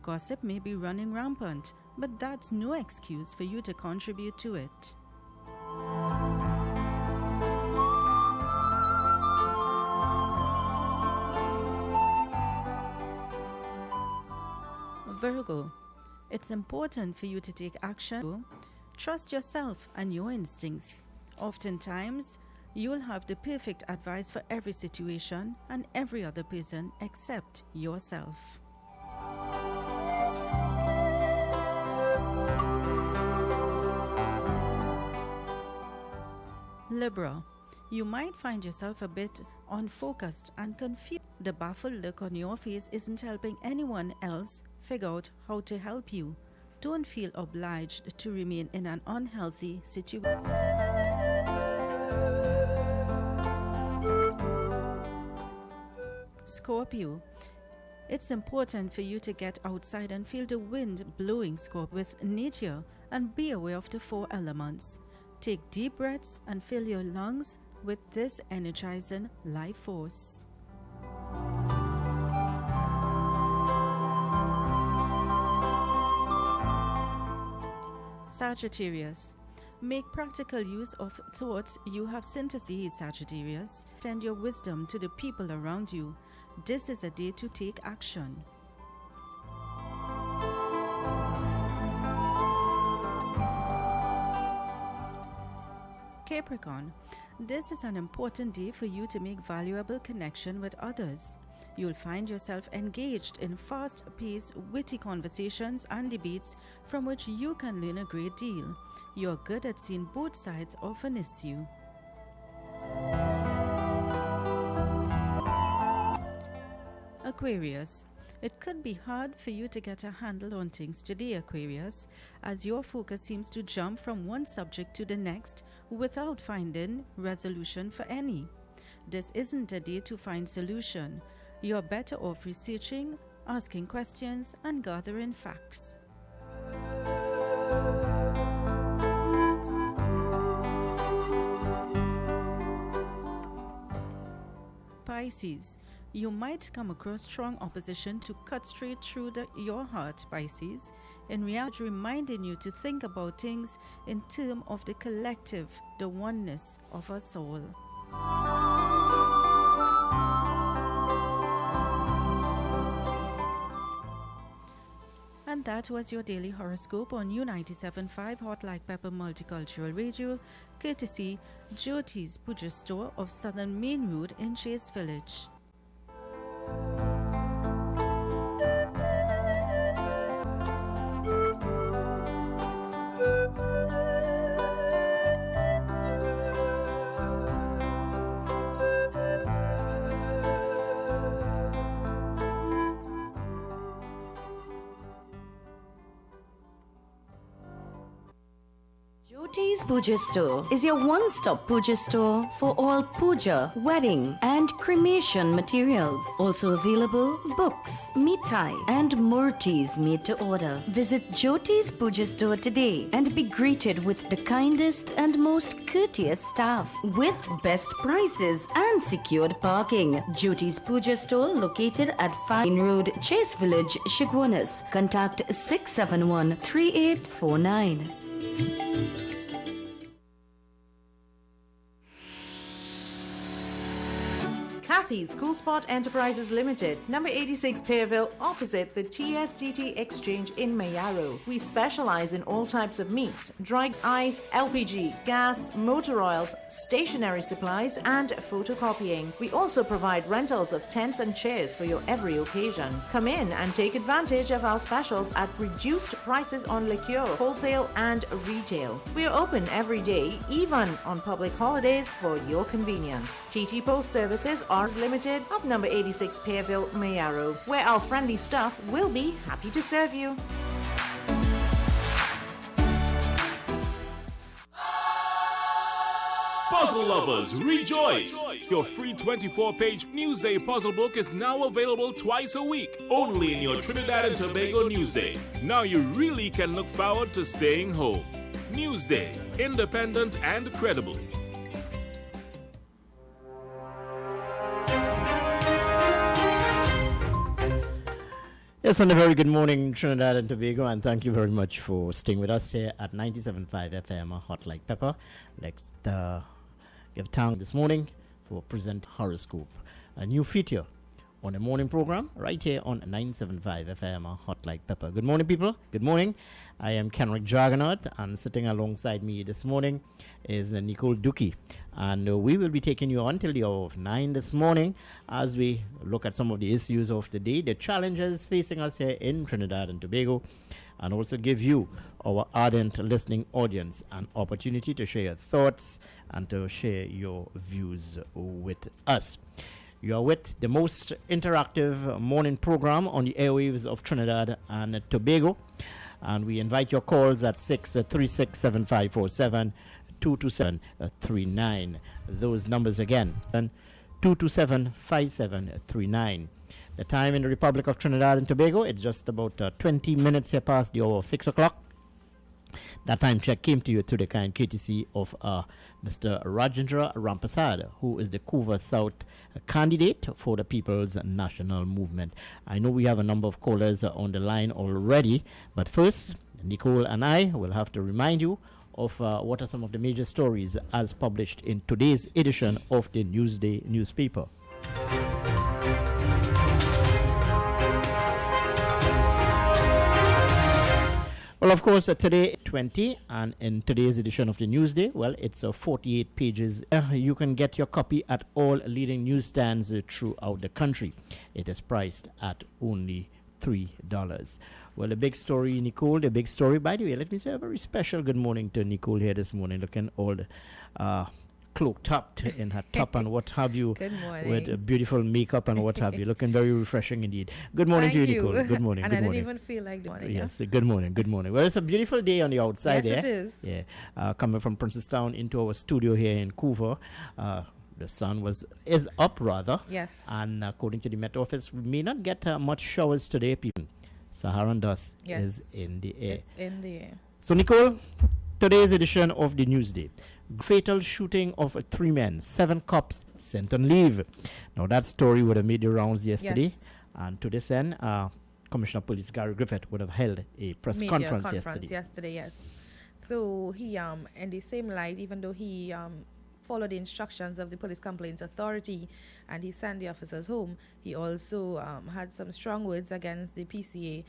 Gossip may be running rampant, but that's no excuse for you to contribute to it. Virgo, it's important for you to take action. Trust yourself and your instincts. Oftentimes, you'll have the perfect advice for every situation and every other person except yourself. Libra, you might find yourself a bit unfocused and confused. The baffled look on your face isn't helping anyone else figure out how to help you. Don't feel obliged to remain in an unhealthy situation. Scorpio, it's important for you to get outside and feel the wind blowing with nature and be aware of the 4 elements. Take deep breaths and fill your lungs with this energizing life force. Sagittarius, make practical use of thoughts you have synthesized. Sagittarius, send your wisdom to the people around you. This is a day to take action. Capricorn, this is an important day for you to make valuable connection with others. You'll find yourself engaged in fast-paced, witty conversations and debates from which you can learn a great deal. You're good at seeing both sides of an issue. Aquarius, it could be hard for you to get a handle on things today, Aquarius, as your focus seems to jump from one subject to the next without finding resolution for any. This isn't a day to find solution. You're better off researching, asking questions, and gathering facts. Pisces, you might come across strong opposition to cut straight through your heart, Pisces. In reality, reminding you to think about things in terms of the collective, the oneness of us all. And that was your daily horoscope on U97.5 Hot Like Pepper Multicultural Radio, courtesy Jyoti's Puja Store of Southern Main Road in Chase Village. Jyoti's Puja Store is your one-stop puja store for all puja, wedding and cremation materials. Also available books, mithai and murtis made to order. Visit Jyoti's Puja Store today and be greeted with the kindest and most courteous staff with best prices and secured parking. Jyoti's Puja Store located at 5 Main Road, Chase Village, Shigwanas. Contact 671-3849. Kathy's Cool Spot Enterprises Limited, number 86 Pearville, opposite the TSTT Exchange in Mayaro. We specialize in all types of meats, dry ice, LPG, gas, motor oils, stationery supplies, and photocopying. We also provide rentals of tents and chairs for your every occasion. Come in and take advantage of our specials at reduced prices on liqueur, wholesale, and retail. We are open every day, even on public holidays, for your convenience. TT Post Services are Limited of number 86 Pearville, Mayaro, where our friendly staff will be happy to serve you. Puzzle lovers, rejoice! Your free 24-page Newsday puzzle book is now available twice a week, only in your Trinidad and Tobago Newsday. Now you really can look forward to staying home. Newsday, independent and credible. Yes, and a very good morning, Trinidad and Tobago, and thank you very much for staying with us here at 97.5 FM, Hot Like Pepper. Let's give thanks this morning for present horoscope, a new feature on the morning program right here on 975 FM, Hot Like Pepper. Good morning, people. Good morning. I am Kenrick Jaggernaut, and sitting alongside me this morning is Nicole Dookie. And we will be taking you until the hour of 9 this morning as we look at some of the issues of the day, the challenges facing us here in Trinidad and Tobago, and also give you, our ardent listening audience, an opportunity to share your thoughts and to share your views with us. You are with the most interactive morning program on the airwaves of Trinidad and Tobago. And we invite your calls at 636-7547, 227-39. Those numbers again, 227-5739. The time in the Republic of Trinidad and Tobago, it's just about 20 minutes here past the hour of 6 o'clock. That time check came to you through the kind courtesy of Mr. Rajendra Rampasad, who is the Couva South candidate for the People's National Movement. I know we have a number of callers on the line already, but first, Nicole and I will have to remind you of what are some of the major stories as published in today's edition of the Newsday newspaper. Well, of course, today 20, and in today's edition of the Newsday, well, it's 48 pages. You can get your copy at all leading newsstands throughout the country. It is priced at only $3. Well, the big story, Nicole, the big story. By the way, let me say a very special good morning to Nicole here this morning, looking all cloaked up in her top and what have you. Good morning. With beautiful makeup and what have you. Looking very refreshing indeed. Good morning to you, Nicole. Good morning. And good I morning. didn't even feel like doing it. Yes, good morning. Good morning. Well, it's a beautiful day on the outside Yes, there. it is. Yeah. Coming from Princestown into our studio here in Couva. The sun is up rather. Yes. And according to the Met Office, we may not get much showers today, people. Saharan dust is in the air. It's in the air. So, Nicole, today's edition of the Newsday. Fatal shooting of 3 men, 7 cops sent on leave. Now, that story would have made the rounds yesterday. Yes. And to this end, Commissioner of Police Gary Griffith would have held a press conference yesterday. Yes. So he, in the same light, even though he followed the instructions of the Police Complaints Authority and he sent the officers home, he also had some strong words against the PCA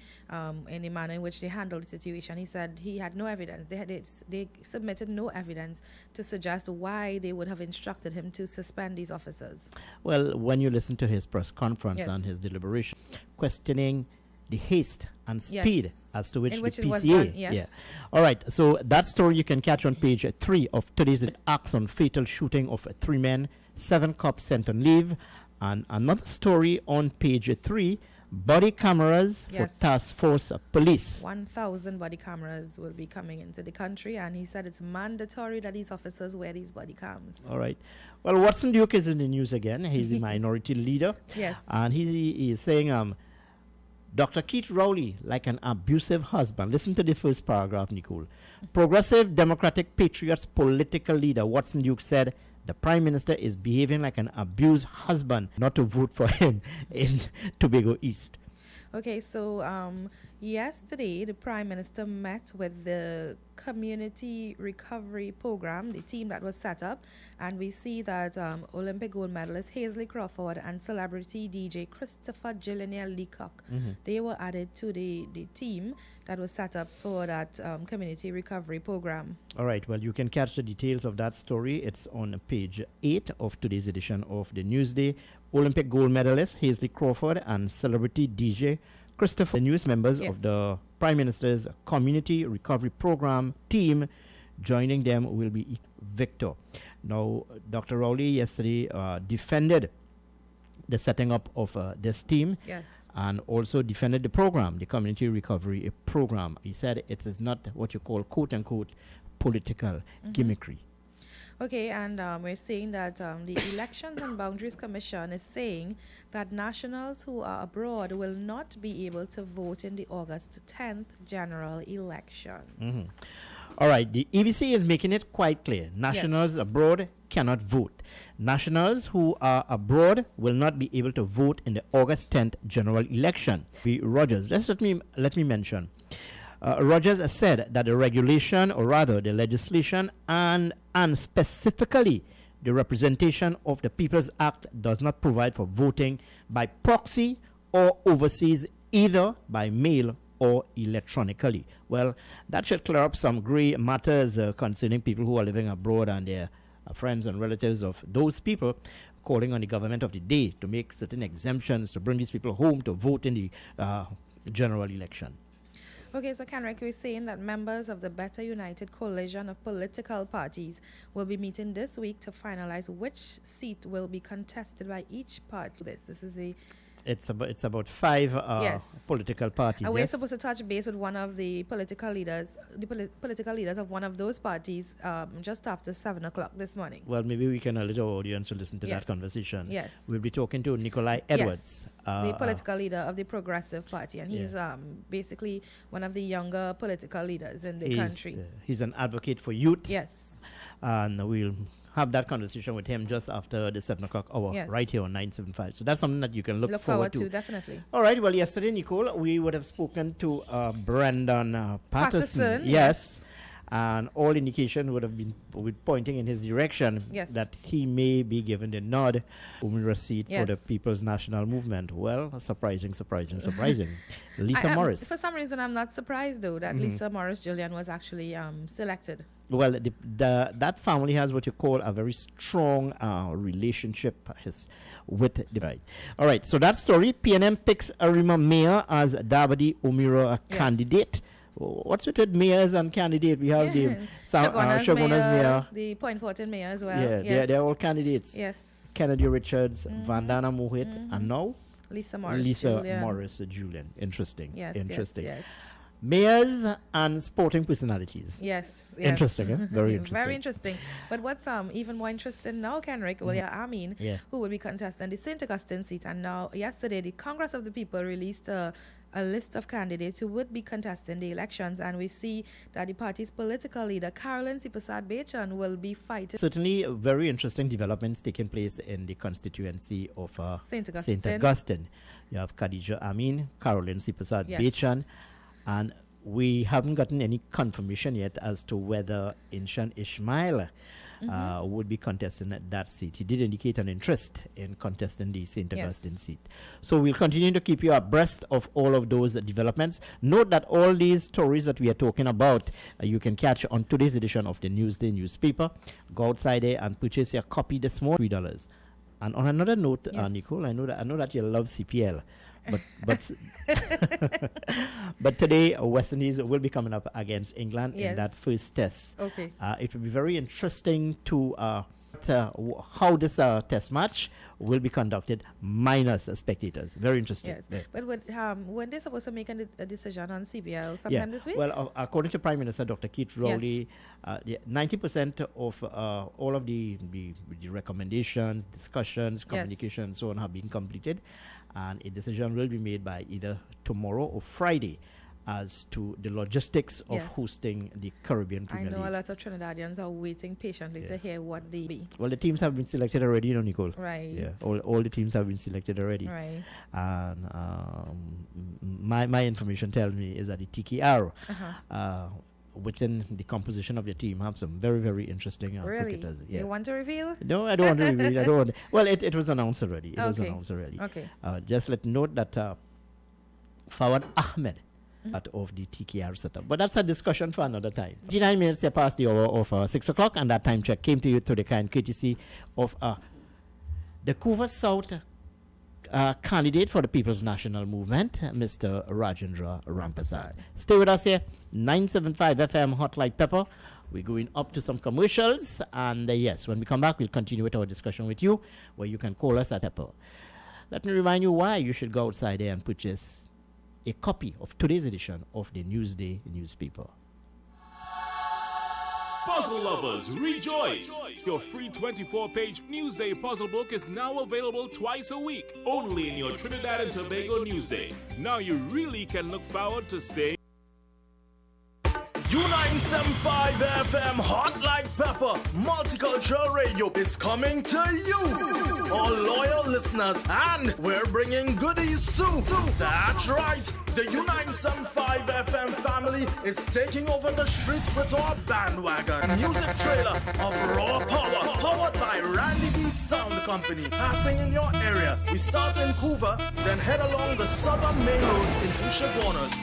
in the manner in which they handled the situation. He said he had no evidence. They submitted no evidence to suggest why they would have instructed him to suspend these officers. Well, when you listen to his press conference Yes. and his deliberation, questioning the haste and speed Yes. as to which In the which it was PCA. done, yes. Yeah. All right. So that story you can catch on page 3 of today's acts on fatal shooting of 3 men, 7 cops sent on leave, and another story on page 3. Body cameras Yes. for task force police. 1,000 body cameras will be coming into the country, and he said it's mandatory that these officers wear these body cams. All right. Well, Watson Duke is in the news again. He's the minority leader. Yes. And he is saying, Dr. Keith Rowley, like an abusive husband. Listen to the first paragraph, Nicole. Progressive Democratic Patriots political leader Watson Duke said the Prime Minister is behaving like an abused husband not to vote for him in Tobago East. Okay, so yesterday the Prime Minister met with the Community Recovery Program, the team that was set up, and we see that Olympic gold medalist Hazley Crawford and celebrity DJ Christopher Gillenier Leacock, they were added to the team that was set up for that Community Recovery Program. All right, well, you can catch the details of that story. It's on page 8 of today's edition of the Newsday. Olympic gold medalist Hazley Crawford and celebrity DJ Christopher, the newest members Yes. of the Prime Minister's Community Recovery Program team. Joining them will be Victor. Now, Dr. Rowley yesterday defended the setting up of this team. Yes. And also defended the program, the Community Recovery Program. He said it is not what you call quote-unquote political gimmickry. Okay, and we're saying that the Elections and Boundaries Commission is saying that nationals who are abroad will not be able to vote in the August 10th general elections. All right, the EBC is making it quite clear. Nationals abroad cannot vote. Nationals who are abroad will not be able to vote in the August 10th general election. Rogers, let me mention. Rogers has said that the regulation, or rather the legislation, and specifically the Representation of the People's Act does not provide for voting by proxy or overseas, either by mail or electronically. Well, that should clear up some gray matters concerning people who are living abroad and their friends and relatives of those people, calling on the government of the day to make certain exemptions to bring these people home to vote in the general election. Okay, so Kenrick, we're saying that members of the Better United coalition of political parties will be meeting this week to finalize which seat will be contested by each party. This is a It's about 5 political parties. And we're supposed to touch base with one of the political leaders, political leaders of one of those parties, just after 7 o'clock this morning. Well, maybe we can alert our audience to listen to that conversation. Yes. We'll be talking to Nikolai Edwards. The political leader of the Progressive Party. And he's basically one of the younger political leaders in the country. He's an advocate for youth. Yes. And we'll have that conversation with him just after the 7 o'clock hour, right here on 975. So that's something that you can look forward to. Definitely. All right. Well, yesterday, Nicole, we would have spoken to Brendan Patterson. Yes. And all indication would have been pointing in his direction that he may be given the nod Umira seat for the People's National Movement. Well, surprising. Lisa Morris. For some reason, I'm not surprised, though, that Lisa Morris Julian was actually selected. Well, that family has what you call a very strong relationship with the bride. All right, so that story, PNM picks Arima Mayor as Dabadi Umira candidate. What's with mayors and candidate? We have the Shoguna's mayor, the Point Fortin mayor as well. Yeah, they're all candidates. Yes. Kennedy Richards, Vandana Mohit, and now Lisa Morris Julian. Interesting. Yes. Mayors and sporting personalities. Yes. Interesting, eh? Very interesting. Very interesting. But what's even more interesting now, Kenrick, Amin, who will be contesting the St. Augustine seat. And now, yesterday, the Congress of the People released a list of candidates who would be contesting the elections. And we see that the party's political leader, Carolyn Sipasad Bechan, will be fighting. Certainly, very interesting developments taking place in the constituency of St. Augustine. You have Khadija Amin, Carolyn Sipasad Bechan. And we haven't gotten any confirmation yet as to whether Inshan Ismail would be contesting that seat. He did indicate an interest in contesting the St. Augustine seat. So we'll continue to keep you abreast of all of those developments. Note that all these stories that we are talking about, you can catch on today's edition of the Newsday newspaper. Go outside there and purchase your copy this morning, $3. And on another note, Nicole, I know that you love CPL. But today, West Indies will be coming up against England in that first test. Okay. It will be very interesting to how this test match will be conducted minus spectators. Very interesting. Yes. Yeah. But when they're supposed to make a decision on CPL sometime this week? Well, according to Prime Minister Dr. Keith Rowley, 90% of all of the recommendations, discussions, communication, and so on have been completed. And a decision will be made by either tomorrow or Friday as to the logistics of hosting the Caribbean Premier League. I know a lot of Trinidadians are waiting patiently to hear what they be. Well, the teams have been selected already, Nicole. Right. Yeah, all the teams have been selected already. Right. And my information tells me is that the TKR, within the composition of the team, have some very, very interesting cricketers. Yeah. You want to reveal? No, I don't want to reveal. Well, it was announced already. Okay. Just let note that Fawad Ahmed out of the TKR setup. But that's a discussion for another time. 59 minutes past the hour of 6 o'clock, and that time check came to you through the kind courtesy of the Couva South candidate for the People's National Movement, Mr. Rajendra Rampasad. Stay with us here, 975 FM Hot Like Pepper. We're going up to some commercials, and when we come back, we'll continue with our discussion with you, where you can call us at Pepper. Let me remind you why you should go outside there and purchase a copy of today's edition of the Newsday newspaper. Puzzle lovers, rejoice! Your free 24-page Newsday puzzle book is now available twice a week, only in your Trinidad and Tobago Newsday. Now you really can look forward to staying. U975 FM Hot Like Pepper Multicultural Radio is coming to you, all loyal listeners, and we're bringing goodies too. That's right, the U975 FM family is taking over the streets with our bandwagon music trailer of Raw Power, powered by Randy B Sound Company, passing in your area. We start in Hoover, then head along the Southern Main Road into Chaguanas.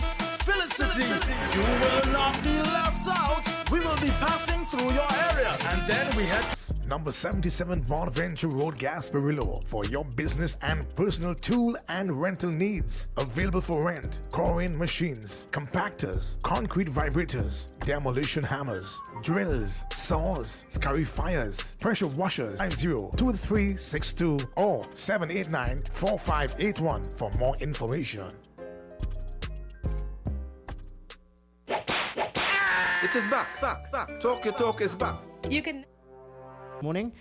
Felicity, you will not be left out. We will be passing through your area, and then we head Number 77 Bonaventure Road, Gasparillo, for your business and personal tool and rental needs. Available for rent: coring machines, compactors, concrete vibrators, demolition hammers, drills, saws, scarifiers, pressure washers. 502362 or 789-4581 for more information. It is back. Talk your talk is back. You can. Morning,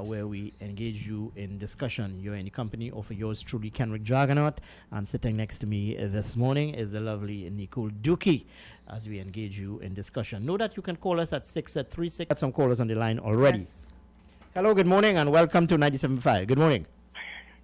where we engage you in discussion. You're in the company of yours truly, Kenrick Juggernaut, and sitting next to me this morning is the lovely Nicole Dookie as we engage you in discussion. Know that you can call us at 636. Got some callers on the line already. Yes. Hello, good morning, and welcome to 97.5. Good morning.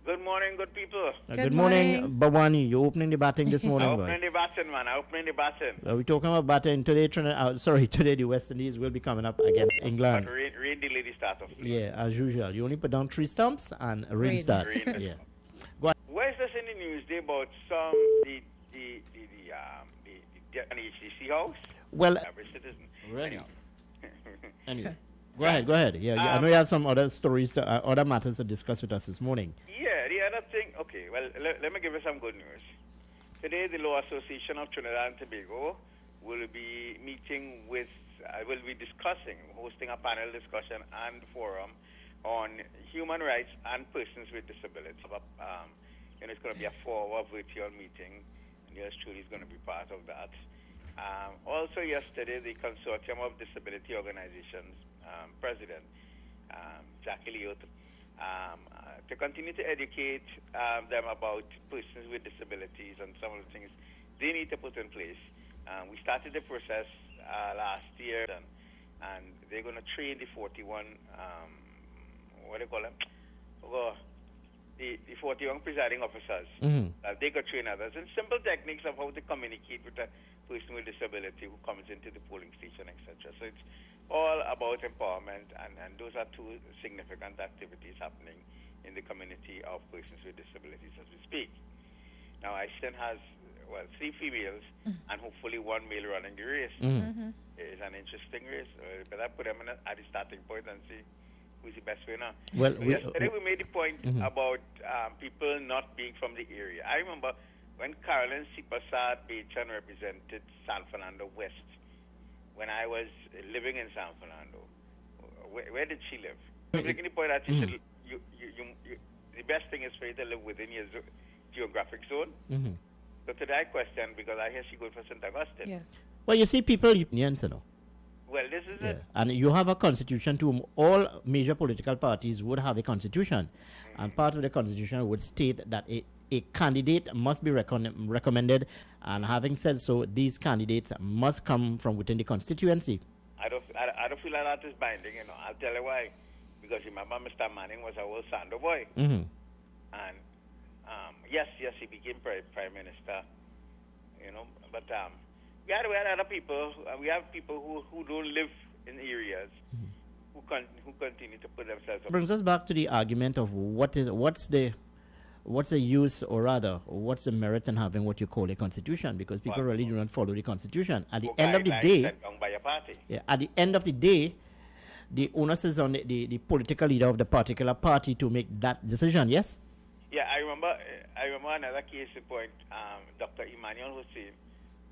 Good morning, good people. Good morning, Bawani. You're opening the batting this morning, boy. Opening the baton, man. Opening the baton. We're talking about batting today. Today the West Indies will be coming up against England. But read the lady start off. Yeah, as usual. You only put down 3 stumps and rain starts. Yeah. Go on. Where's this in the news day about some the HCC house? Well, Every citizen. really? Anyway. Go ahead. Yeah, I know you have some other stories, other matters to discuss with us this morning. Yeah, the other thing. Okay, well, let me give you some good news. Today, the Law Association of Trinidad and Tobago will be meeting with, will be discussing, hosting a panel discussion and forum on human rights and persons with disabilities. It's going to be a 4-hour virtual meeting, and yours truly is going to be part of that. Also yesterday, the Consortium of Disability Organizations President, Jackie Leot, to continue to educate them about persons with disabilities and some of the things they need to put in place. We started the process last year, and they're going to train the 41, what do you call them? The 41 presiding officers. They could train others in simple techniques of how to communicate with a person with disability who comes into the polling station, etc. So it's all about empowerment, and those are 2 significant activities happening in the community of persons with disabilities as we speak. Now, Ashton has, 3 females and hopefully 1 male running the race. It's an interesting race. Better put them at the starting point and see who's the best winner. Well, yesterday we made the point about people not being from the area. I remember when Carolyn Sipasad Bechan represented San Fernando West, when I was living in San Fernando. Where did she live? I'm making the point that the best thing is for you to live within your geographic zone. So today I question, because I hear she going for St. Augustine. Yes. Well, you see, people unions, you know. Well, this is it. And you have a constitution too. All major political parties would have a constitution. And part of the constitution would state that a candidate must be recommended. And having said so, these candidates must come from within the constituency. I don't feel like that is binding, you know. I'll tell you why. Because remember, Mr. Manning was our Sando boy. And yes, he became prime minister, you know. But we had other people. We have people who don't live in areas who continue to put themselves up. Brings us back to the argument of what's the use, or rather, what's the merit in having what you call a constitution? Because people really do not follow the constitution. At the end of the day, at the end of the day, the onus is on the political leader of the particular party to make that decision. Yes. Yeah, I remember another case in point. Dr. Emmanuel Hussein,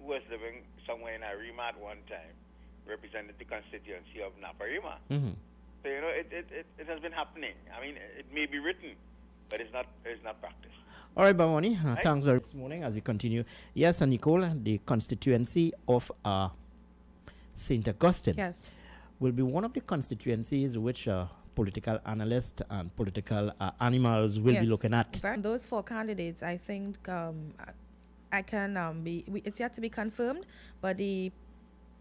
who was living somewhere in Arima at one time, represented the constituency of Naparima. So you know, it has been happening. I mean, it may be written, but it's not practiced. All right, Bawani, thanks very much this morning as we continue. Yes, and Nicole, the constituency of St. Augustine will be one of the constituencies which political analysts and political animals will be looking at. Those 4 candidates, I think, I can it's yet to be confirmed, but the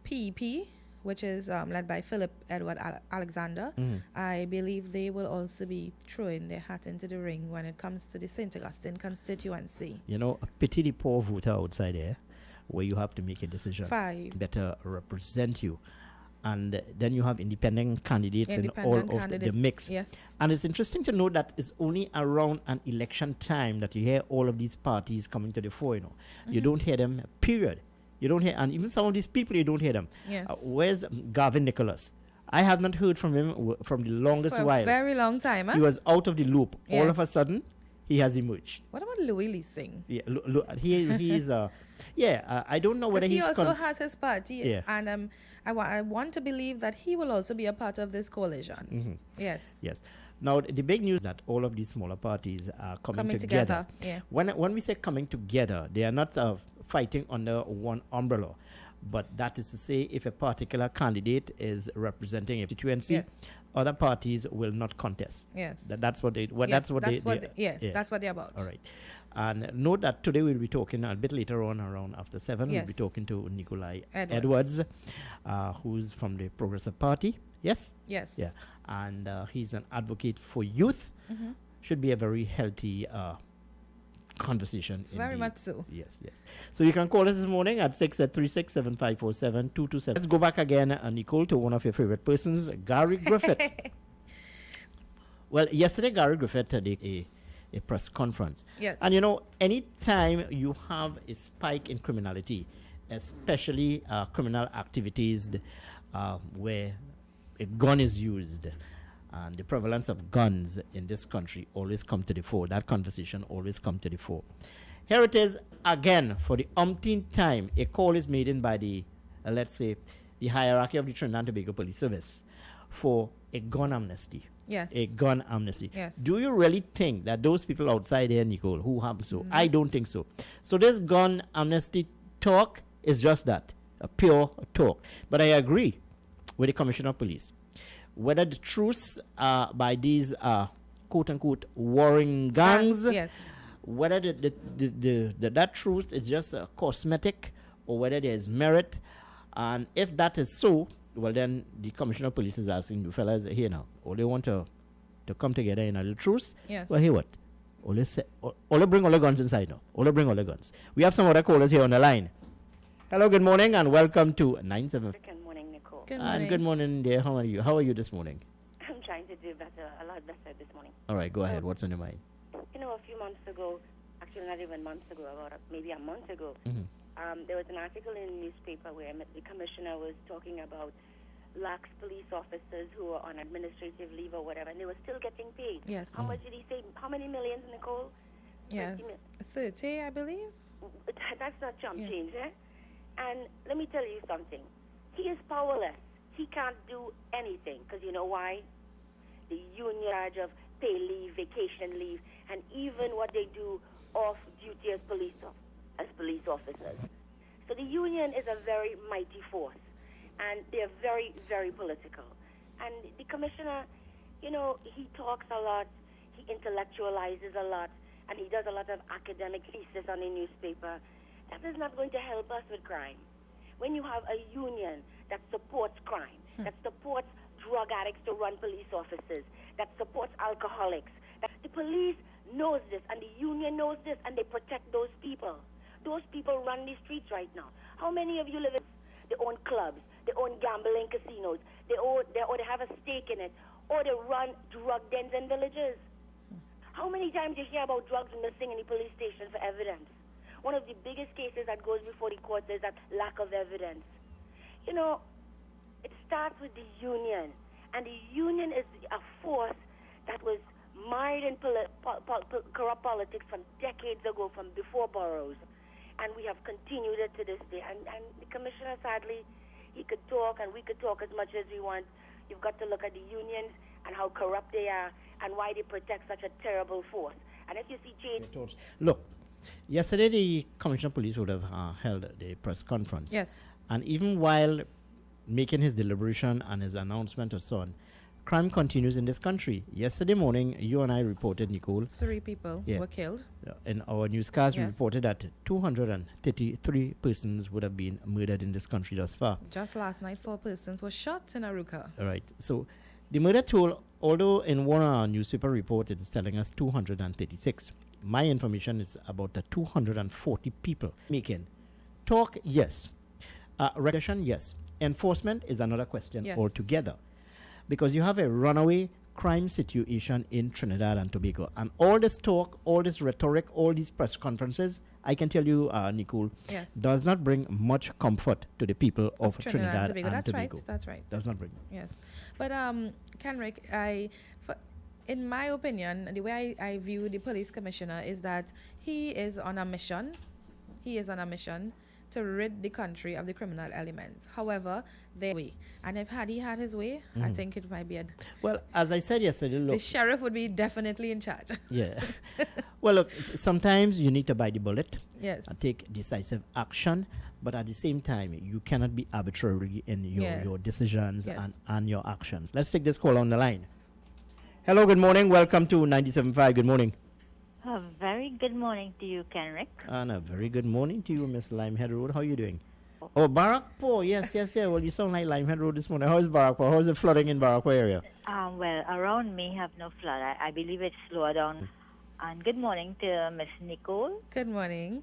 PEP, which is led by Philip Edward Alexander, I believe they will also be throwing their hat into the ring when it comes to the St. Augustine constituency. You know, a pity the poor voter outside there, where you have to make a decision. 5. Better represent you. And then you have independent candidates in all of the mix. Yes. And it's interesting to know that it's only around an election time that you hear all of these parties coming to the fore, you know. You don't hear them, period. You don't hear, and even some of these people, you don't hear them. Yes. Where's Gavin Nicholas? I have not heard from him from the longest For while. a very long time, huh? He was out of the loop. Yeah. All of a sudden, he has emerged. What about Louis Lee Singh? Yeah, he's I don't know whether He he's also has his party, Yeah. and I want to believe that he will also be a part of this coalition. Yes. Yes. Now the big news is that all of these smaller parties are coming together. Yeah. When we say coming together, they are not fighting under one umbrella, but that is to say, if a particular candidate is representing a constituency, Yes. other parties will not contest. Yes. That's what they. Well, Yes, that's what yes, yeah. that's what they're about. All right. And note that today we'll be talking a bit later on, around after 7, we'll be Yes. talking to Nikolai Edwards. who's from the Progressive Party. Yes? Yes. Yeah. And he's an advocate for youth. Should be a very healthy conversation. Very indeed. much so. Yes, yes. So you can call us this morning at 636-7547-227. Let's go back again, Nicole, to one of your favorite persons, Gary Griffith. Well, yesterday Gary Griffith had a press conference. Yes. And you know, anytime you have a spike in criminality, especially criminal activities where a gun is used, and the prevalence of guns in this country always come to the fore. That conversation always come to the fore. Here it is again for the umpteenth time. A call is made in by the, let's say, the hierarchy of the Trinidad and Tobago Police Service for a gun amnesty. Yes. A gun amnesty. Yes. Do you really think that those people outside there, Nicole, who have so? I don't think so. So this gun amnesty talk is just that, a pure talk. But I agree with the Commissioner of Police. Whether the truce by these quote-unquote warring gangs, yes. whether that truce is just cosmetic or whether there is merit, and if that is so, well then the Commissioner of Police is asking you fellas here now, all they want to come together in a little truce. Yes. Well, here what? All they bring all the guns inside now. All they bring all the guns. We have some other callers here on the line. Hello, good morning, and welcome to 97. Good morning, Nicole. Good morning. And good morning, dear. How are you? How are you this morning? I'm trying to do better, a lot better this morning. All right, go ahead. What's on your mind? You know, a few months ago, actually not even months ago, maybe a month ago, there was an article in the newspaper where the commissioner was talking about lax police officers who were on administrative leave or whatever, and they were still getting paid. Yes. How much did he say? How many millions, Nicole? Yes. 30, I believe. That's not chump change, eh? And let me tell you something. He is powerless. He can't do anything, because you know why? The union charge of pay leave, vacation leave, and even what they do off duty as police officers. So the union is a very mighty force, and they're very, very political. And the commissioner, you know, he talks a lot, he intellectualizes a lot, and he does a lot of academic thesis on the newspaper. That is not going to help us with crime. When you have a union that supports crime, that supports drug addicts to run police officers, that supports alcoholics, that the police knows this and the union knows this, and they protect those people. Those people run the streets right now. How many of you live in? They own clubs, they own gambling casinos, they have a stake in it, or they run drug dens in villages. How many times you hear about drugs missing in the police station for evidence? One of the biggest cases that goes before the courts is that lack of evidence. You know, it starts with the union, and the union is a force that was mired in corrupt politics from decades ago, from before Burroughs, and we have continued it to this day. And the commissioner, sadly, he could talk, and we could talk as much as we want. You've got to look at the unions and how corrupt they are and why they protect such a terrible force. And if you see change... Look, yesterday the Commissioner of Police would have held the press conference. Yes. And even while making his deliberation and his announcement and so on, crime continues in this country. Yesterday morning, you and I reported, Nicole. 3 people were killed. In our newscast, we Yes. reported that 233 persons would have been murdered in this country thus far. Just last night, 4 persons were shot in Aruka. All right. So the murder toll, although in one of our newspaper report it is telling us 236, my information is about the 240 people making. Talk, yes. Recognition, yes. Enforcement is another question altogether. Because you have a runaway crime situation in Trinidad and Tobago. And all this talk, all this rhetoric, all these press conferences, I can tell you, Nicole, does not bring much comfort to the people of Trinidad and That's Tobago. right. That's right. Does not bring. Yes. But, Kenrick, in my opinion, the way I view the police commissioner is that he is on a mission. He is on a mission to rid the country of the criminal elements. However, and if he had his way, I think it might be well, as I said yesterday, look, the sheriff would be definitely in charge. Yeah. Well, look, sometimes you need to bite the bullet. Yes. And take decisive action, but at the same time, you cannot be arbitrary in your decisions and your actions. Let's take this call on the line. Hello, good morning. Welcome to 97.5. Good morning. A very good morning to you, Kenrick. And a very good morning to you, Miss Limehead Road. How are you doing? Oh, Barrackpore. Yes. Well, you sound like Limehead Road this morning. How is Barrackpore? How is it flooding in Barrackpore area? Well, around me have no flood. I believe it's slower down. And good morning to Miss Nicole. Good morning.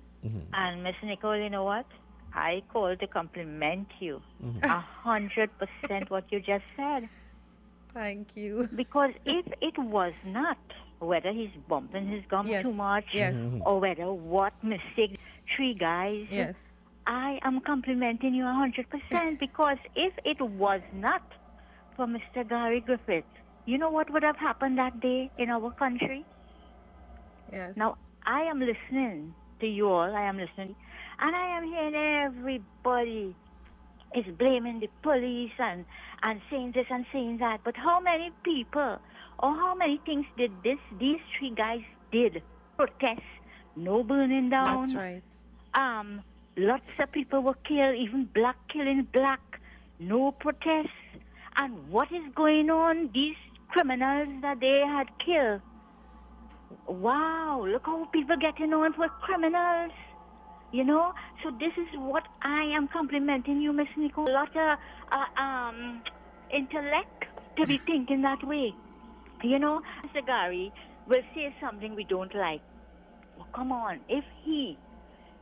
And Miss Nicole, you know what? I called to compliment you. 100% what you just said. Thank you. Because if it was not whether he's bumping his gum too much or whether what mistake 3 guys, I am complimenting you 100% because if it was not for Mr. Gary Griffith, you know what would have happened that day in our country? Yes. Now, I am listening to you all. I am listening. And I am hearing everybody is blaming the police and saying this and saying that. But how many people or how many things did these 3 guys did? Protest, no burning down. That's right. Lots of people were killed, even black killing black, no protest. And what is going on? These criminals that they had killed. Wow, look how people getting on for criminals. You know, so this is what I am complimenting you, Miss Nicole. A lot of intellect to be thinking that way. You know, Mr. Gary will say something we don't like. Well, come on, if he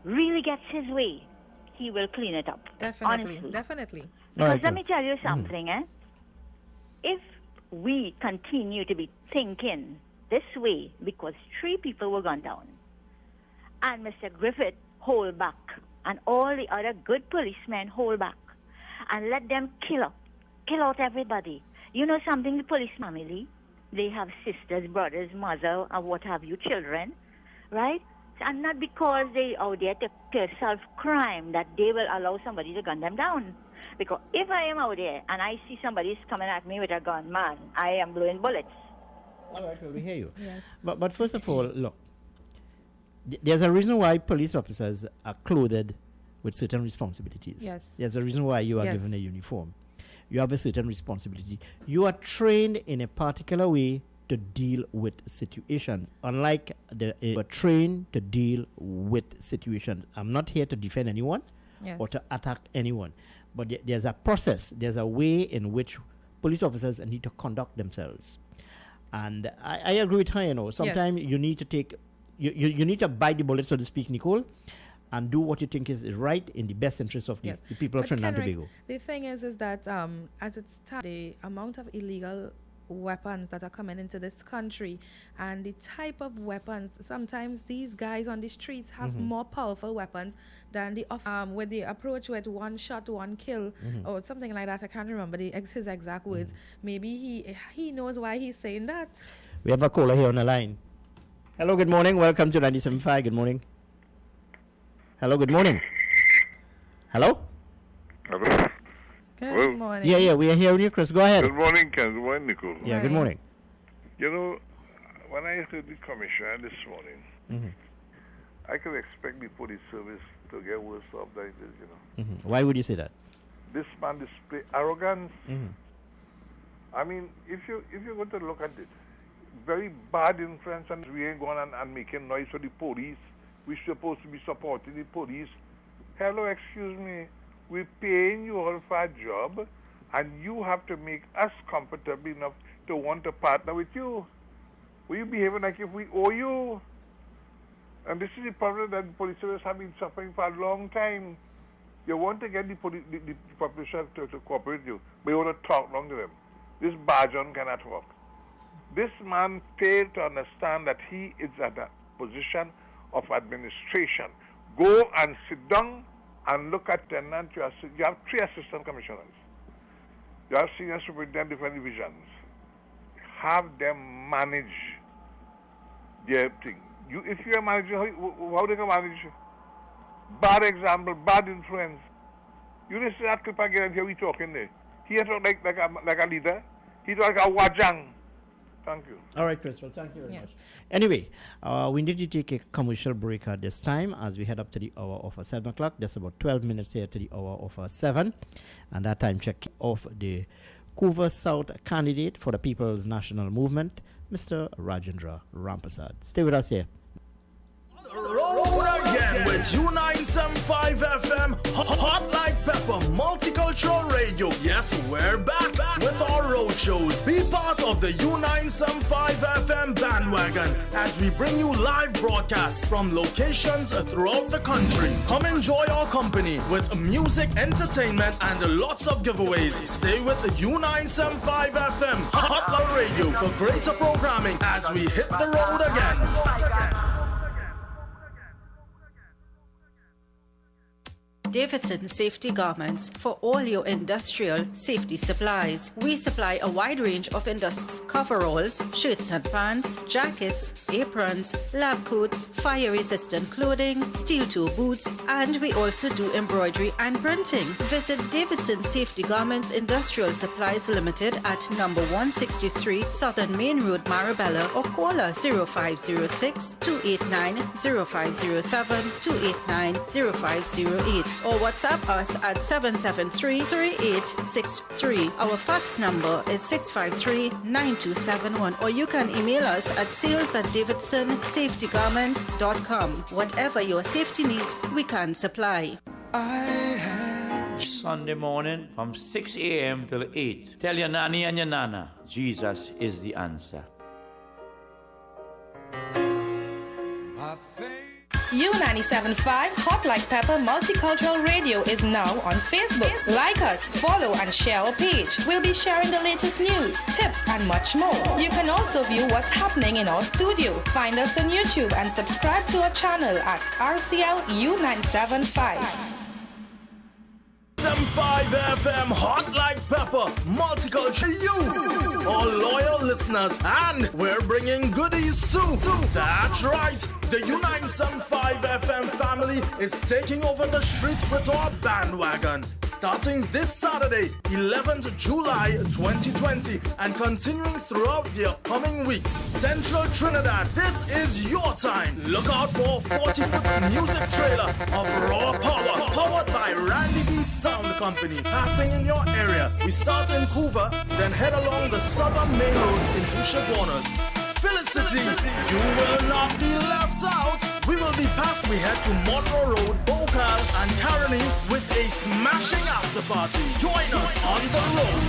really gets his way, he will clean it up. Definitely, honestly. definitely. Because let me tell you something, If we continue to be thinking this way, because 3 people were gunned down, and Mr. Griffith hold back, and all the other good policemen hold back, and let them kill out everybody. You know something, the police family, they have sisters, brothers, mother, and what have you, children, right? And not because they out there to self-crime that they will allow somebody to gun them down. Because if I am out there and I see somebody's coming at me with a gun, man, I am blowing bullets. All right, well, we hear you. Yes. But first of all, look, there's a reason why police officers are clothed with certain responsibilities. Yes. There's a reason why you are given a uniform. You have a certain responsibility. You are trained in a particular way to deal with situations. Unlike you are trained to deal with situations. I'm not here to defend anyone or to attack anyone. But there's a process. There's a way in which police officers need to conduct themselves. And I agree with her, you know. Sometimes you need to take... You need to bite the bullet, so to speak, Nicole, and do what you think is right in the best interest of the people of Trinidad and Tobago. The thing is that as it starts, the amount of illegal weapons that are coming into this country and the type of weapons, sometimes these guys on the streets have more powerful weapons than the with the approach with 1 shot, 1 kill or something like that. I can't remember his exact words. Maybe he knows why he's saying that. We have a caller here on the line. Hello, good morning. Welcome to 97.5. Good morning. Hello, good morning. Hello? Hello? Good morning. Yeah, we are hearing you, Chris. Go ahead. Good morning, Ken. Good morning, Nicole. Yeah, good morning. You know, when I heard the commissioner this morning, I could expect the police service to get worse off than it is, you know. Why would you say that? This man display arrogance. I mean, if you go to look at it, very bad influence, and we ain't going and making noise for the police. We're supposed to be supporting the police. Hello, excuse me. We're paying you all for a job, and you have to make us comfortable enough to want to partner with you. Will you behaving like if we owe you? And this is the problem that the police service have been suffering for a long time. You want to get the population to cooperate with you, but you want to talk long to them. This bargain cannot work. This man failed to understand that he is at a position of administration. Go and sit down and look at tenant. You have 3 assistant commissioners. You have senior superintendent different divisions. Have them manage their thing. If you're a manager, how do you manage? Bad example, bad influence. You listen to that clip again and hear we talking there. He talk like a leader. He talk like a wajang. Thank you. All right, Chris. Well, thank you very much. Anyway, we need to take a commercial break at this time as we head up to the hour of 7 o'clock. There's about 12 minutes here to the hour of 7. And that time check of the Couva South candidate for the People's National Movement, Mr. Rajendra Rampasad. Stay with us here. Road again with U975 FM, hot like pepper, multicultural radio. Yes, we're back with our road shows. Be part of the U975 FM bandwagon as we bring you live broadcasts from locations throughout the country. Come enjoy our company with music, entertainment, and lots of giveaways. Stay with the U975 FM, hot like radio for greater programming as we hit the road again. Davidson Safety Garments for all your industrial safety supplies. We supply a wide range of coveralls, shirts and pants, jackets, aprons, lab coats, fire-resistant clothing, steel-toe boots, and we also do embroidery and printing. Visit Davidson Safety Garments Industrial Supplies Limited at number 163 Southern Main Road, Marabella, or call us 0506 289 0507 289 0508. Or WhatsApp us at 773-3863. Our fax number is 653-9271. Or you can email us at sales@davidsonsafetygarments.com. Whatever your safety needs, we can supply. Sunday morning from 6 a.m. till 8. Tell your nanny and your nana, Jesus is the answer. U97.5 Hot Like Pepper Multicultural Radio is now on Facebook. Like us, follow and share our page. We'll be sharing the latest news, tips and much more. You can also view what's happening in our studio. Find us on YouTube and subscribe to our channel at RCL U975. 75 FM, hot like pepper, multicultural you, all loyal listeners, and we're bringing goodies too. That's right, the U975 FM family is taking over the streets with our bandwagon. Starting this Saturday, 11th July 2020, and continuing throughout the upcoming weeks. Central Trinidad, this is your time. Look out for a 40-foot music trailer of raw power, powered by Randy B Sound Company, passing in your area. We start in Couva, then head along the Southern Main Road into Chaguanas. Felicity, you will not be left out. We will be past, we head to Monroe Road, Bokal, and Caroni with a smashing after party. Join us on the road.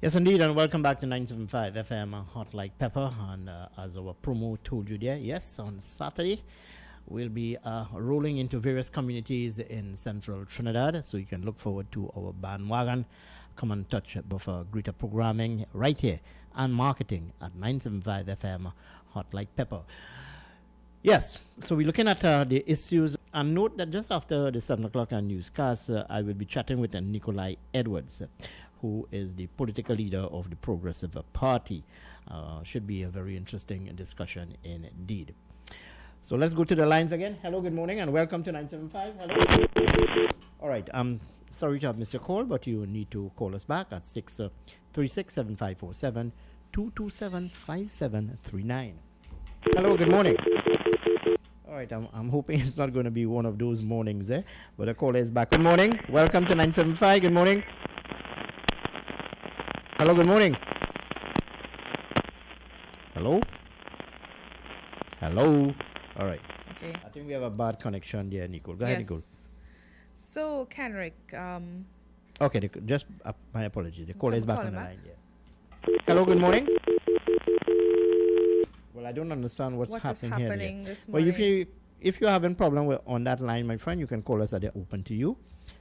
Yes, indeed, and welcome back to 975 FM Hot Like Pepper. And as our promo told you there, yes, on Saturday, we'll be rolling into various communities in central Trinidad, so you can look forward to our bandwagon. Come and touch for greater programming right here and marketing at 975 FM Hot Like Pepper. Yes, so we're looking at the issues, and note that just after the 7 o'clock newscast, I will be chatting with Nikolai Edwards, who is the political leader of the Progressive Party. Should be a very interesting discussion indeed. So let's go to the lines again. Hello, good morning, and welcome to 975. Hello. All right, I'm sorry to have missed your call, but you need to call us back at 636-7547, 227-5739. Hello, good morning. All right, I'm hoping it's not going to be one of those mornings, eh? But the caller is back. Good morning. Welcome to 975. Good morning. Hello, good morning. Hello? Hello? All right. Okay. I think we have a bad connection there, Nicole. Go ahead, Yes. Nicole. So, Kenrick, Okay, just my apologies. The caller is back call on him the back. line. Yeah. Hello, good morning. Well, I don't understand what's What is happening happening here. this Well, morning? if you're having problem on that line, my friend, you can call us at the open to you,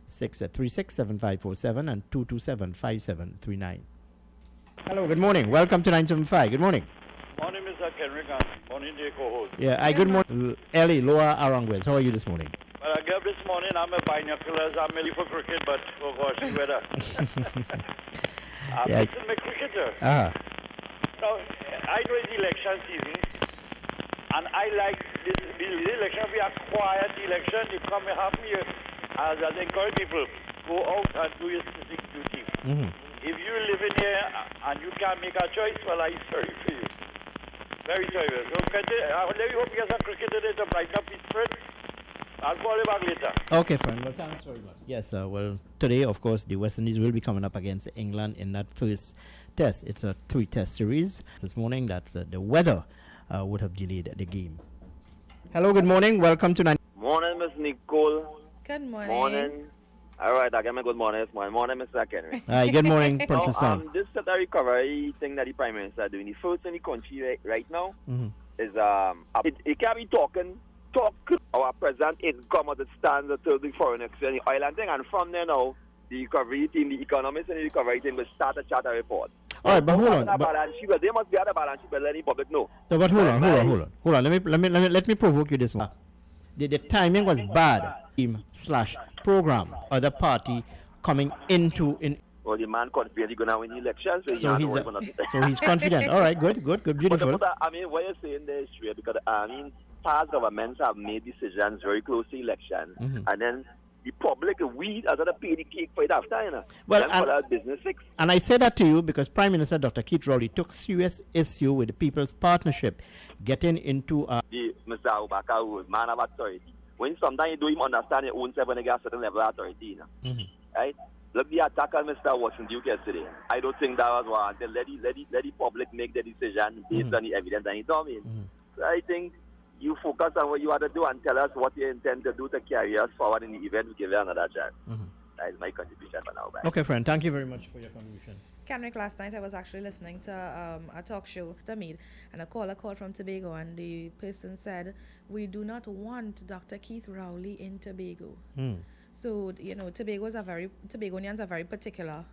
636-7547 and 227-5739. Hello, good morning. Welcome to 975. Good morning. Morning, Mr. Kenrick, and morning, dear co-host. Yeah, good morning. Ellie, Loa Aranguez. How are you this morning? Well, I get up this morning, I'm a binoculars, I'm ready for cricket, but oh gosh, the weather. I'm Yeah. just a cricketer. Ah. Now, I know it's election season, and I like this election be a quiet election. You come and have me as I encourage people, go out and do your civic duty. Mm-hmm. If you live in here and you can't make a choice, well, I'm sorry for you. Very sorry. So, I really hope you get some cricket today to brighten up his spirit. I'll call you back later. Okay, friend. Well, thanks very much. Yes, well, today, of course, the West Indies will be coming up against England in that first test. It's a 3-test series. This morning, that's the weather would have delayed the game. Hello, good morning. Welcome to... Morning, Miss Nicole. Good morning. Morning. All right, I get my good morning this morning. Morning, Mr. Kenrick. Hi, good morning, Princess Town. This is the recovery thing that the Prime Minister is doing. The first in the country right now is it can be talk our present income as it stands until the foreign exchange, the oil and thing, and from there now, the recovery team, the economists and the recovery team will start a charter report. All right, but hold on. Balance sheet, they must be at a balance sheet, but let the public know. No, but hold on. Let me provoke you this morning. The timing was bad. Team/program. Other party coming into in. Well, the man confident he's gonna win the election, So he's confident. All right, good, beautiful. But, I mean, what you're saying there is true because past governments have made decisions very close to election, and then the public, we are gonna pay the cake for it after, you know. Well, then for that business fix. And I say that to you because Prime Minister Dr. Keith Rowley took serious issue with the People's Partnership getting into Mr. Abubakar was man of authority. When sometimes you don't even understand your own self when you get a certain level of authority, you know. Right? Look, the attack on Mr. Watson Duke yesterday. I don't think that was warranted. Let the public make the decision based on the evidence and he told me. So I think you focus on what you want to do and tell us what you intend to do to carry us forward in the event. We give you another chance. That is my contribution for now. Bye. Okay, friend. Thank you very much for your contribution. Kenrick, last night I was actually listening to a talk show, Tamid, and a caller called from Tobago, and the person said, we do not want Dr. Keith Rowley in Tobago. So, you know, Tobagonians are very particular,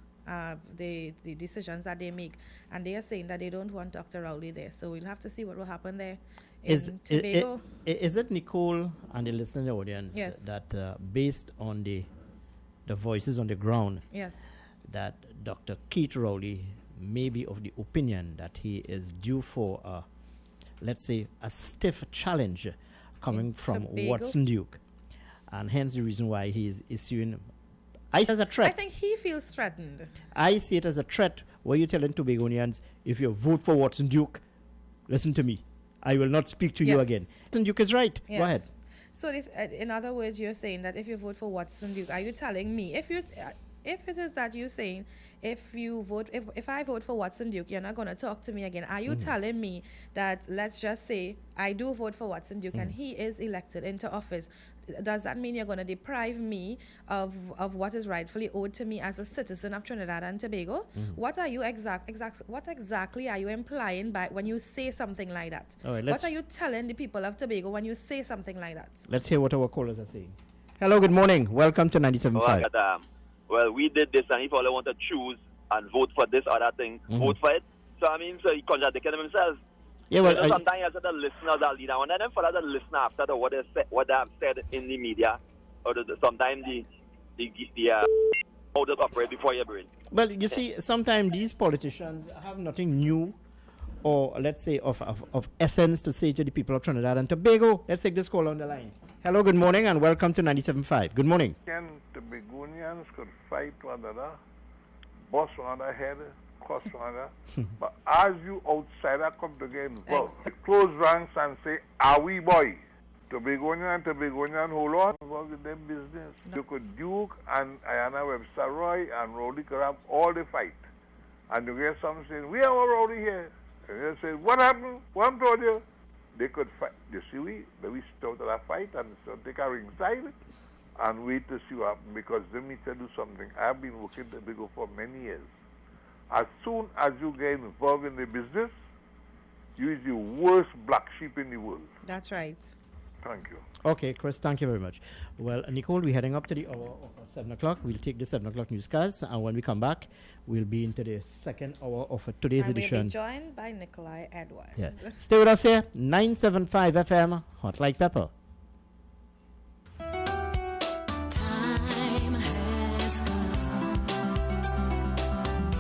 the decisions that they make, and they are saying that they don't want Dr. Rowley there. So we'll have to see what will happen there in Tobago. Is it Nicole and the listening audience that based on the voices on the ground, that Dr. Keith Rowley may be of the opinion that he is due for, let's say, a stiff challenge coming from Tobago? Watson Duke, and hence the reason why he is issuing. I see it as a threat. I think he feels threatened. I see it as a threat where you're telling Tobagonians, if you vote for Watson Duke, listen to me, I will not speak to you again. Watson Duke is right. Yes. Go ahead. So, in other words, you're saying that if you vote for Watson Duke, are you telling me if it is that you're saying if I vote for Watson Duke, you're not going to talk to me again? Are you telling me that, let's just say I do vote for Watson Duke and he is elected into office? Does that mean you're going to deprive me of what is rightfully owed to me as a citizen of Trinidad and Tobago? What are you what exactly are you implying by when you say something like that? Right, what are you telling the people of Tobago when you say something like that? Let's hear what our callers are saying. Hello, good morning. Welcome to 97.5. Well, we did this, and if all want to choose and vote for this or that thing, vote for it. So, I mean, so he contradicted himself. Yeah, well, sometimes you have the listeners are leader, and then for the listener after what they have said in the media, or sometimes how they operate before your brain. Well, you see, sometimes these politicians have nothing new or, let's say, of essence to say to the people of Trinidad and Tobago. Let's take this call on the line. Hello, good morning, and welcome to 97.5. Good morning. Can Tobagonians could fight one another, boss one another head, cross one another, but as you outsider come to get involved, close ranks and say, are we boy? Tobagonian and Tobagonian, hold on, work with them business. You could Duke and Ayana Webster Roy and Rowdy Crab all the fight. And you get some saying, we are all Rowdy here. And they say, what happened? What I told you? They could fight. You see, we start that fight and so take a ringside and wait to see what happens. Because let me tell you something. I've been working at Tobago for many years. As soon as you get involved in the business, you is the worst black sheep in the world. That's right. Thank you. Okay, Chris, thank you very much. Well, Nicole, we're heading up to the hour of 7 o'clock. We'll take the 7 o'clock newscast, and when we come back, we'll be into the second hour of today's edition. We'll be joined by Nikolai Edwards. Yeah. Stay with us here, 975 FM, Hot Like Pepper. Time has come.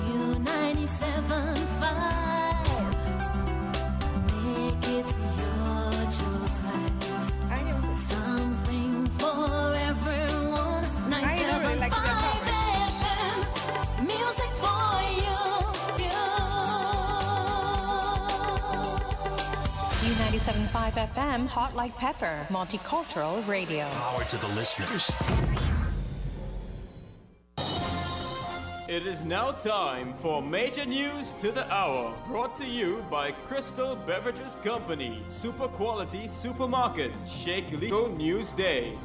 New 97.5. Make it your choice. Something for everyone. 97.5 FM. Music for you. U97.5 FM, Hot Like Pepper, Multicultural Radio. Power to the listeners. It is now time for Major News to the Hour, brought to you by Crystal Beverages Company, Super Quality Supermarket, Sheikh Legal News Day.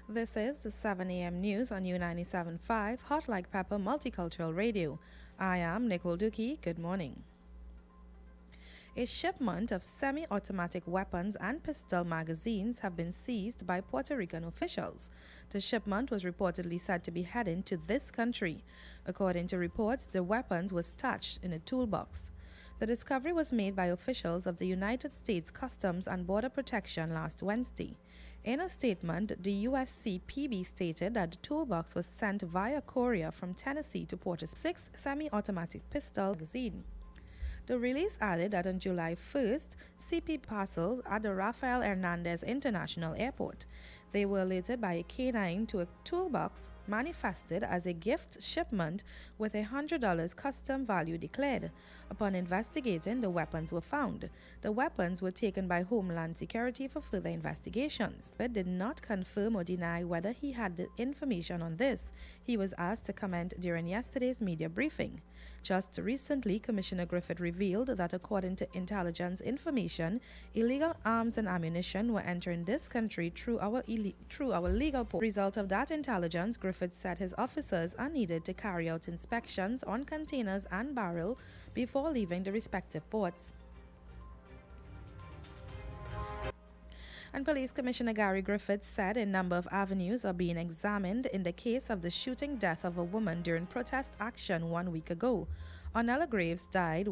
This is the 7 a.m. news on U97.5 Hot Like Pepper Multicultural Radio. I am Nicole Dookie. Good morning. A shipment of semi-automatic weapons and pistol magazines have been seized by Puerto Rican officials. The shipment was reportedly said to be heading to this country. According to reports, the weapons were stashed in a toolbox. The discovery was made by officials of the United States Customs and Border Protection last Wednesday. In a statement, the USCPB stated that the toolbox was sent via courier from Tennessee to Puerto Rico. 6 semi-automatic pistol magazine. The release added that on July 1st, CP parcels at the Rafael Hernandez International Airport. They were alerted by a canine to a toolbox manifested as a gift shipment with $100 custom value declared. Upon investigating, the weapons were found. The weapons were taken by Homeland Security for further investigations, but did not confirm or deny whether he had the information on this. He was asked to comment during yesterday's media briefing. Just recently, Commissioner Griffith revealed that according to intelligence information, illegal arms and ammunition were entering this country through our legal port. Result of that intelligence, Griffith said his officers are needed to carry out inspections on containers and barrel before leaving the respective ports. And Police Commissioner Gary Griffith said a number of avenues are being examined in the case of the shooting death of a woman during protest action 1 week ago. Ornella Graves died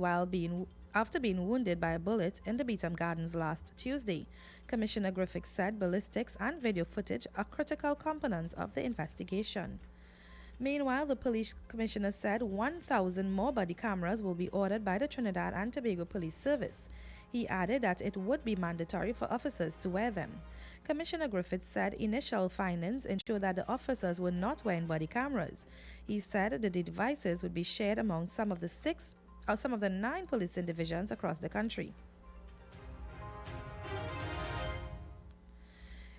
after being wounded by a bullet in the Beetham Gardens last Tuesday. Commissioner Griffith said ballistics and video footage are critical components of the investigation. Meanwhile, the police commissioner said 1,000 more body cameras will be ordered by the Trinidad and Tobago Police Service. He added that it would be mandatory for officers to wear them. Commissioner Griffith said initial findings ensured that the officers were not wearing body cameras. He said that the devices would be shared among some of the 9 policing divisions across the country.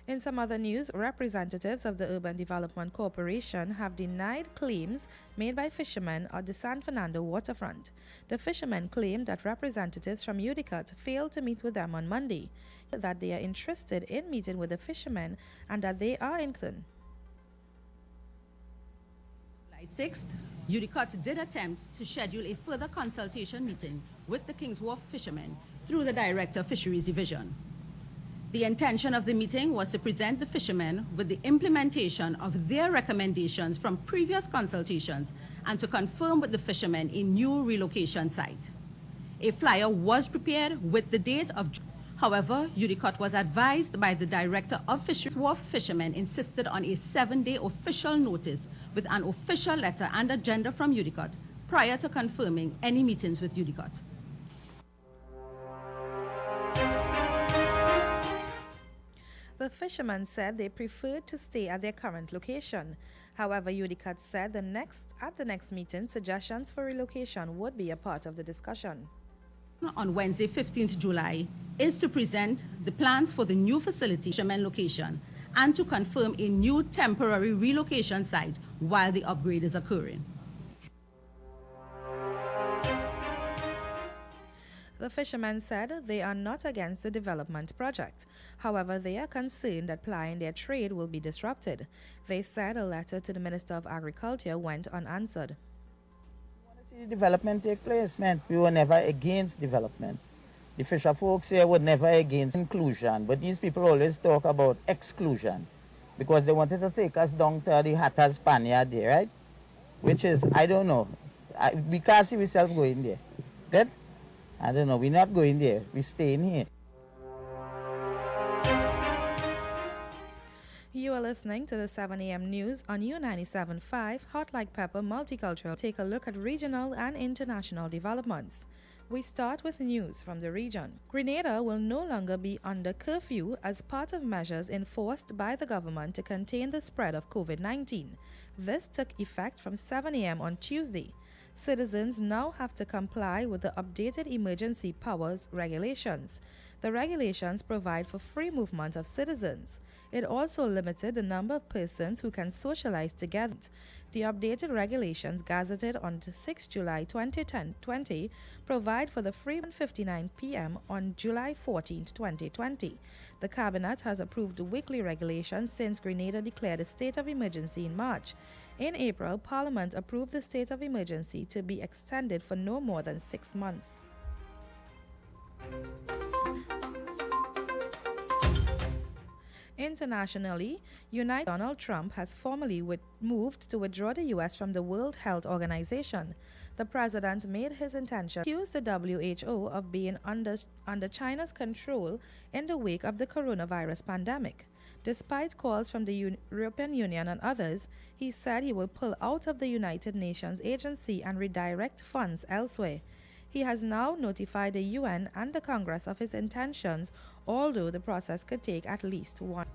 In some other news, representatives of the Urban Development Corporation have denied claims made by fishermen at the San Fernando waterfront. The fishermen claimed that representatives from UDICOT failed to meet with them on Monday, that they are interested in meeting with the fishermen and that they are in concern. July 6th, UDICOT did attempt to schedule a further consultation meeting with the Kings Wharf fishermen through the Director of Fisheries Division. The intention of the meeting was to present the fishermen with the implementation of their recommendations from previous consultations and to confirm with the fishermen a new relocation site. A flyer was prepared with the date of June. However, UDICOT was advised by the Director of Fisheries. Wharf fishermen insisted on a 7-day official notice with an official letter and agenda from UDICOT prior to confirming any meetings with UDICOT. The fishermen said they preferred to stay at their current location. However, UDCAT said at the next meeting, suggestions for relocation would be a part of the discussion. On Wednesday, 15th July, is to present the plans for the new facility fishermen location and to confirm a new temporary relocation site while the upgrade is occurring. The fishermen said they are not against the development project. However, they are concerned that plying their trade will be disrupted. They said a letter to the Minister of Agriculture went unanswered. See development take place. We were never against development. The fisher folks here were never against inclusion, but these people always talk about exclusion because they wanted to take us down to the Hatters Spaniard there, right? Which is, I don't know. We can't see ourselves going there. Good? I don't know, we're not going there, we're staying here. You are listening to the 7 a.m. news on U97.5 Hot Like Pepper Multicultural. Take a look at regional and international developments. We start with news from the region. Grenada will no longer be under curfew as part of measures enforced by the government to contain the spread of COVID-19. This took effect from 7 a.m. on Tuesday. Citizens now have to comply with the updated emergency powers regulations. The regulations provide for free movement of citizens. It also limited the number of persons who can socialize together. The updated regulations, gazetted on 6 July 2020, provide for the free 1:59 p.m. on July 14, 2020. The Cabinet has approved weekly regulations since Grenada declared a state of emergency in March. In April, Parliament approved the state of emergency to be extended for no more than 6 months. Internationally, Donald Trump has formally moved to withdraw the U.S. from the World Health Organization. The president made his intention to accuse the WHO of being under China's control in the wake of the coronavirus pandemic. Despite calls from the European Union and others, he said he will pull out of the United Nations agency and redirect funds elsewhere. He has now notified the UN and the Congress of his intentions, although the process could take at least 1.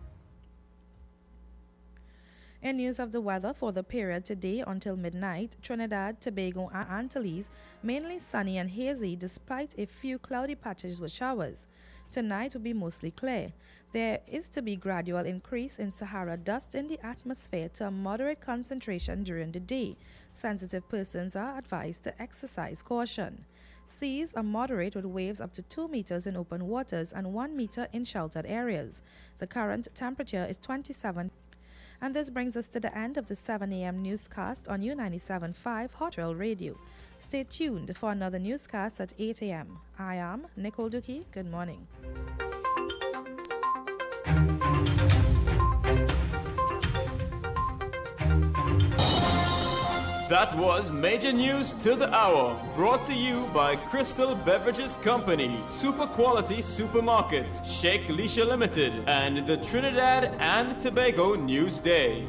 In news of the weather for the period today until midnight, Trinidad, Tobago and Antilles mainly sunny and hazy despite a few cloudy patches with showers. Tonight will be mostly clear. There is to be gradual increase in Sahara dust in the atmosphere to a moderate concentration during the day. Sensitive persons are advised to exercise caution. Seas are moderate with waves up to 2 meters in open waters and 1 meter in sheltered areas. The current temperature is 27. And this brings us to the end of the 7 a.m. newscast on U97.5 Hot Rail Radio. Stay tuned for another newscast at 8 a.m. I am Nicole Duki. Good morning. That was Major News to the Hour, brought to you by Crystal Beverages Company, Super Quality Supermarket, Sheikh Leisha Limited, and the Trinidad and Tobago Newsday.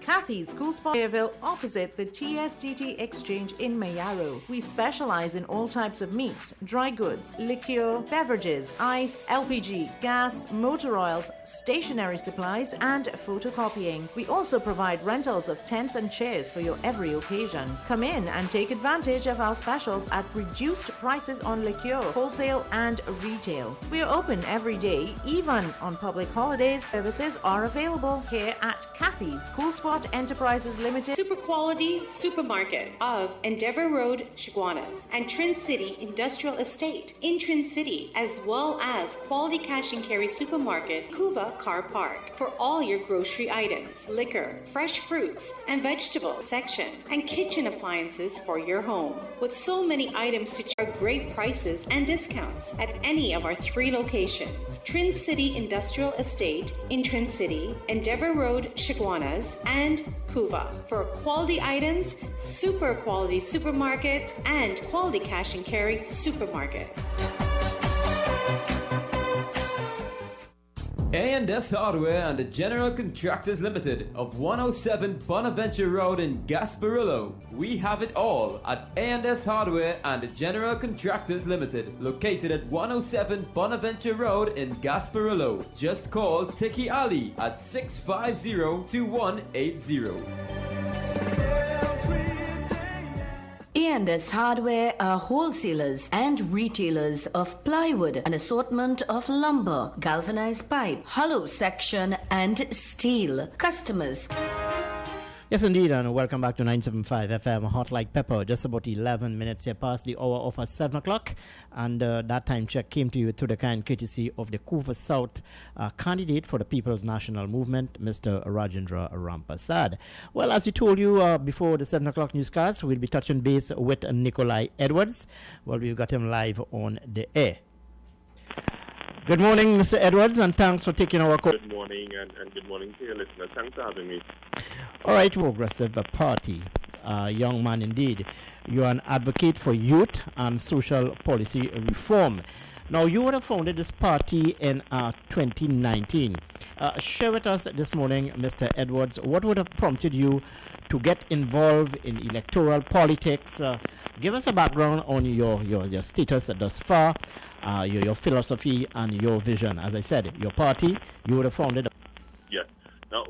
Kathy's School Spot Fairville opposite the TSTT Exchange in Mayaro. We specialize in all types of meats, dry goods, liqueur, beverages, ice, LPG, gas, motor oils, stationery supplies, and photocopying. We also provide rentals of tents and chairs for your every occasion. Come in and take advantage of our specials at reduced prices on liqueur, wholesale and retail. We are open every day, even on public holidays. Services are available here at Kathy's School Spot Enterprises Limited. Super Quality Supermarket of Endeavour Road, Chaguanas, and Trin City Industrial Estate in Trin City, as well as Quality Cash and Carry Supermarket, Cuba Car Park, for all your grocery items, liquor, fresh fruits and vegetable section, and kitchen appliances for your home. With so many items to charge great prices and discounts at any of our 3 locations: Trin City Industrial Estate in Trin City, Endeavour Road, Chaguanas, and Cuba. For quality items, Super Quality Supermarket and Quality Cash and Carry Supermarket. A&S Hardware and the General Contractors Limited of 107 Bonaventure Road in Gasparillo. We have it all at A&S Hardware and the General Contractors Limited, located at 107 Bonaventure Road in Gasparillo. Just call Tiki Ali at 650-2180. A&S Hardware are wholesalers and retailers of plywood, an assortment of lumber, galvanized pipe, hollow section, and steel. Customers. Yes, indeed, and welcome back to 975 FM Hot Like Pepper. Just about 11 minutes here past the hour of 7 o'clock, and that time check came to you through the kind courtesy of the Kufa South candidate for the People's National Movement, Mr. Rajendra Rampasad. Well, as we told you before the 7 o'clock newscast, we'll be touching base with Nikolai Edwards. Well, we've got him live on the air. Good morning, Mr. Edwards, and thanks for taking our call. Good morning, and good morning to your listeners. Thanks for having me. All right, Progressive Party, young man indeed. You're an advocate for youth and social policy reform. Now, you would have founded this party in 2019. Share with us this morning, Mr. Edwards, what would have prompted you to get involved in electoral politics? Give us a background on your status thus far, your philosophy and your vision. As I said, your party, you would have founded. Yes. Now,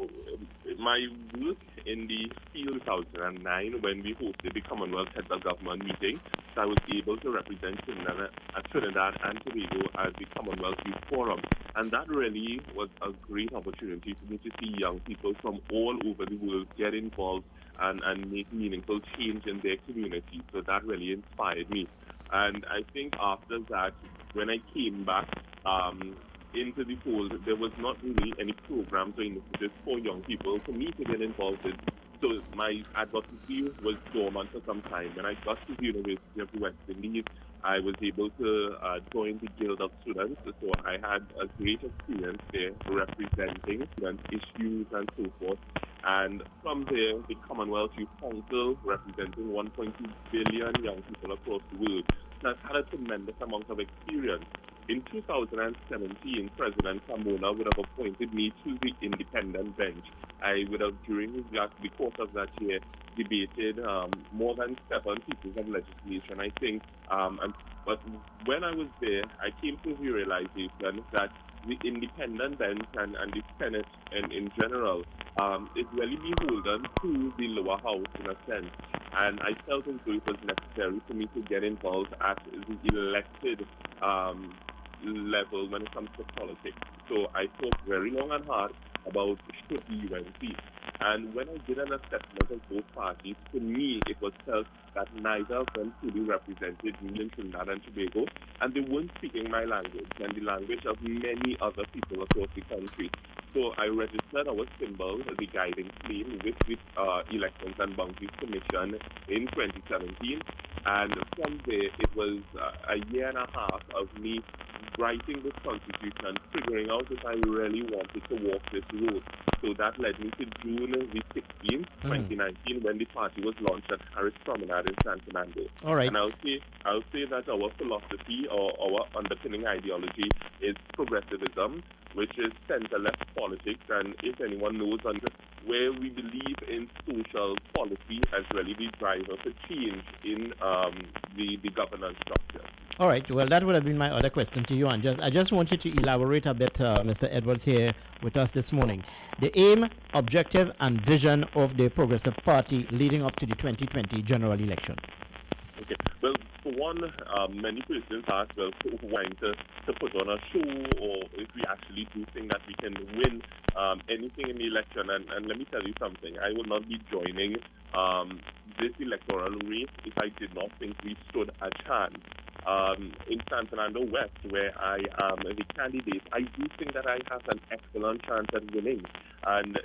my work in the field 2009 when we hosted the Commonwealth Heads of Government meeting, so I was able to represent Trinidad and Tobago at the Commonwealth Youth Forum. And that really was a great opportunity for me to see young people from all over the world get involved and make meaningful change in their community. So that really inspired me. And I think after that, when I came back into the fold, there was not really any programs or initiatives for young people for me to get involved in. So my advocacy was dormant for some time. When I got to the University of the West Indies, I was able to join the Guild of Students. So I had a great experience there representing student issues and so forth. And from there, the Commonwealth Youth Council, representing 1.2 billion young people across the world, has had a tremendous amount of experience. In 2017, President Kamola would have appointed me to the independent bench. I would have, during the course of that year, debated more than 7 pieces of legislation, I think. But when I was there, I came to the realization that the independent bench and the Senate in general is really beholden to the lower house in a sense. And I felt as though it was necessary for me to get involved at the elected level when it comes to politics. So I thought very long and hard about should the UNC. And when I did an assessment of both parties, to me it was felt that neither of them truly represented me in Trinidad and Tobago, and they weren't speaking my language and the language of many other people across the country. So I registered our symbol, the guiding flame, with the Elections and Boundaries Commission in 2017. And from there, it was a year and a half of me writing this constitution, figuring out if I really wanted to walk this road. So that led me to June the 16th, 2019, when the party was launched at Harris Promenade in San Fernando. All right. And I'll say that our philosophy or our underpinning ideology is progressivism, which is center-left politics, and if anyone knows where we believe in social policy as really the driver for change in the governance structure. All right. Well, that would have been my other question to you, and I just want you to elaborate a bit, Mr. Edwards, here with us this morning. The aim, objective, and vision of the Progressive Party leading up to the 2020 general election. Okay. Well, for one, many persons ask, well, wanting to put on a show, or if we actually do think that we can win anything in the election. And let me tell you something, I will not be joining this electoral race if I did not think we stood a chance. In San Fernando West, where I am the candidate, I do think that I have an excellent chance at winning. And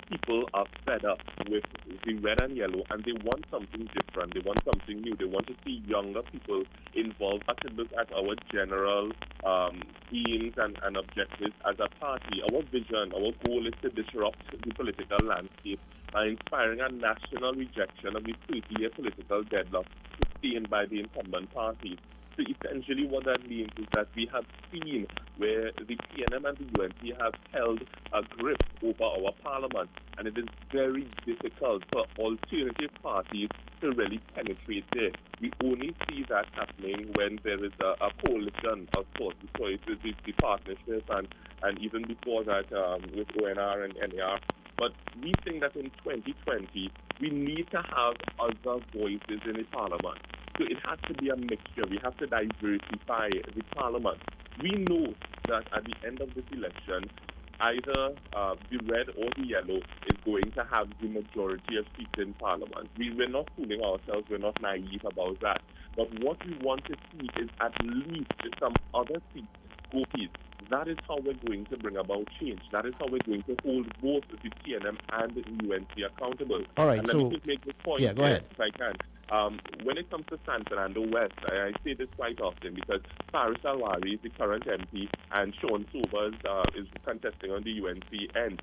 people are fed up with the red and yellow, and they want something different. They want something new. They want to see younger people involved. I should look at our general aims and objectives as a party. Our vision, our goal is to disrupt the political landscape by inspiring a national rejection of the 30-year political deadlock sustained by the incumbent parties. So essentially what that means is that we have seen where the PNM and the UNC have held a grip over our parliament, and it is very difficult for alternative parties to really penetrate there. We only see that happening when there is a coalition of sorts. So it is the partnership and even before that with ONR and NAR. But we think that in 2020, we need to have other voices in the parliament. So it has to be a mixture. We have to diversify the parliament. We know that at the end of this election, either the red or the yellow is going to have the majority of seats in parliament. We're not fooling ourselves. We're not naive about that. But what we want to see is at least some other seats go peace. That is how we're going to bring about change. That is how we're going to hold both the TNM and the UNC accountable. All right, and so let me just make this point go ahead. if I can. When it comes to San Fernando West, I say this quite often because Faris Alwari is the current MP and Sean Sobers is contesting on the UNC end.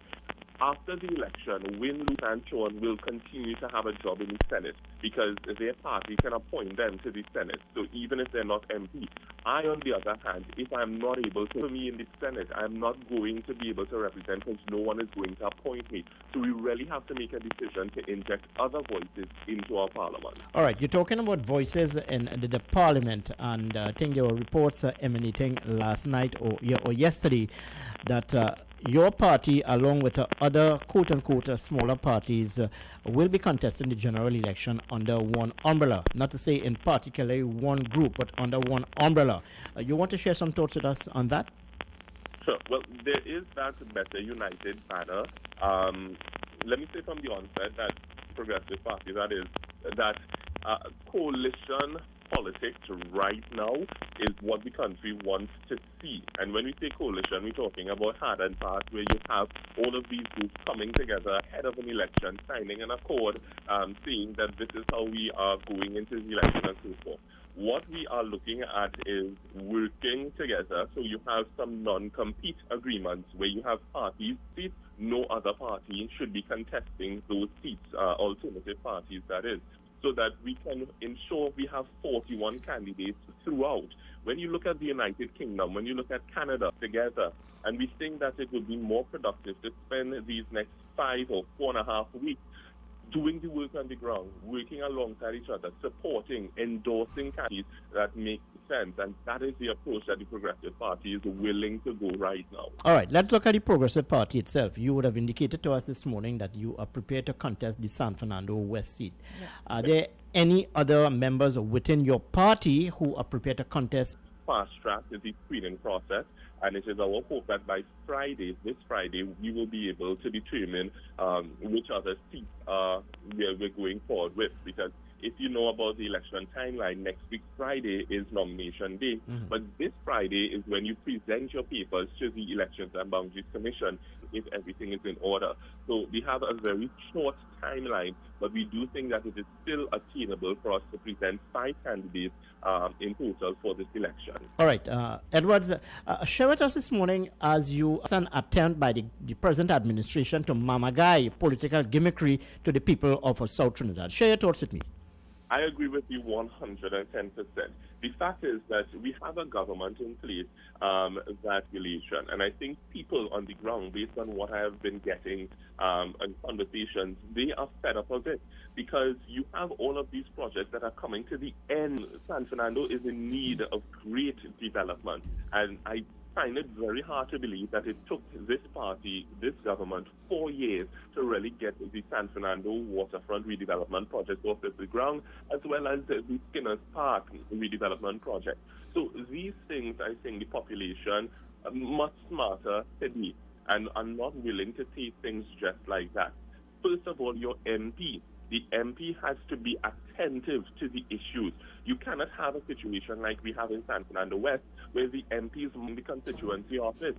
After the election, win, lose, and Sean will continue to have a job in the Senate because their party can appoint them to the Senate. So even if they're not MP, I, on the other hand, if I'm not able to be in the Senate, I'm not going to be able to represent because no one is going to appoint me. So we really have to make a decision to inject other voices into our parliament. All right, you're talking about voices in the parliament, and I think there were reports emanating last night or yesterday that your party, along with other quote-unquote smaller parties, will be contesting the general election under one umbrella. Not to say in particularly one group, but under one umbrella. You want to share some thoughts with us on that? Sure. Well, there is that Better United banner. Let me say from the onset that Progressive Party, that is, that coalition politics right now is what the country wants to see. And when we say coalition, we're talking about hard and fast, where you have all of these groups coming together ahead of an election, signing an accord, saying that this is how we are going into the election and so forth. What we are looking at is working together. So you have some non-compete agreements where you have parties seats. No other party should be contesting those seats, alternative parties, that is, so that we can ensure we have 41 candidates throughout. When you look at the United Kingdom, when you look at Canada together, and we think that it would be more productive to spend these next 5 or 4.5 weeks doing the work on the ground, working alongside each other, supporting, endorsing candidates that make sense. And that is the approach that the Progressive Party is willing to go right now. All right, let's look at the Progressive Party itself. You would have indicated to us this morning that you are prepared to contest the San Fernando West seat. Yeah. Are there any other members within your party who are prepared to contest? Fast track is the screening process, and it is our hope that by Friday, this Friday, we will be able to determine which other seats we're going forward with. Because if you know about the election timeline, next week Friday is nomination day. Mm-hmm. But this Friday is when you present your papers to the Elections and Boundaries Commission if everything is in order. So we have a very short timeline, but we do think that it is still attainable for us to present 5 candidates in total for this election. All right, Edwards, share with us this morning as you an attempt by the present administration to mamagai political gimmickry to the people of South Trinidad. Share your thoughts with me. I agree with you 110%. The fact is that we have a government in place that relation, and I think people on the ground, based on what I have been getting in conversations, they are fed up of it because you have all of these projects that are coming to the end. San Fernando is in need of great development, and I find it very hard to believe that it took this party, this government, 4 years to really get the San Fernando waterfront redevelopment project off the ground, as well as the Skinners Park redevelopment project. So these things, I think the population are much smarter today and are not willing to take things just like that. First of all, your MP. The MP has to be attentive to the issues. You cannot have a situation like we have in San Fernando West, where the MP is in the constituency office.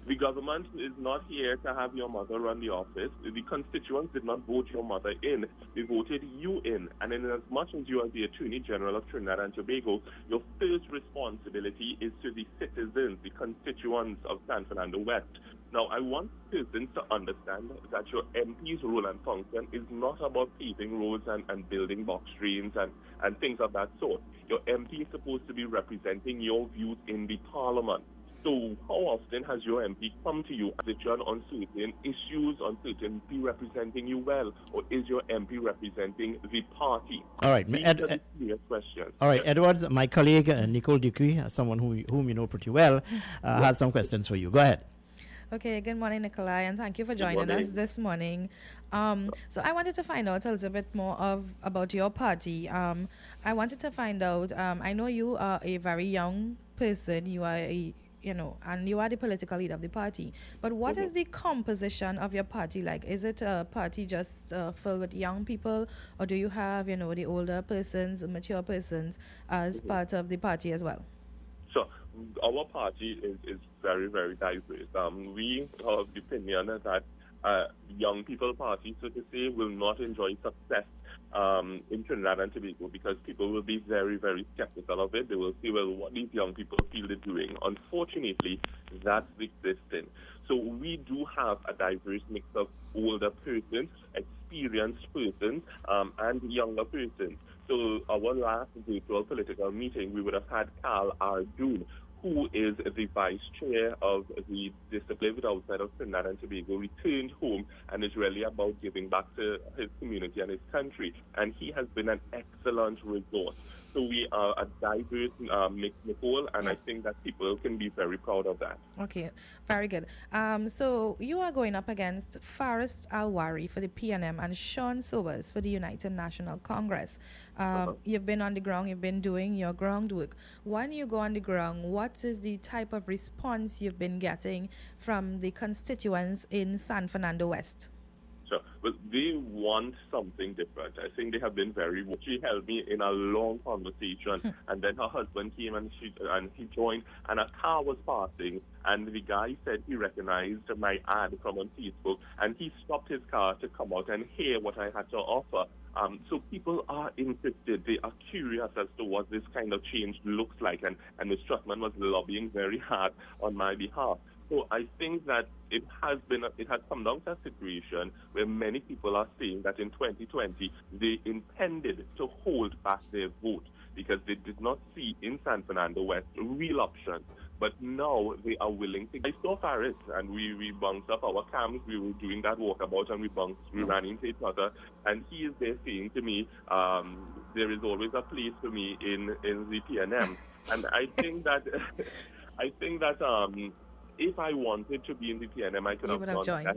The government is not here to have your mother run the office. The constituents did not vote your mother in. They voted you in. And in as much as you are the Attorney General of Trinidad and Tobago, your first responsibility is to the citizens, the constituents of San Fernando West. Now, I want persons to understand that your MP's role and function is not about paving roads and building box drains and things of that sort. Your MP is supposed to be representing your views in the parliament. So how often has your MP come to you as a judge on certain issues, on certain be representing you well, or is your MP representing the party? All right, These are the serious questions. All right, Yes. Edwards, my colleague Nicole Dupuy, someone whom you know pretty well, has some questions for you. Go ahead. Okay, good morning, Nikolai, and thank you for joining us this morning. So I wanted to find out a little bit more about your party. I wanted to find out, I know you are a very young person, you are and you are the political leader of the party. But what is the composition of your party like? Is it a party just filled with young people, or do you have, the older persons, mature persons as part of the party as well? So our party is very, very diverse. We have the opinion that young people party, so to say, will not enjoy success in Trinidad and Tobago because people will be very, very skeptical of it. They will say, well, what these young people feel they're doing. Unfortunately, that's existing. So we do have a diverse mix of older persons, experienced persons, and younger persons. So our last virtual political meeting, we would have had Carl Ardoon, who is the vice chair of the Discipline outside of Trinidad and Tobago, returned home and is really about giving back to his community and his country. And he has been an excellent resource. So we are a diverse mix, Nicole, and I think that people can be very proud of that. Okay, very good. So you are going up against Faris Alwari for the PNM and Sean Sobers for the United National Congress. You've been on the ground, you've been doing your groundwork. When you go on the ground, what is the type of response you've been getting from the constituents in San Fernando West? So, well, they want something different. I think they have been very. She held me in a long conversation, and then her husband came and he joined, and a car was passing, and the guy said he recognized my ad from on Facebook, and he stopped his car to come out and hear what I had to offer. So people are interested. They are curious as to what this kind of change looks like, and Ms. Trotman was lobbying very hard on my behalf. So I think that it has come down to a situation where many people are saying that in 2020 they intended to hold back their vote because they did not see in San Fernando West real options. But now they are willing to. I saw Faris and we bounced up our camps. We were doing that walkabout and we ran into each other. And he is there saying to me, there is always a place for me in the PNM. And I think that if I wanted to be in the PNM, I could have joined.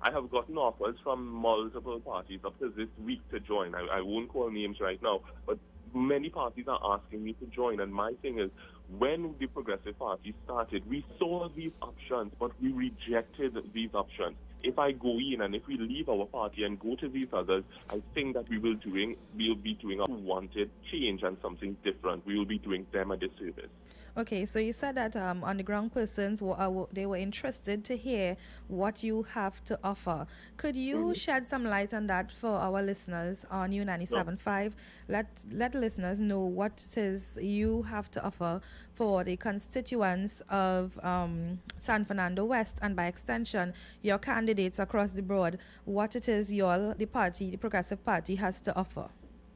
I have gotten offers from multiple parties up to this week to join. I won't call names right now, but many parties are asking me to join. And my thing is, when the Progressive Party started, we saw these options, but we rejected these options. If I go in and if we leave our party and go to these others, I think that we'll be doing a wanted change and something different. We will be doing them a disservice. Okay, so you said that on the ground persons, they were interested to hear what you have to offer. Could you shed some light on that for our listeners on U97.5? Let listeners know what it is you have to offer for the constituents of San Fernando West, and by extension, your candidates across the board, what it is the Progressive Party has to offer.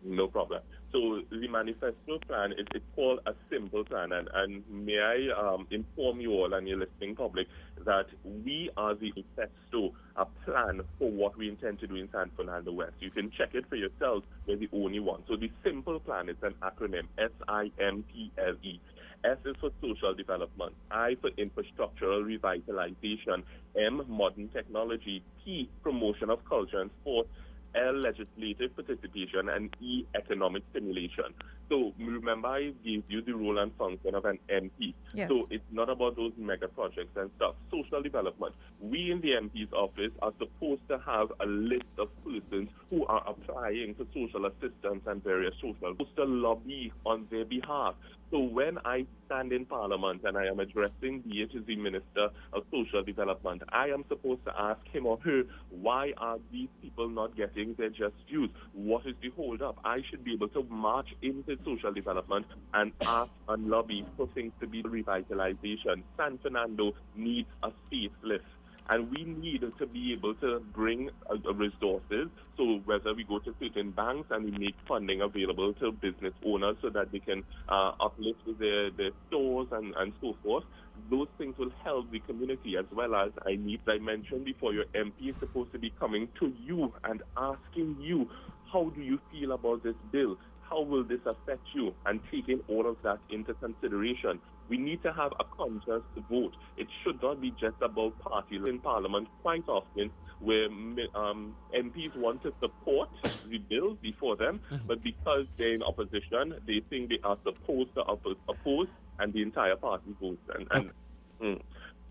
No problem. So the manifesto plan, it's called a simple plan, and may I inform you all and your listening public that we are the manifesto, a plan for what we intend to do in San Fernando West. You can check it for yourselves. We're the only one. So the simple plan is an acronym, SIMPLE. S is for social development, I for infrastructural revitalization, M, modern technology, P, promotion of culture and sport, L, legislative participation, and E, economic stimulation. So remember, I gave you the role and function of an MP. Yes. So it's not about those mega projects and stuff. Social development. We in the MP's office are supposed to have a list of persons who are applying for social assistance and various social, supposed to lobby on their behalf. So when I stand in Parliament and I am addressing the Minister of Social Development, I am supposed to ask him or her, why are these people not getting their just dues? What is the hold up? I should be able to march into targeted social development and ask and lobby for things to be revitalization. San Fernando needs a facelift. And we need to be able to bring resources. So whether we go to certain banks and we make funding available to business owners so that they can uplift their stores and so forth, those things will help the community, as well as I mentioned before, your MP is supposed to be coming to you and asking you, how do you feel about this bill? How will this affect you? And taking all of that into consideration. We need to have a conscious vote. It should not be just about party in Parliament. Quite often, where MPs want to support the bill before them, but because they're in opposition, they think they are supposed to oppose, and the entire party votes.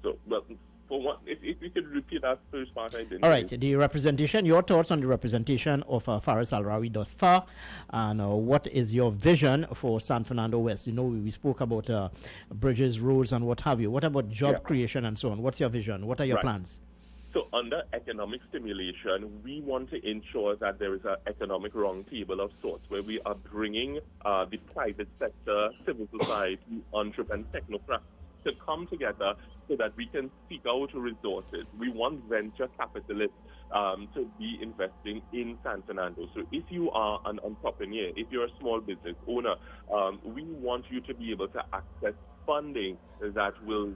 So, well, for what, if we could repeat that first part, I didn't. All right, the representation, your thoughts on the representation of Faris Al-Rawi thus far, and what is your vision for San Fernando West? You know, we spoke about bridges, roads, and what have you. What about job creation and so on? What's your vision? What are your plans? So under economic stimulation, we want to ensure that there is an economic roundtable of sorts where we are bringing the private sector, civil society, entrepreneurs, technocrats to come together so that we can seek out resources. We want venture capitalists to be investing in San Fernando. So if you are an entrepreneur, if you're a small business owner, we want you to be able to access funding that will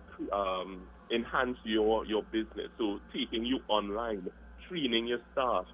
enhance your business. So taking you online, training your staff,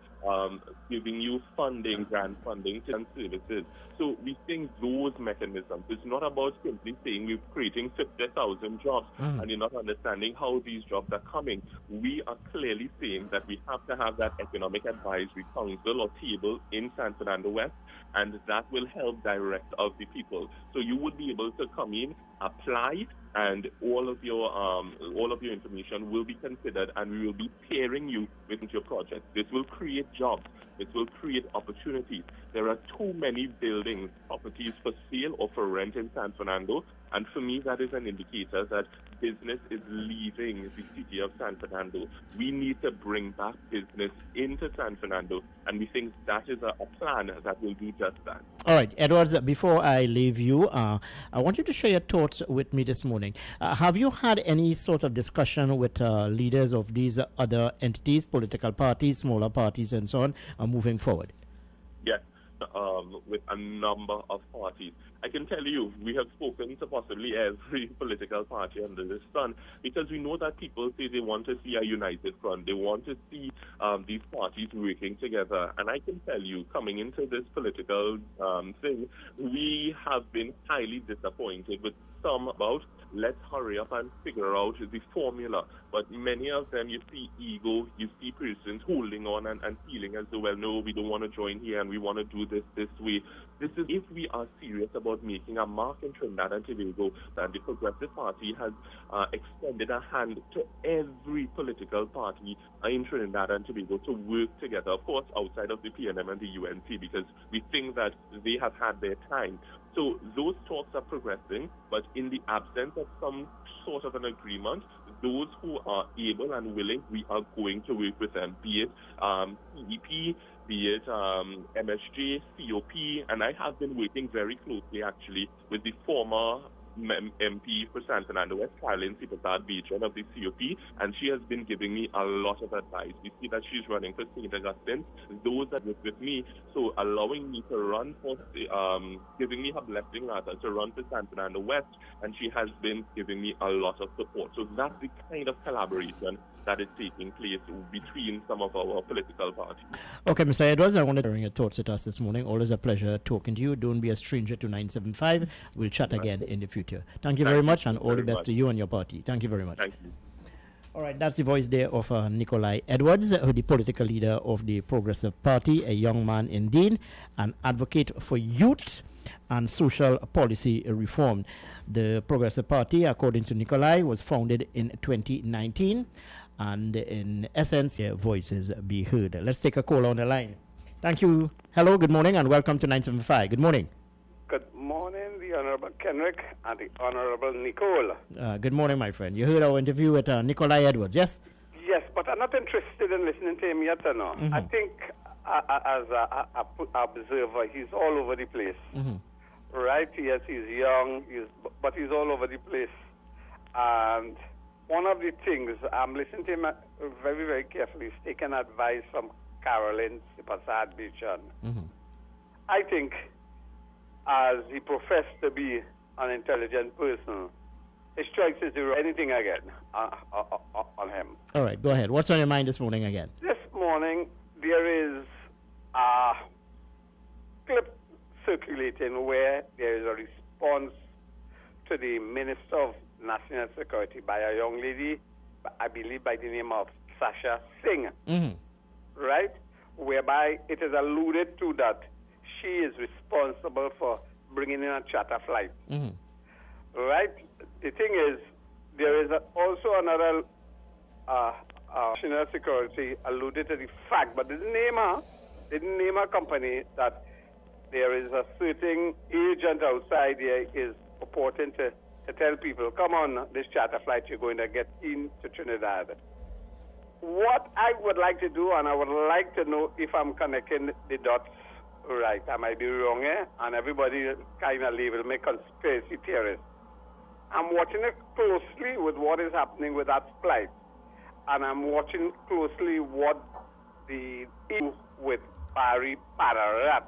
giving you funding, grant funding, and services. So we think those mechanisms, it's not about simply saying we're creating 50,000 jobs and you're not understanding how these jobs are coming. We are clearly saying that we have to have that economic advisory council or table in San Fernando West, and that will help direct of the people. So you would be able to come in, apply, and all of your information will be considered, and we will be pairing you with your project. This will create jobs. This will create opportunities. There are too many buildings, properties for sale or for rent in San Fernando, and for me that is an indicator that business is leaving the city of San Fernando. We need to bring back business into San Fernando, and we think that is a plan that will do just that. All right, Edwards, before I leave you, I want you to share your thoughts with me this morning. Have you had any sort of discussion with leaders of these other entities, political parties, smaller parties, and so on, moving forward? Yes, with a number of parties. I can tell you, we have spoken to possibly every political party under the sun, because we know that people say they want to see a united front. They want to see these parties working together. And I can tell you, coming into this political thing, we have been highly disappointed with some about, let's hurry up and figure out the formula. But many of them, you see ego, you see persons holding on and feeling as though, well, no, we don't want to join here and we want to do this way. This is if we are serious about making a mark in Trinidad and Tobago, and the Progressive Party has extended a hand to every political party in Trinidad and Tobago to work together, of course, outside of the PNM and the UNC, because we think that they have had their time. So those talks are progressing, but in the absence of some sort of an agreement, those who are able and willing, we are going to work with them, be it CDP, be it MSJ, COP, and I have been working very closely actually with the former MP for San Fernando West, Caroline Sipatad Bejan of the COP, and she has been giving me a lot of advice. We see that she's running for St. Augustine, those that work with me, so allowing me to run for, giving me her blessing rather, to run for San Fernando West, and she has been giving me a lot of support. So that's the kind of collaboration that is taking place between some of our political parties. Okay, Mr. Edwards, I wanted to bring your thoughts with us this morning. Always a pleasure talking to you. Don't be a stranger to 975. We'll chat again in the future. Thank you very much, and all the best to you and your party. Thank you very much. Thank you. All right, that's the voice there of Nikolai Edwards, the political leader of the Progressive Party, a young man indeed, an advocate for youth and social policy reform. The Progressive Party, according to Nikolai, was founded in 2019, and in essence, their voices be heard. Let's take a call on the line. Thank you. Hello, good morning, and welcome to 975. Good morning. Good morning, the Honorable Kenrick and the Honorable Nicole. Good morning, my friend. You heard our interview with Nikolai Edwards, yes? Yes, but I'm not interested in listening to him yet, you know. I think, as an observer, he's all over the place. right? Yes, he's young, but he's all over the place. And one of the things, I'm listening to him very, very carefully. He's taking advice from Caroline Sipasad Bichan. I think, as he professed to be an intelligent person, his choice is to do anything again on him. All right, go ahead. What's on your mind this morning again? This morning, there is a clip circulating where there is a response to the Minister of National Security by a young lady, I believe by the name of Sasha Singh, right? Whereby it is alluded to that she is responsible for bringing in a charter flight, right? The thing is, there is also another national security alluded to the fact, but didn't name a company that there is a certain agent outside here is purporting to tell people, come on, this charter flight, you're going to get into Trinidad. What I would like to do, and I would like to know if I'm connecting the dots right. I might be wrong, and everybody kind of label me conspiracy theorist. I'm watching it closely with what is happening with that flight, and I'm watching closely what the issue with Barry Padarat,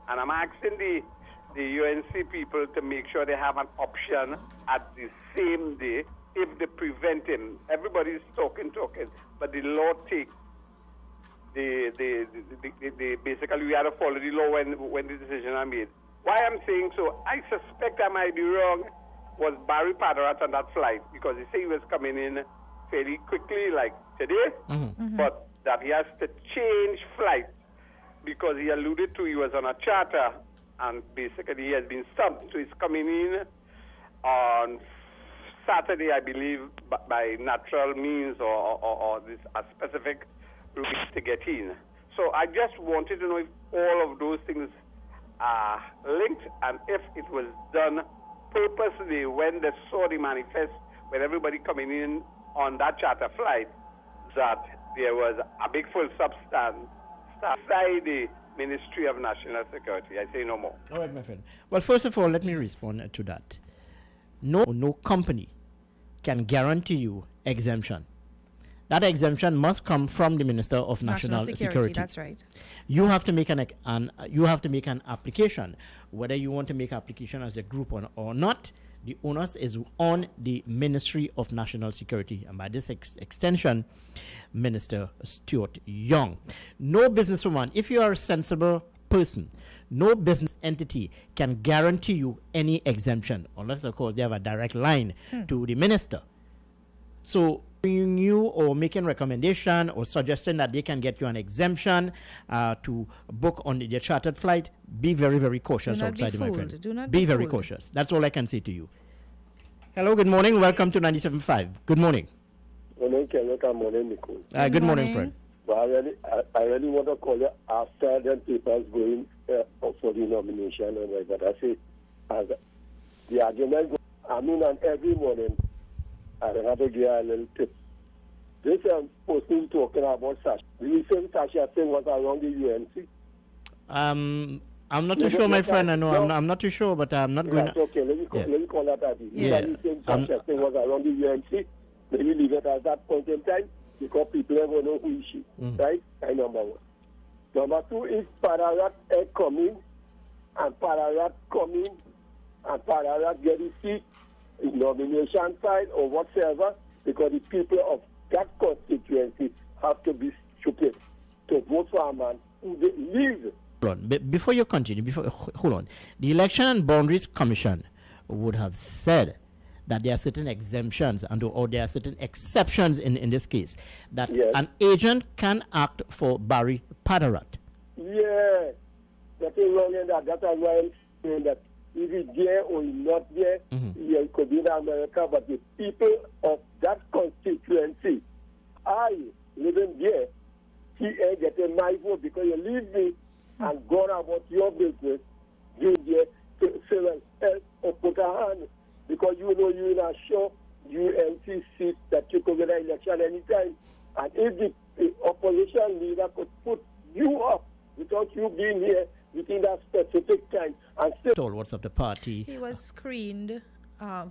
and I'm asking the UNC people to make sure they have an option at the same day if they prevent him. Everybody's talking, but the law takes the basically we have to follow the law when the decision are made. Why I'm saying so, I suspect I might be wrong, was Barry Padarat on that flight, because he said he was coming in fairly quickly, like today, but that he has to change flights because he alluded to he was on a charter and basically he has been stumped. So he's coming in on Saturday, I believe, by natural means or this a specific route to get in. So I just wanted to know if all of those things are linked and if it was done purposely when they saw the manifest, when everybody coming in on that charter flight, that there was a big full substance inside the Ministry of National Security. I say no more. All right, my friend. Well, first of all, let me respond to that. No company can guarantee you exemption. That exemption must come from the Minister of National Security. That's right. You have to make an application, whether you want to make application as a group or not. The onus is on the Ministry of National Security, and by this extension, Minister Stuart Young. No businesswoman, if you are a sensible person, no business entity can guarantee you any exemption, unless, of course, they have a direct line to the minister. So, you or making recommendation or suggesting that they can get you an exemption to book on their chartered flight, be very, very cautious outside, my friend. Do not be very cautious. That's all I can say to you. Hello, good morning. Welcome to 97.5. Good morning. Morning, Kenneth, and morning, Nicole. Good morning, friend. Well, I really want to call you after the papers going for the nomination and like that. I say, as the argument, and every morning, I have to give a little tip. This person talking about Sasha. Do you think Sasha Singh was around the UNC? I'm not too sure, my friend. I know I'm not too sure, but I'm not going to. Okay, let me call that at it. Yeah. You think Sasha Singh was around the UNC? Maybe leave it at that point in time because people never know who is she. Right? That's number one. Number two is Padarat coming, and Padarat get his seat in nomination side or whatsoever, because the people of that constituency have to be stupid to vote for a man who they leave. Hold on. Before you continue, hold on. The Election and Boundaries Commission would have said that there are certain exemptions or there are certain exceptions in this case, that an agent can act for Barry Padarat. Yeah, nothing wrong in that. That's why I'm saying that if he's there or he's not there, he could be in America, but the people of that constituency, I living there, he ain't getting my vote because you leave me and go about your business, you there to say, help or put a hand, because you know you're in a sure UNC seat that you could get an election anytime. And if the opposition leader could put you up without you being here within that specific time and still Told what's up the party. He was screened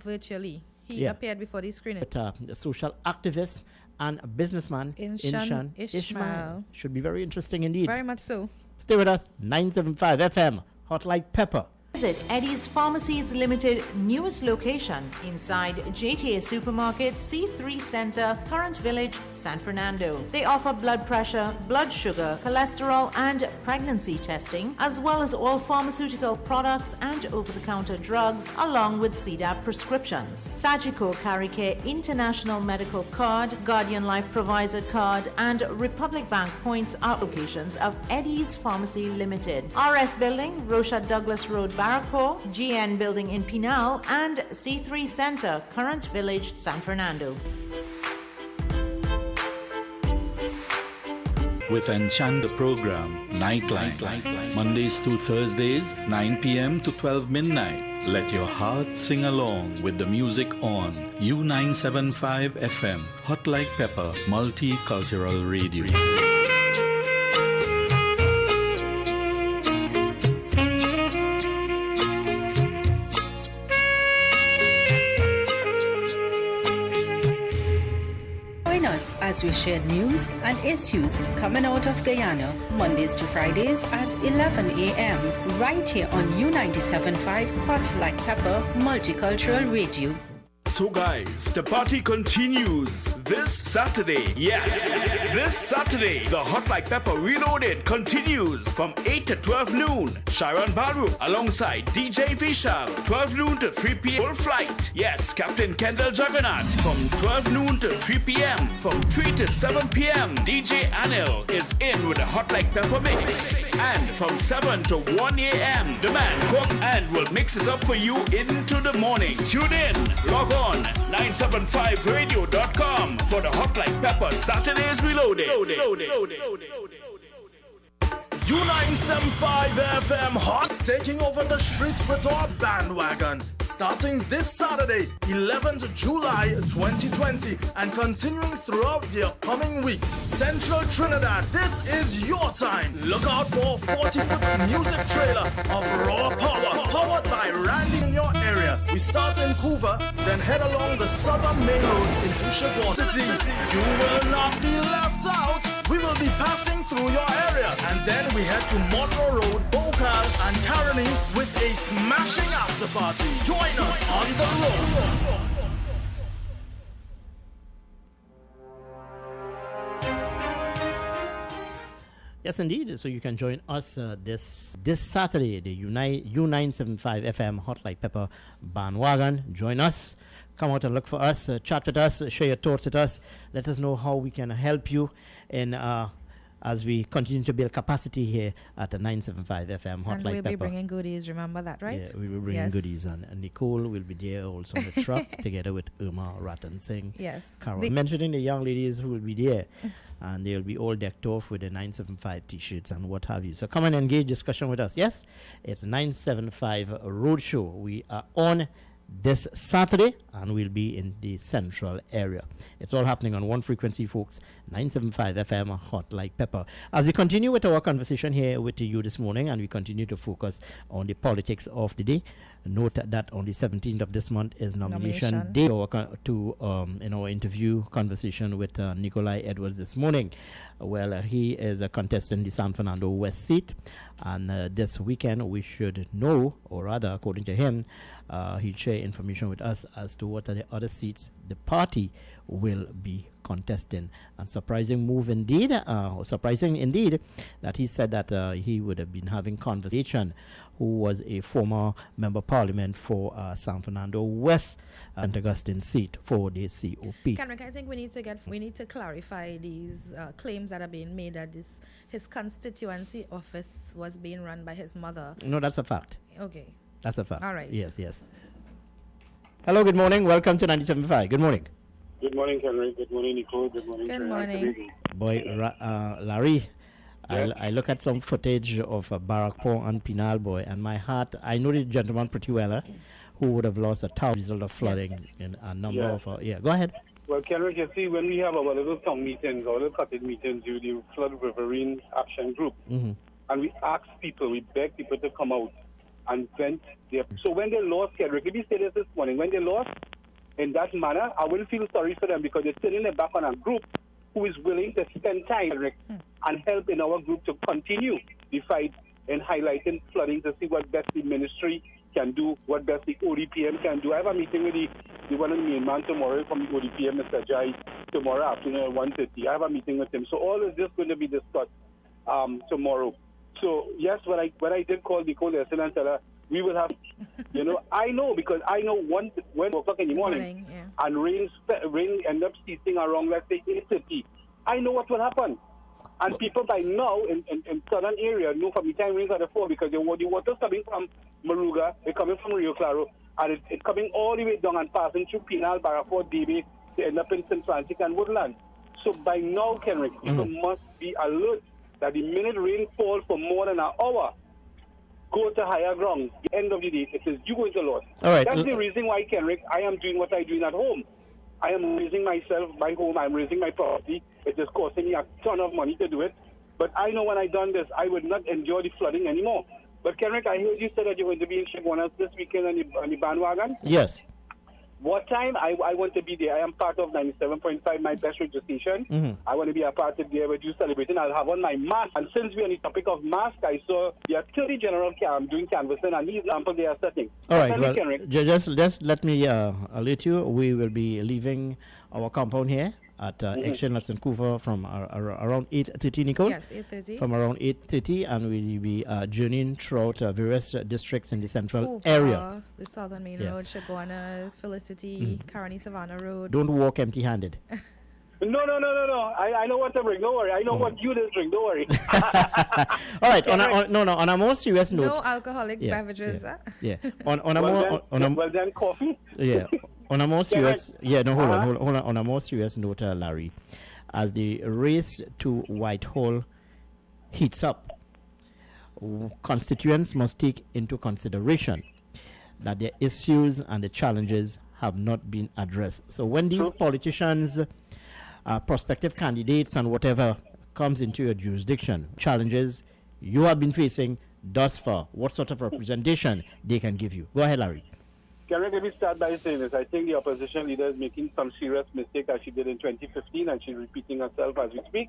virtually. He Yeah. appeared before the screening. But, the social activist and businessman Inshan Ishmael. Should be very interesting indeed. Very much so. Stay with us. 975 FM, Hot Like Pepper. Visit Eddie's Pharmacies Limited newest location inside JTA Supermarket, C3 Center, Current Village, San Fernando. They offer blood pressure, blood sugar, cholesterol, and pregnancy testing, as well as all pharmaceutical products and over-the-counter drugs, along with CDAP prescriptions. Sagicor Caricare International Medical Card, Guardian Life Provider Card, and Republic Bank points are locations of Eddie's Pharmacy Limited. RS Building, Rocha Douglas Road, Barrackpore, GN Building in Pinal, and C3 Center, Current Village, San Fernando. With Enchant the program, Nightline, Mondays to Thursdays, 9 p.m. to 12 midnight. Let your heart sing along with the music on U975 FM, Hot Like Pepper, Multicultural Radio. Join us as we share news and issues coming out of Guyana, Mondays to Fridays at 11 a.m. right here on U97.5 Hot Like Pepper Multicultural Radio. So guys, the party continues this Saturday. Yes, this Saturday, the Hot Like Pepper Reloaded continues from 8 to 12 noon. Sharon Baru alongside DJ Vishal, 12 noon to 3 p.m. Full flight. Yes, Captain Kendall Juggernaut from 12 noon to 3 p.m. From 3 to 7 p.m. DJ Anil is in with a Hot Like Pepper mix. And from 7 to 1 a.m. the man cook and will mix it up for you into the morning. Tune in, log on 975radio.com for the Hot Like Pepper Saturdays Reloaded. U975 FM Hot's taking over the streets with our bandwagon. Starting this Saturday, 11th July 2020, and continuing throughout the upcoming weeks. Central Trinidad, this is your time. Look out for a 40-foot music trailer of raw power, powered by Randy in your area. We start in Couva, then head along the southern main road into Chagua City. You will not be left out. We will be passing through your area, and then we head to Monroe Road, Bokal, and Caroni with a smashing after party. Join us on the road. Yes, indeed. So you can join us this Saturday, the U975 FM Hot Like Pepper bandwagon. Join us. Come out and look for us. Chat with us. Share your thoughts with us. Let us know how we can help you in as we continue to build capacity here at the 975 FM Hot And Like we'll Pepper. be bringing goodies, remember that, right? Yeah, we will bring in goodies, and Nicole will be there also on the truck together with Irma Ratan Singh. Yes. Carol mentioning the young ladies who will be there, and they'll be all decked off with the 975 t-shirts and what have you. So come and engage discussion with us. Yes, it's 975 Roadshow. We are on this Saturday, and we'll be in the central area. It's all happening on one frequency, folks, 975 FM Hot Like Pepper. As we continue with our conversation here with you this morning, and we continue to focus on the politics of the day, note that on the 17th of this month is nomination day. In our interview conversation with Nikolai Edwards this morning. Well, he is a contestant in the San Fernando West seat, and this weekend we should know, or rather, according to him, he'll share information with us as to what are the other seats the party will be contesting. And surprising indeed that he said that he would have been having conversation who was a former member of parliament for San Fernando West and Augustine seat for the COP. Kenrick, I think we need to clarify these claims that are being made that his constituency office was being run by his mother. No, that's a fact. Okay. That's a fact. All right. Yes. Hello, good morning. Welcome to 97.5. Good morning. Good morning, Henry. Good morning, Nicole. Good morning, Good morning. Boy, Larry, yes. I look at some footage of Barrackpore and Pinal, boy, and my heart, I know the gentleman pretty well, who would have lost a town result of flooding in a number of... go ahead. Well, Kenrick, you see, when we have our little town meetings, our little cottage meetings, you the Flood Riverine Action Group, and we ask people, we beg people to come out and vent their... So when they lost, Kendrick, let me say this morning, when they lost in that manner, I will feel sorry for them because they're turning their back on a group who is willing to spend time, Kendrick, and help in our group to continue the fight in highlighting flooding to see what best the ministry can do, what best the ODPM can do. I have a meeting with the one in the main man tomorrow from the ODPM, Mr. Jai, tomorrow afternoon at 1:30. I have a meeting with him. So all of this going to be discussed tomorrow. So yes, when I did call Nicole yesterday and tell her we will have, I know because I know when 1 o'clock in the morning and rain end up ceasing around, let's say 8:30. I know what will happen. And people by now in southern area know from the time rains are fall because the water's coming from Moruga, it's coming from Rio Claro, and it's coming all the way down and passing through Pinal, Baraford, Debe, to end up in St. Francis and Woodland. So by now, Kenrick, people must be alert that the minute rain falls for more than an hour, go to higher ground. The end of the day, it is you going to lose. All right. That's the reason why, Kenrick, I am doing what I'm doing at home. I am raising myself, my home, I'm raising my property. It is costing me a ton of money to do it. But I know when I done this, I would not endure the flooding anymore. But Kenrick, I heard you said that you're going to be in Chaguanas this weekend on the bandwagon. Yes. What time? I want to be there. I am part of 97.5, my best radio station. I want to be a part of there with you celebrating. I'll have on my mask. And since we're on the topic of mask, I saw the Attorney General doing canvassing, and these examples they are setting. All right, well, just let me alert you. We will be leaving our compound here at Exchange at St. Couva from around 8:30, Nicole? Yes, 8:30. From around 8:30, and we'll be journeying throughout various districts in the central area. The Southern Main Road, Chaguanas, Felicity, Caroni Savannah Road. Don't walk empty-handed. No. I know what to bring. Don't worry. I know what you did bring. Don't worry. All right. On a more serious note. No alcoholic beverages. Yeah. On a more well then coffee. Yeah. On a more serious, hold on. On a more serious note, Larry, as the race to Whitehall heats up, constituents must take into consideration that their issues and the challenges have not been addressed. So when these politicians, prospective candidates and whatever comes into your jurisdiction, challenges you have been facing thus far, what sort of representation they can give you? Go ahead, Larry. Let me start by saying this. I think the opposition leader is making some serious mistake as she did in 2015, and she's repeating herself as we speak.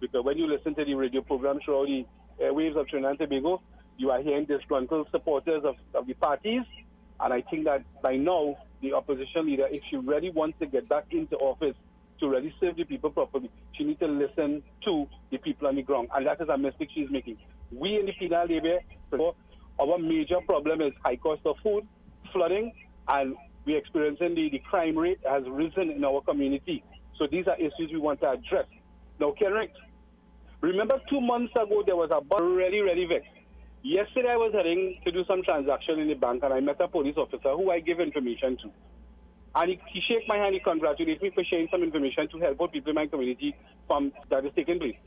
Because when you listen to the radio program throughout the airwaves of Trinidad and Tobago, you are hearing disgruntled supporters of the parties. And I think that by now, the opposition leader, if she really wants to get back into office to really serve the people properly, she needs to listen to the people on the ground. And that is a mistake she's making. We in the penal area, our major problem is high cost of food, flooding, and we're experiencing the crime rate has risen in our community. So these are issues we want to address. Now, Kenrick, remember 2 months ago there was a bus really vexed. Yesterday I was heading to do some transaction in the bank, and I met a police officer who I give information to. And he shook my hand, he congratulated me for sharing some information to help out people in my community that is taking place.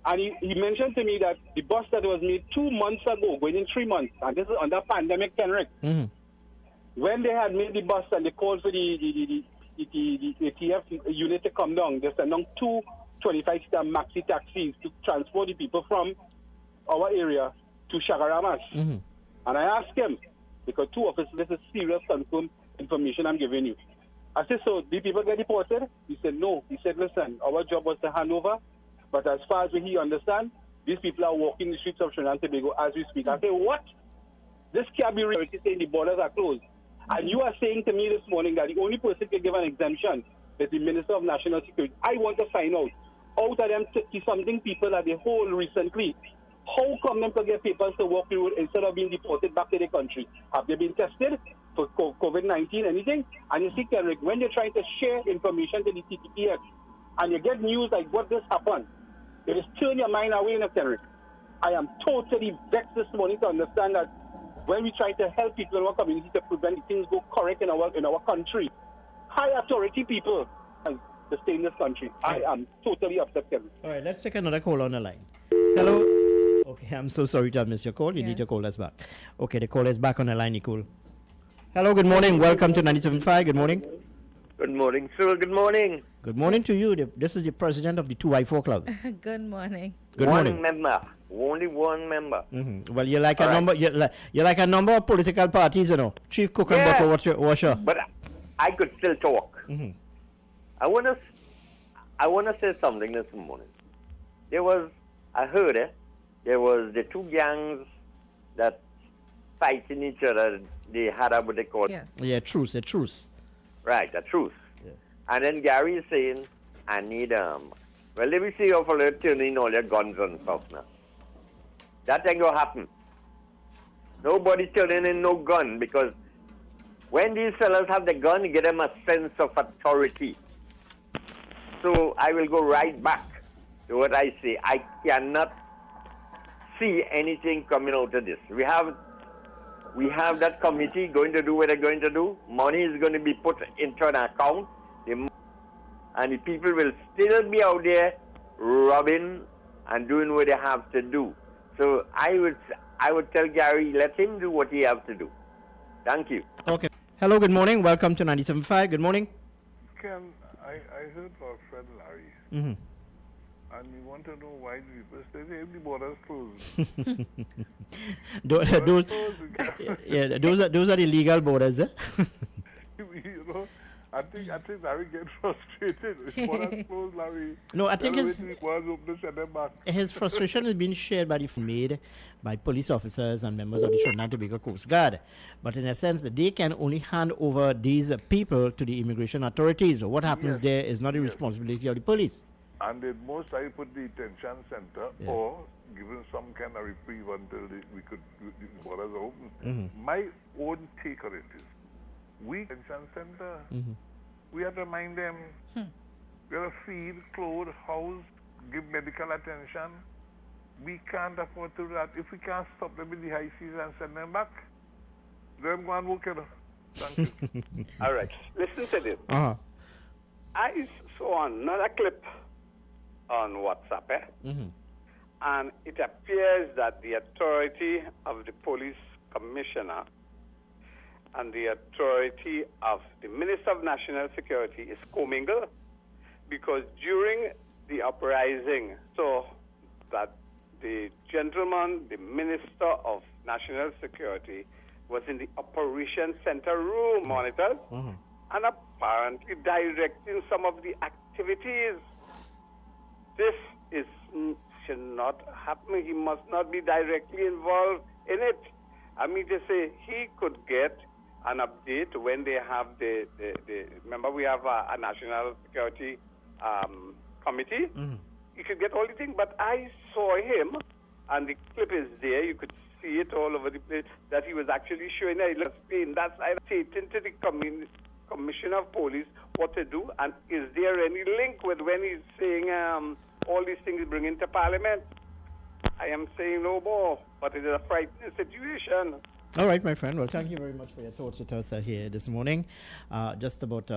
And he mentioned to me that the bus that was made 2 months ago, going in 3 months, and this is under pandemic, Kenrick. When they had made the bus and they called for the ATF unit to come down, they sent down 2 25-seater maxi taxis to transport the people from our area to Chagaramas. And I asked him, because 2 officers, this is serious confirmed information I'm giving you. I said, so did people get deported? He said, no. He said, listen, our job was to hand over, but as far as he understands, these people are walking the streets of Trinidad and Tobago as we speak. I said, what? This can't be reality saying the borders are closed. And you are saying to me this morning that the only person can give an exemption is the Minister of National Security. I want to find out of them 30-something people that they hold recently, how come them to get papers to walk through instead of being deported back to their country? Have they been tested for COVID-19, anything? And you see, Kenrick, when you're trying to share information to the TTPS and you get news like what this happened, it is turn your mind away, Kenrick. I am totally vexed this morning to understand that when we try to help people in our community to prevent things go correct in our country, high authority people to stay in this country. I am totally upset, Kevin. All right, let's take another call on the line. Hello. Okay, I'm so sorry to have missed your call. You need to call us back. Okay, the call is back on the line, Nicole. Hello, good morning. Welcome to 97.5. Good morning. Good morning, sir. Good morning. Good morning to you. This is the president of the 2i4 Club. Good morning. Good morning. One member. Only one member. Well, you're like a number. You're like a number of political parties, you know. Chief Cook and Butter, what's your? But I could still talk. I wanna say something this morning. I heard there was the two gangs that fighting each other. They had what they call a truce. Right, a truce. Yeah. And then Gary is saying, I need well, let me see how far you turn in all your guns and stuff now. That ain't gonna happen. Nobody's turning in no gun, because when these fellas have the gun, you get them a sense of authority. So I will go right back to what I say. I cannot see anything coming out of this. We have that committee going to do what they're going to do. Money is going to be put into an account. And the people will still be out there robbing and doing what they have to do. So I would tell Gary, let him do what he has to do. Thank you. Okay. Hello, good morning. Welcome to 97.5. Good morning. Ken, I heard our friend Larry. And we want to know why the people say the borders closed. Those are the legal borders, eh? You know, I think Larry gets frustrated. If borders closed, Larry. No, I think his frustration is being shared by police officers and members of the Trinidad and Tobago Coast Guard. But in a sense, they can only hand over these people to the immigration authorities. What happens there is not the responsibility of the police. And they most likely put the detention center or given some kind of reprieve until the borders are open. My own take on it is, we detention center, we have to remind them, we have to feed, clothe, house, give medical attention. We can't afford to do that. If we can't stop them in the high season and send them back, let them go and work it. Thank you. All right. Listen to this. I saw another clip on WhatsApp, and it appears that the authority of the police commissioner and the authority of the Minister of National Security is commingled, because during the uprising, so that the gentleman, the Minister of National Security, was in the Operation Center room monitors and apparently directing some of the activities. This should not happen. He must not be directly involved in it. I mean to say, he could get an update when they have the remember we have a national security committee. You could get all the things, but I saw him, and the clip is there. You could see it all over the place, that he was actually showing that side, stating to the Commissioner of Police what to do, and is there any link with when he's saying all these things bringing to Parliament? I am saying no more, but it is a frightening situation. All right, my friend. Well, thank you very much for your thoughts with us here this morning. Just about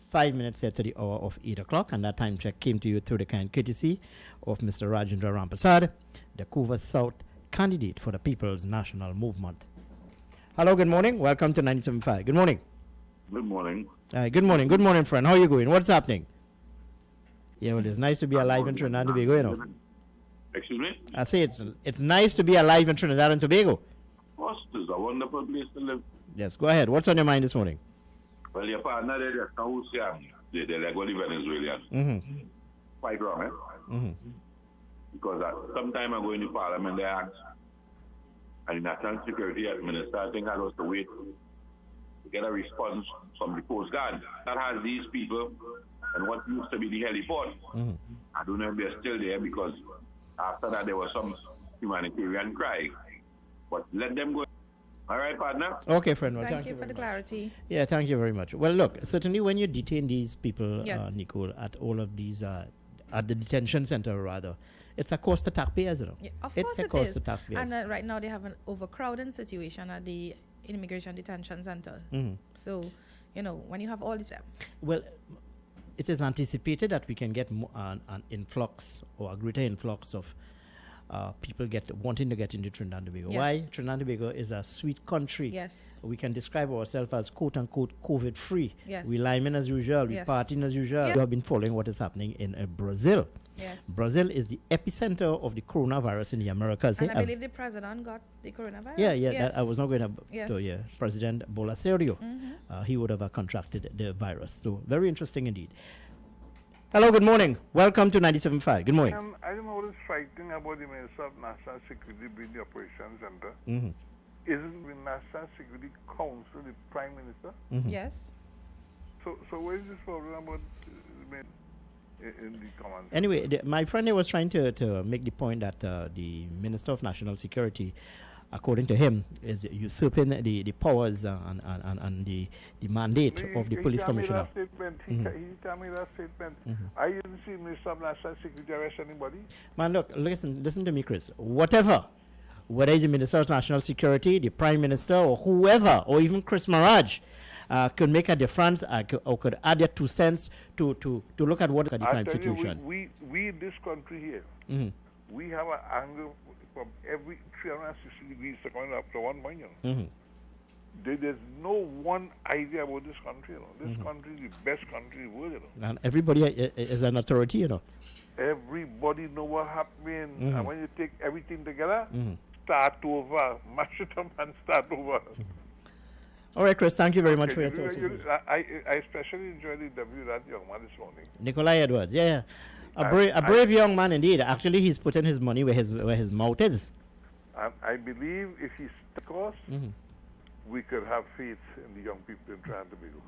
5 minutes after the hour of 8 o'clock, and that time check came to you through the kind courtesy of Mr. Rajendra Rampasad, the Couva South candidate for the People's National Movement. Hello, good morning. Welcome to 97.5. Good morning. Good morning. Good morning. Good morning, friend. How are you going? What's happening? Yeah, well, it's nice to be alive in Trinidad and Tobago, you know. Excuse me? I say it's nice to be alive in Trinidad and Tobago. Of course, it's a wonderful place to live. Yes, go ahead. What's on your mind this morning? Well, your partner there, they're going to Venezuelans. Quite wrong, eh? Because some time ago in the Parliament, they asked, and the National Security Minister, I think I was to wait to get a response from the Coast Guard that has these people and what used to be the heliport. I don't know if they're still there, because after that there was some humanitarian cry. But let them go. All right, partner? Okay, friend. Well, Thank you for the clarity. Yeah, thank you very much. Well, look, certainly when you detain these people, Yes. Nicole, at all of these, at the detention center rather, it's a cost to taxpayers, you know. Yeah, of it's course a it cost is. to taxpayers. And right now they have an overcrowding situation at the immigration detention center. So, you know, when you have all this... Well, it is anticipated that we can get an influx or a greater influx of people wanting to get into Trinidad and Tobago. Yes. Why? Trinidad and Tobago is a sweet country. Yes. We can describe ourselves as quote-unquote COVID-free. Yes. We liming as usual. We Yes. partying as usual. Yeah. We have been following what is happening in Brazil. Yes. Brazil is the epicenter of the coronavirus in the Americas. And eh? I believe the president got the coronavirus. Yeah, Yes. that I was not going to. Yes. Yeah, President Bolsonaro, Mhm. he would have contracted the virus. So very interesting indeed. Hello, good morning. Welcome to 97.5. Good morning. I don't know what is frightening about the Minister of National Security being the Operations Center. Mhm. Isn't the National Security Council the Prime Minister? Mhm. Yes. So what is this problem about in the command? Anyway, my friend here was trying to make the point that the Minister of National Security, according to him, is usurping the powers and the mandate of the police commissioner. He tell me that statement. I didn't see Minister of National Security arrest anybody. Man, look, listen to me, Chris. Whether it's the Minister of National Security, the Prime Minister, or whoever, or even Chris Maraj, could make a difference or could add their 2 cents to look at what the crime situation. We in this country here, we have an angle from every 360 degrees to going up to 1 million. There's no one idea about this country. This country is the best country in the world. And everybody is an authority, Everybody know what happened, and when you take everything together, start over, mash it up and start over. All right, Chris, thank you very much for your Okay, talk. I especially enjoyed the interview that young man this morning. Nikolai Edwards, yeah. A brave young man indeed. Actually, he's putting his money where his mouth is. I believe if he course, we could have faith in the young people in Trinidad and Tobago.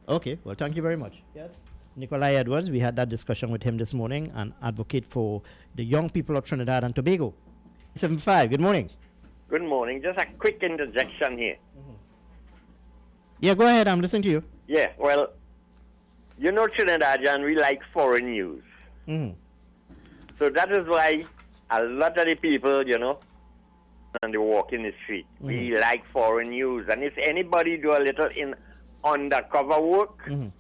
Okay, well, thank you very much. Yes. Nikolai Edwards, we had that discussion with him this morning, an advocate for the young people of Trinidad and Tobago. 75, good morning. Good morning. Just a quick interjection here. Yeah, go ahead, I'm listening to you. Yeah, well, you know Trinidadian, we like foreign news. So that is why a lot of the people, and they walk in the street, we like foreign news. And if anybody do a little undercover work, and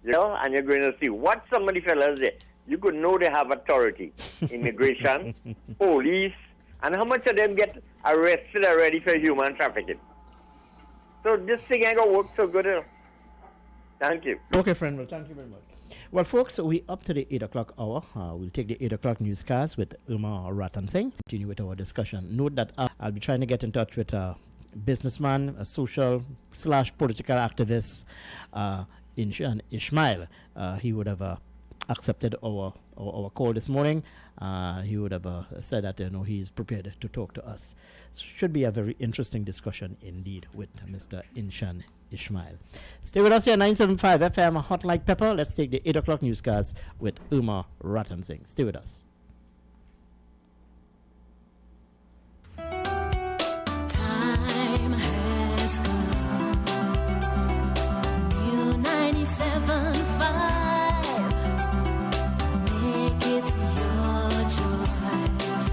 you're going to see what some of the fellas there, you could know they have authority, immigration, police, and how much of them get arrested already for human trafficking. So this thing ain't gonna work so good. Thank you. Okay, friend. Well, thank you very much. Well, folks, we up to the 8 o'clock hour. We'll take the 8 o'clock newscast with Umar Ratan Singh. Continue with our discussion. Note that I'll be trying to get in touch with a businessman, a social/political activist, Inshan Ismail. He would have accepted our call this morning. He would have said that he's prepared to talk to us. Should be a very interesting discussion indeed with Mr. Inshan Ismail. Stay with us here, 975 FM, Hot Like Pepper. Let's take the 8 o'clock newscast with Umar Ratan Singh. Stay with us. Time has come. New 97.5. Make it your choice.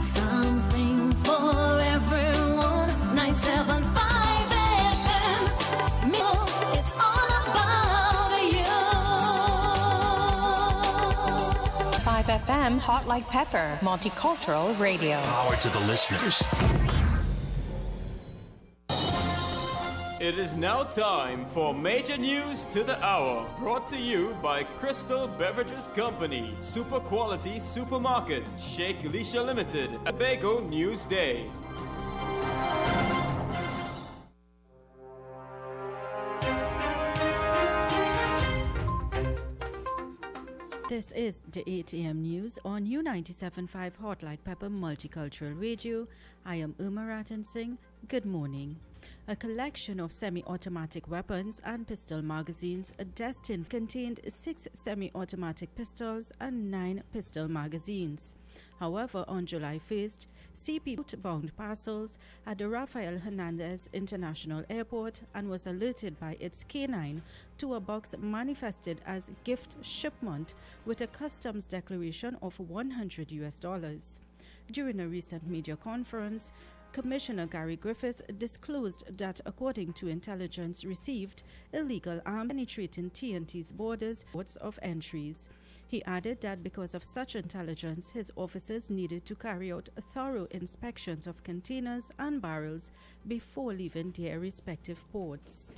Something for everyone. 975 FM. It's all about you. 5 FM, Hot Like Pepper, multicultural radio. Power to the listeners. It is now time for Major News to the Hour, brought to you by Crystal Beverages Company, Super Quality Supermarket, Sheikh Elisha Limited, Tobago News Day. This is the 8 a.m. news on U97.5 Hot Like Pepper Multicultural Radio. I am Umar Ratan Singh. Good morning. A collection of semi-automatic weapons and pistol magazines destined contained 6 semi-automatic pistols and 9 pistol magazines. However, on July 1st, CP bound parcels at the Rafael Hernandez International Airport and was alerted by its K9 to a box manifested as gift shipment with a customs declaration of $100. During a recent media conference, Commissioner Gary Griffiths disclosed that according to intelligence received, illegal arms penetrating TNT's borders, ports of entries. He added that because of such intelligence, his officers needed to carry out thorough inspections of containers and barrels before leaving their respective ports.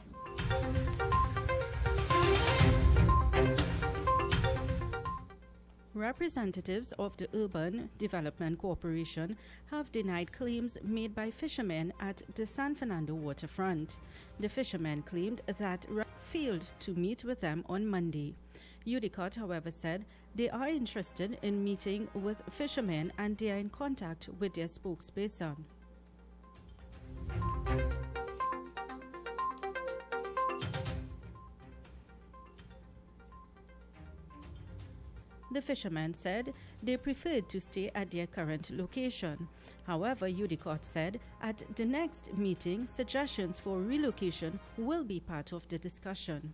Representatives of the Urban Development Corporation have denied claims made by fishermen at the San Fernando waterfront. The fishermen claimed that failed to meet with them on Monday. UDCOT, however, said they are interested in meeting with fishermen and they are in contact with their spokesperson. The fishermen said they preferred to stay at their current location. However, UDCOT said at the next meeting, suggestions for relocation will be part of the discussion.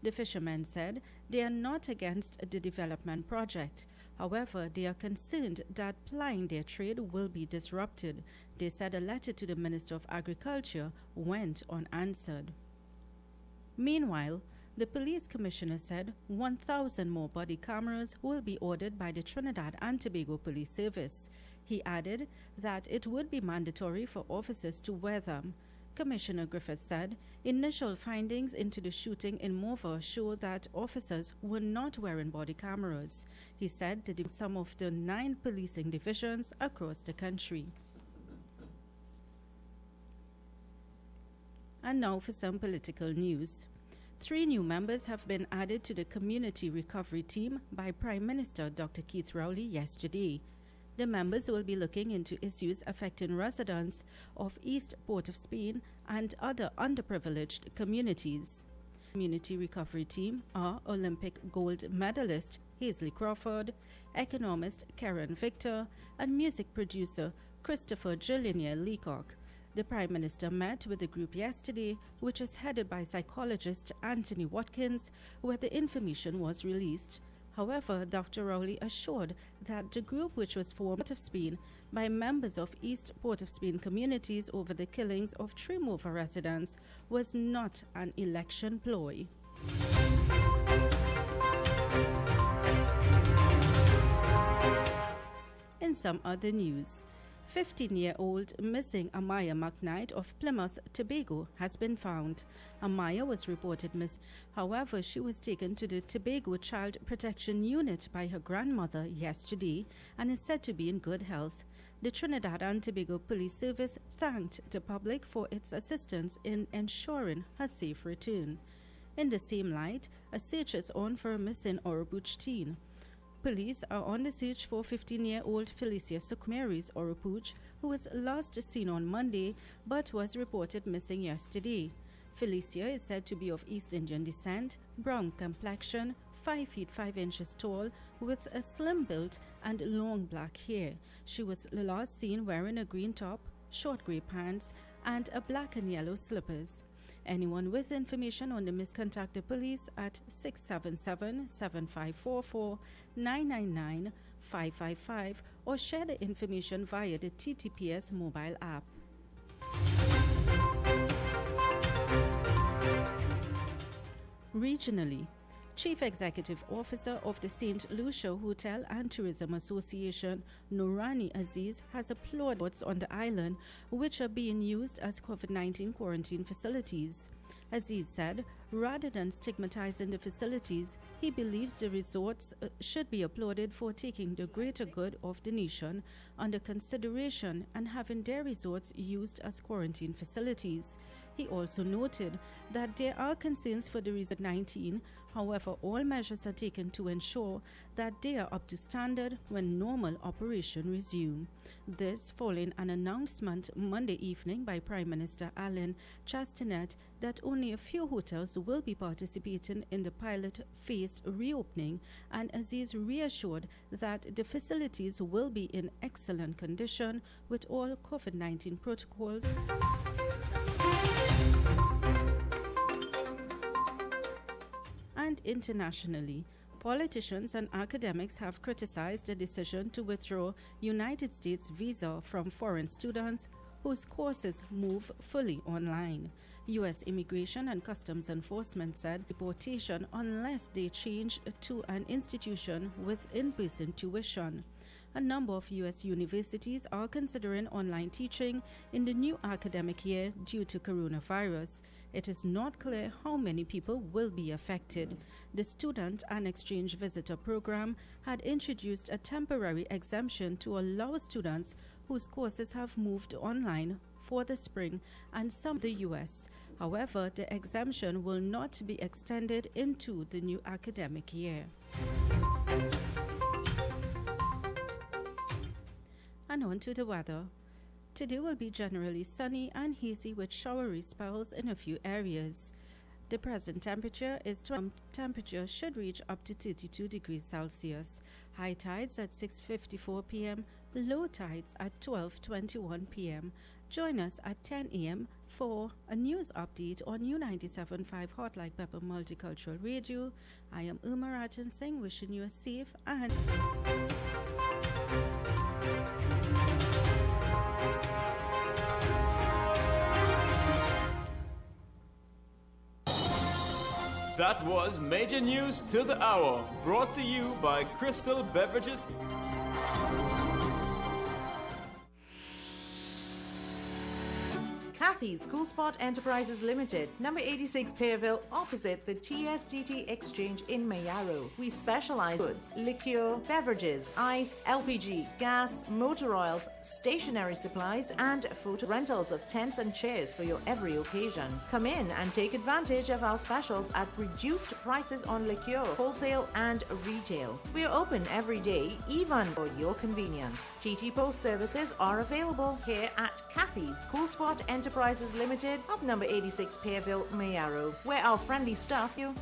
The fishermen said they are not against the development project. However, they are concerned that plying their trade will be disrupted. They said a letter to the Minister of Agriculture went unanswered. Meanwhile, the police commissioner said 1,000 more body cameras will be ordered by the Trinidad and Tobago Police Service. He added that it would be mandatory for officers to wear them. Commissioner Griffith said initial findings into the shooting in Mova show that officers were not wearing body cameras. He said that some of the 9 policing divisions across the country. And now for some political news. 3 new members have been added to the Community Recovery Team by Prime Minister Dr. Keith Rowley yesterday. The members will be looking into issues affecting residents of East Port of Spain and other underprivileged communities. Community Recovery Team are Olympic gold medalist Hazley Crawford, economist Karen Victor, and music producer Christopher Jillionaire Leacock. The Prime Minister met with the group yesterday, which is headed by psychologist Anthony Watkins, where the information was released. However, Dr. Rowley assured that the group, which was formed out of Spain by members of East Port of Spain communities over the killings of Trimova residents, was not an election ploy. In some other news, 15-year-old missing Amaya McKnight of Plymouth, Tobago has been found. Amaya was reported missing. However, she was taken to the Tobago Child Protection Unit by her grandmother yesterday and is said to be in good health. The Trinidad and Tobago Police Service thanked the public for its assistance in ensuring her safe return. In the same light, a search is on for a missing Oropouche teen. Police are on the search for 15-year-old Felicia Sukumeris Oropouche, who was last seen on Monday but was reported missing yesterday. Felicia is said to be of East Indian descent, brown complexion, 5 feet 5 inches tall, with a slim build and long black hair. She was last seen wearing a green top, short grey pants, and a black and yellow slippers. Anyone with information on the miss, contact the police at 677-7544-999-555 or share the information via the TTPS mobile app. Regionally, Chief Executive Officer of the St. Lucia Hotel and Tourism Association, Noorani Aziz, has applauded on the island which are being used as COVID-19 quarantine facilities. Aziz said, rather than stigmatizing the facilities, he believes the resorts should be applauded for taking the greater good of the nation under consideration and having their resorts used as quarantine facilities. He also noted that there are concerns for the resort 19, however, all measures are taken to ensure that they are up to standard when normal operation resume. This following an announcement Monday evening by Prime Minister Alain Chastanet that only a few hotels will be participating in the pilot phase reopening, and Aziz reassured that the facilities will be in excellent condition with all COVID-19 protocols. And internationally, politicians and academics have criticized the decision to withdraw United States visa from foreign students whose courses move fully online. U.S. Immigration and Customs Enforcement said deportation unless they change to an institution with in-person tuition. A number of U.S. universities are considering online teaching in the new academic year due to coronavirus. It is not clear how many people will be affected. The Student and Exchange Visitor Program had introduced a temporary exemption to allow students whose courses have moved online for the spring and some the U.S. However, the exemption will not be extended into the new academic year. And on to the weather. Today will be generally sunny and hazy with showery spells in a few areas. The present temperature is temperature should reach up to 32 degrees Celsius. High tides at 6:54 p.m., low tides at 12:21 p.m. Join us at 10 a.m. for a news update on U97.5 Hot Like Pepper Multicultural Radio. I am Uma Rajan Singh, wishing you a safe and That was Major News to the Hour, brought to you by Crystal Beverages. Kathy's Cool Spot Enterprises Limited, number 86 Pearville, opposite the TSTT Exchange in Mayaro. We specialize in goods, liquor, beverages, ice, LPG, gas, motor oils, stationery supplies, and photo rentals of tents and chairs for your every occasion. Come in and take advantage of our specials at reduced prices on liquor, wholesale and retail. We are open every day, even for your convenience. TT Post services are available here at Kathy's Cool Spot Enterprises Limited of number 86 Pearville, Mayaro, where our friendly staff you.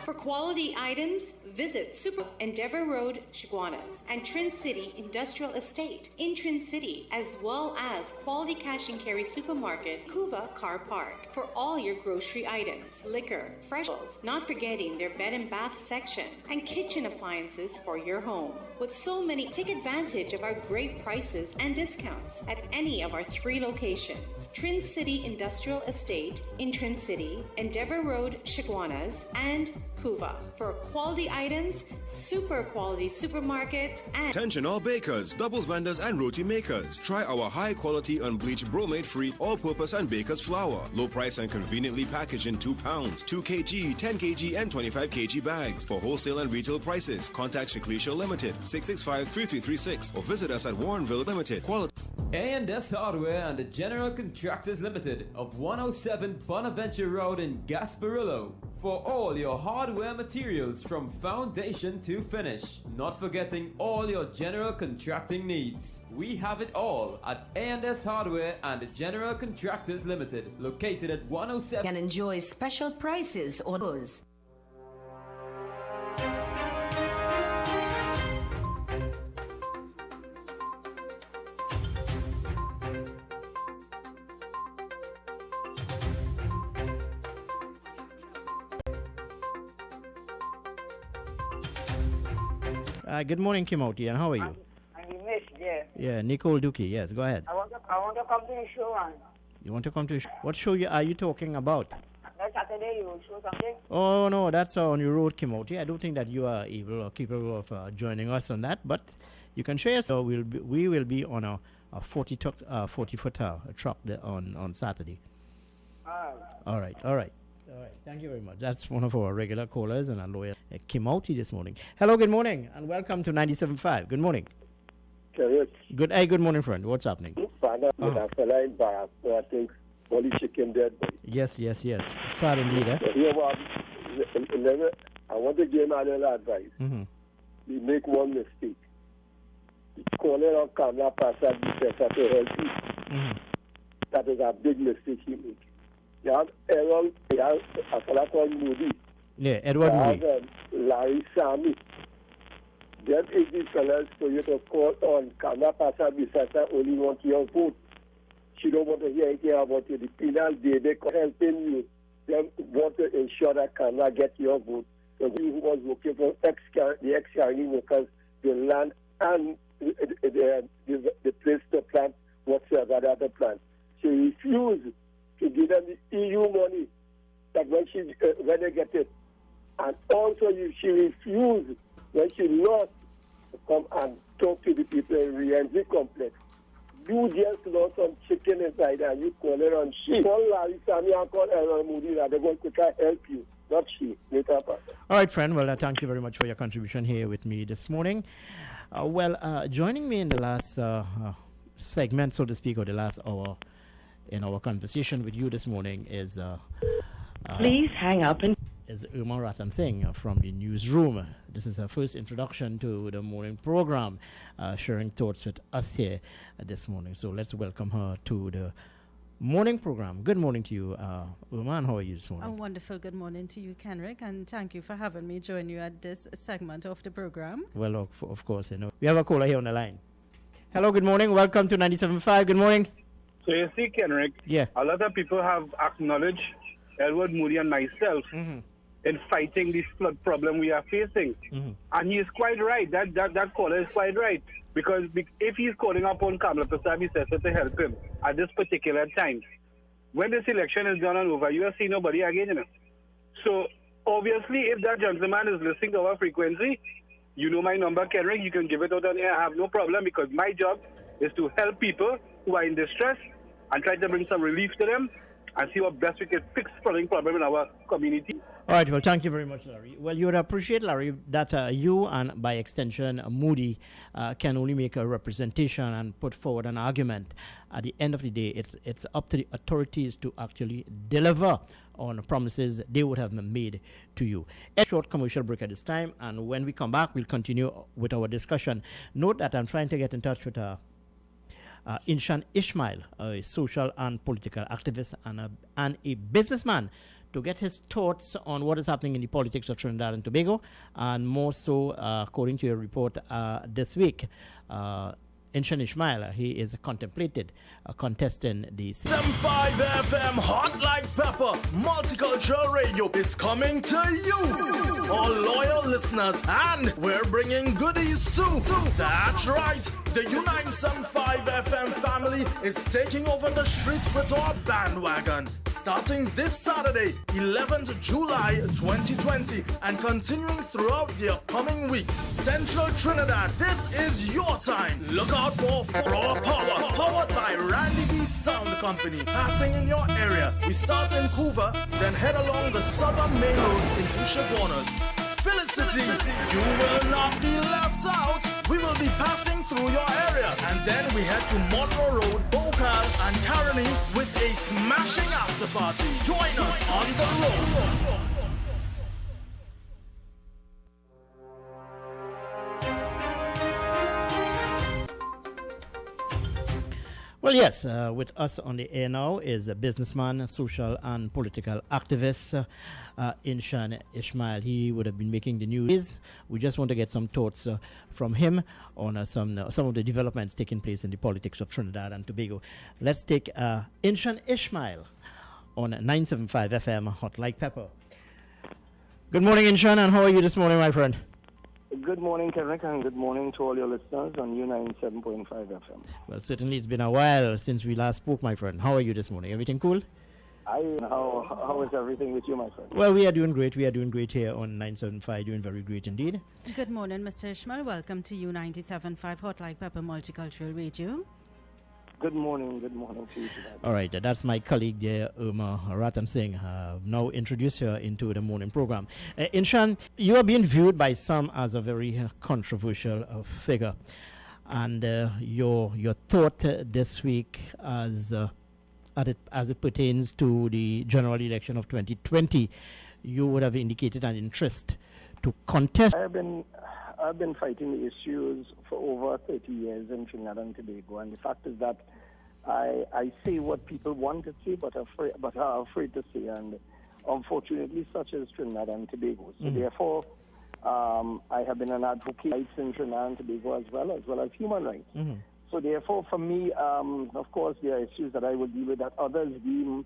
For quality items, visit Super Endeavour Road, Chaguanas, and Trin City Industrial Estate in Trin City, as well as Quality Cash and Carry Supermarket, Cuba Car Park, for all your grocery items, liquor, fresh foods, not forgetting their bed and bath section, and kitchen appliances for your home. With so many, take advantage of our great prices and discounts at any of our 3 locations: Trin City Industrial Estate in Trin City, Endeavour Road, Chaguanas, and Cuba. For quality items, super quality supermarket, and attention all bakers, doubles vendors, and roti makers. Try our high quality unbleached bromate free all purpose and baker's flour. Low price and conveniently packaged in 2 pounds, 2 kg, 10 kg, and 25 kg bags. For wholesale and retail prices, contact Shiklisha Limited, 665-3336, or visit us at Warrenville Limited. Quality. A&S Hardware and the General Contractors Limited of 107 Bonaventure Road in Gasparillo. For all your hardware materials from foundation to finish. Not forgetting all your general contracting needs. We have it all at A&S Hardware and the General Contractors Limited, located at 107. Can enjoy special prices on those. Good morning, Kimoti, and how are you? I'm Miss, yeah. Yeah, Nicole Dookie, yes, go ahead. I want to come to the show, man. You want to come to what show are you talking about? Next Saturday, you will show something? Oh, no, that's on your road, Kimoti. I don't think that you are able or capable of joining us on that, but you can share. So we will be on a 40-footer truck on Saturday. All right. Thank you very much. That's one of our regular callers and a lawyer, Kimoti, this morning. Hello, good morning, and welcome to 97.5. Good morning. Good morning, friend. What's happening? I think only chicken dead. Yes. Sad indeed, eh? I want to give another advice. Mm-hmm. We make one mistake. Calling of Kamla Prasad to help you. Mm-hmm. That is a big mistake he makes. You have Aaron, you have a fellow called Moody. Yeah, Edward Moody. You have Larry Sami. Them is these fellas for you to call on Kamla Prasad Bisasa only want your vote. She don't want to hear anything about you. The penal day, they helping you. They want to ensure that Kamla get your vote. So you who was working for the ex-carrying workers, the land and the place to plant whatsoever the other plant. She refused to give them the EU money that when they get it. And also she refused when she lost to come and talk to the people in Rienzi complex. You just lost some chicken inside and you call her on she. Call Larry Sammy and call Aaron Moody that they're going to try to help you. Not she. Later. All right, friend. Well, thank you very much for your contribution here with me this morning. Joining me in the last segment, so to speak, or the last hour in our conversation with you this morning is... Please hang up and... is Uma Ratan Singh from the newsroom. This is her first introduction to the morning program, sharing thoughts with us here this morning. So let's welcome her to the morning program. Good morning to you, Uma, and how are you this morning? A wonderful good morning to you, Kenrick, and thank you for having me join you at this segment of the program. Well, of course, we have a caller here on the line. Hello, good morning. Welcome to 97.5. Good morning. So you see, Kenrick, a lot of people have acknowledged Elwood Moody and myself in fighting this flood problem we are facing. And he is quite right. That caller is quite right. Because if he's calling upon Kamala Prasad to help him at this particular time, when this election is done and over, you will see nobody again. So obviously, if that gentleman is listening to our frequency, you know my number, Kenrick, you can give it out on air. I have no problem, because my job is to help people who are in distress and try to bring some relief to them and see what best we can fix the flooding problem in our community. All right, well, thank you very much, Larry. Well, you would appreciate, Larry, that you and, by extension, Moody can only make a representation and put forward an argument. At the end of the day, it's up to the authorities to actually deliver on promises they would have made to you. A short commercial break at this time, and when we come back, we'll continue with our discussion. Note that I'm trying to get in touch with Inshan Ismail, a social and political activist and a businessman, to get his thoughts on what is happening in the politics of Trinidad and Tobago, and more so, according to a report this week, Inshan Ismail, he is contemplated contesting the 75 FM Hot Like Pepper Multicultural Radio is coming to you, all loyal listeners, and we're bringing goodies too. That's right, the U975 FM family is taking over the streets with our bandwagon, starting this Saturday, 11th July 2020, and continuing throughout the upcoming weeks. Central Trinidad, this is your time. Look out for Raw Power, powered by Randy B Sound Company, passing in your area. We start in Couva, then head along the southern main road into Chaguanas. Felicity, you will not be left out. We will be passing through your area, and then we head to Monroe Road, Bokal, and Caroni with a smashing after party. Join us on the road. Well, yes, with us on the air now is a businessman, a social and political activist, Inshan Ismail. He would have been making the news. We just want to get some thoughts from him on some of the developments taking place in the politics of Trinidad and Tobago. Let's take Inshan Ismail on 975 FM Hot Like Pepper. Good morning, Inshan, and how are you this morning, my friend? Good morning, Kenrick, and good morning to all your listeners on U97.5 FM. Well, certainly it's been a while since we last spoke, my friend. How are you this morning? Everything cool? How is everything with you, my friend? Well, we are doing great. We are doing great here on 975, doing very great indeed. Good morning, Mr. Ishmael. Welcome to U97.5 Hot Like Pepper Multicultural Radio. Good morning to you today. All right, that's my colleague there, Uma Ratan Singh. Now introduce her into the morning program. Inshan, you are being viewed by some as a very controversial figure, and your thought this week as it pertains to the general election of 2020, you would have indicated an interest to contest. I've been fighting the issues for over 30 years in Trinidad and Tobago, and the fact is that I say what people want to say but are afraid to say, and unfortunately such is Trinidad and Tobago. So therefore, I have been an advocate of rights in Trinidad and Tobago as well as human rights. So therefore, for me, of course, there are issues that I will deal with that others deem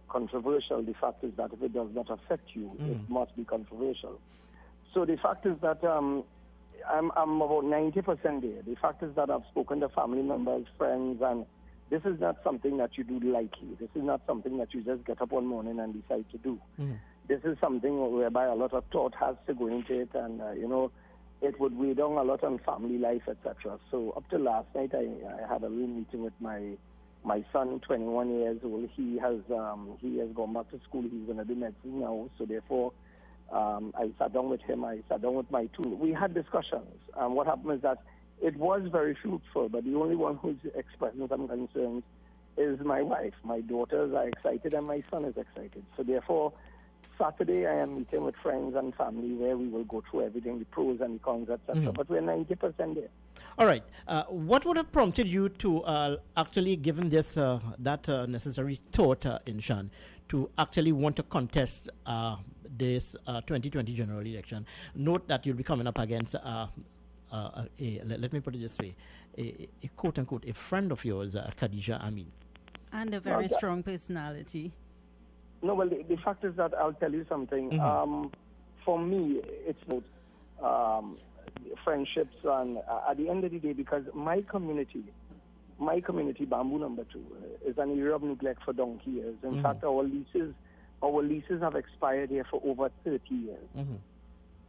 controversial. The fact is that if it does not affect you, it must be controversial. So the fact is that I'm about 90% there. The fact is that I've spoken to family members, friends, and this is not something that you do lightly. This is not something that you just get up one morning and decide to do. This is something whereby a lot of thought has to go into it, and it would weigh down a lot on family life, etc. So up to last night, I had a little meeting with my son, 21 years old. He has gone back to school. He's going to do medicine now. So therefore, I sat down with him. I sat down with my two. We had discussions. And what happened is that it was very fruitful, but the only one who's expressing some concerns is my wife. My daughters are excited and my son is excited. So therefore, Saturday I am meeting with friends and family where we will go through everything, the pros and the cons, etc. But we're 90% there. All right. What would have prompted you to actually, given this that necessary thought, Inshan, to actually want to contest this 2020 general election? Note that you'll be coming up against let me put it this way, a quote-unquote, a friend of yours, Khadija Amin. And a very strong personality. No, well, the fact is that I'll tell you something. For me, it's not friendships, and at the end of the day, because my community, Bamboo Number 2, is an area of neglect for donkey years. In fact, our leases have expired here for over 30 years.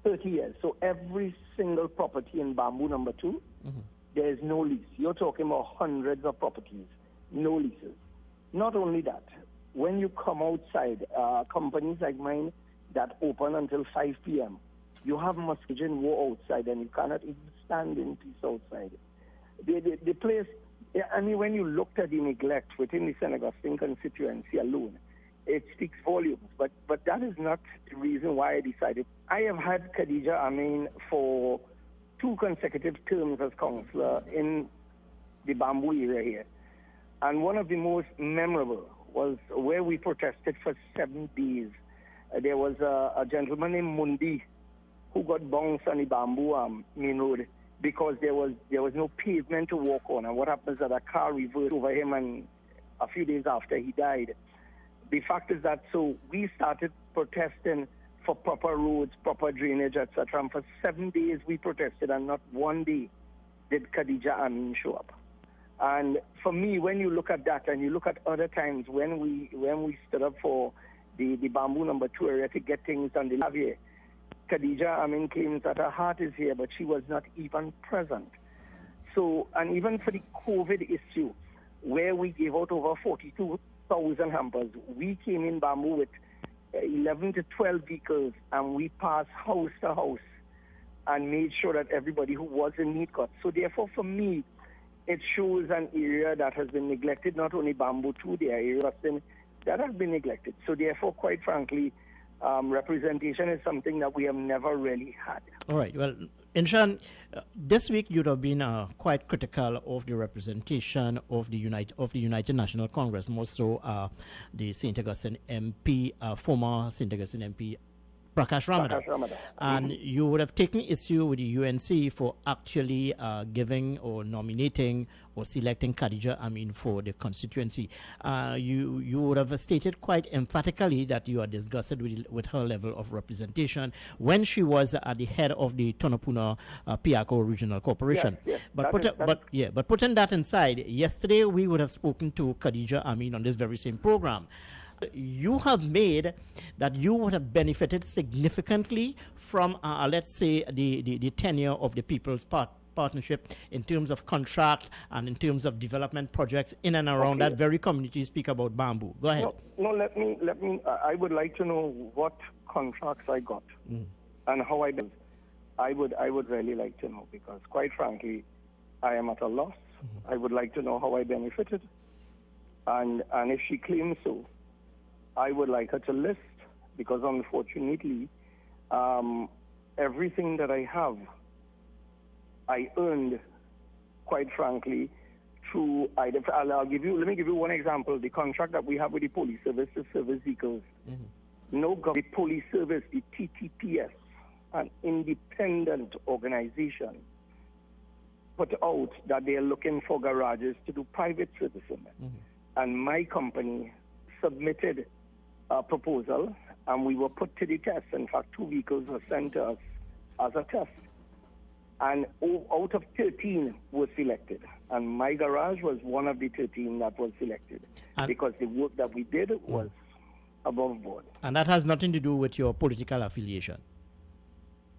30 years. So every single property in Bamboo Number 2, there is no lease. You're talking about hundreds of properties, no leases. Not only that, when you come outside, companies like mine that open until 5 p.m., you have mosquito and war outside, and you cannot even stand in peace outside. The place, I mean, when you looked at the neglect within the St. Augustine constituency alone, it speaks volumes. But that is not the reason why I decided. I have had Khadija Amin for 2 consecutive terms as councillor in the Bamboo area here. And one of the most memorable was where we protested for 7 days. There was a gentleman named Mundi who got bounced on the Bamboo main road because there was no pavement to walk on. And what happens is that a car reversed over him, and a few days after he died. The fact is that, so we started protesting for proper roads, proper drainage, etc. And for 7 days we protested, and not one day did Khadija Amin show up. And for me, when you look at that and you look at other times when we stood up for the Bamboo Number 2 area to get things done, the here, Khadija Amin claims that her heart is here, but she was not even present. So, and even for the COVID issue, where we gave out over 42,000 hampers, we came in Bamboo with 11 to 12 vehicles, and we passed house to house and made sure that everybody who was in need got. So therefore, for me, it shows an area that has been neglected, not only Bamboo 2, there are areas that have been neglected. So therefore, quite frankly, representation is something that we have never really had. All right. Well, Inshan, this week you'd have been quite critical of the representation of the United National Congress, more so the St. Augustine MP, former St. Augustine MP, Prakash Ramadan. And you would have taken issue with the UNC for actually giving or nominating or selecting Khadija Amin for the constituency. You would have stated quite emphatically that you are disgusted with her level of representation when she was at the head of the Tonopuna Piako Regional Corporation. Yes, but putting that aside, yesterday we would have spoken to Khadija Amin on this very same program. You have made that you would have benefited significantly from, let's say, the tenure of the People's Partnership in terms of contract and in terms of development projects in and around that very community you speak about, Bamboo. Go ahead. No, let me. I would like to know what contracts I got and how I did. I would really like to know, because quite frankly, I am at a loss. I would like to know how I benefited, and if she claims so, I would like her to list, because unfortunately, everything that I have, I earned, quite frankly, through either. Let me give you one example. The contract that we have with the police service to service vehicles. No government, the police service, the TTPS, an independent organization, put out that they are looking for garages to do private servicing. And my company submitted a proposal, and we were put to the test. In fact, 2 vehicles were sent to us as a test. And out of 13 were selected. And my garage was one of the 13 that was selected because the work that we did was above board. And that has nothing to do with your political affiliation?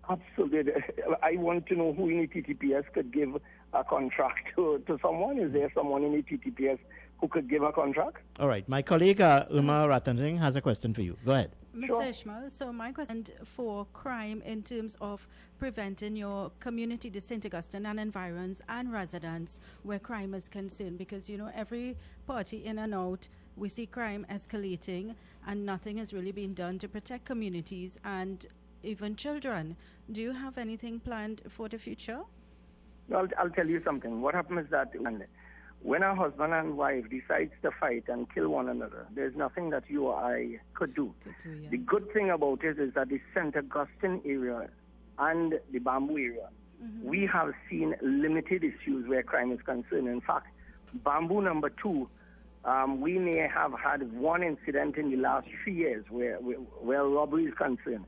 Absolutely. I want to know who in the TTPS could give a contract to someone. Is there someone in the TTPS who could give a contract? All right. My colleague, Uma Ratandring, has a question for you. Go ahead. Mr. Ishmael, so my question for crime in terms of preventing your community, the St. Augustine and environs and residents where crime is concerned, because, you know, every party in and out, we see crime escalating and nothing is really being done to protect communities and even children. Do you have anything planned for the future? I'll tell you something. What happens is that when a husband and wife decides to fight and kill one another, there's nothing that you or I could do. Yes. The good thing about it is that the St. Augustine area and the Bamboo area, we have seen limited issues where crime is concerned. In fact, Bamboo number 2, we may have had one incident in the last 3 years where robbery is concerned.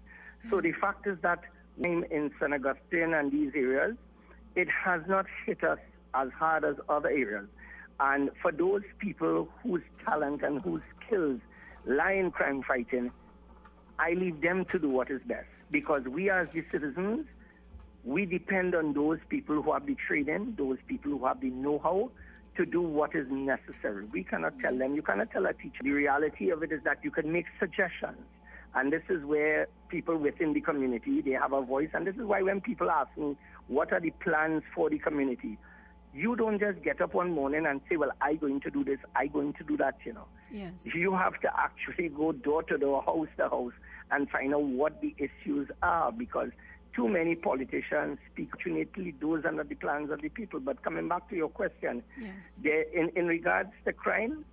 So the fact is that in St. Augustine and these areas, it has not hit us as hard as other areas. And for those people whose talent and whose skills lie in crime fighting, I leave them to do what is best. Because we as the citizens, we depend on those people who have the training, those people who have the know-how to do what is necessary. We cannot tell them, you cannot tell a teacher. The reality of it is that you can make suggestions. And this is where people within the community, they have a voice. And this is why when people ask me, what are the plans for the community? You don't just get up one morning and say, well, I'm going to do this, I'm going to do that, you know. Yes. You have to actually go door to door, house to house, and find out what the issues are, because too many politicians speak. Fortunately, those are not the plans of the people. But coming back to your question, yes. In regards to crime,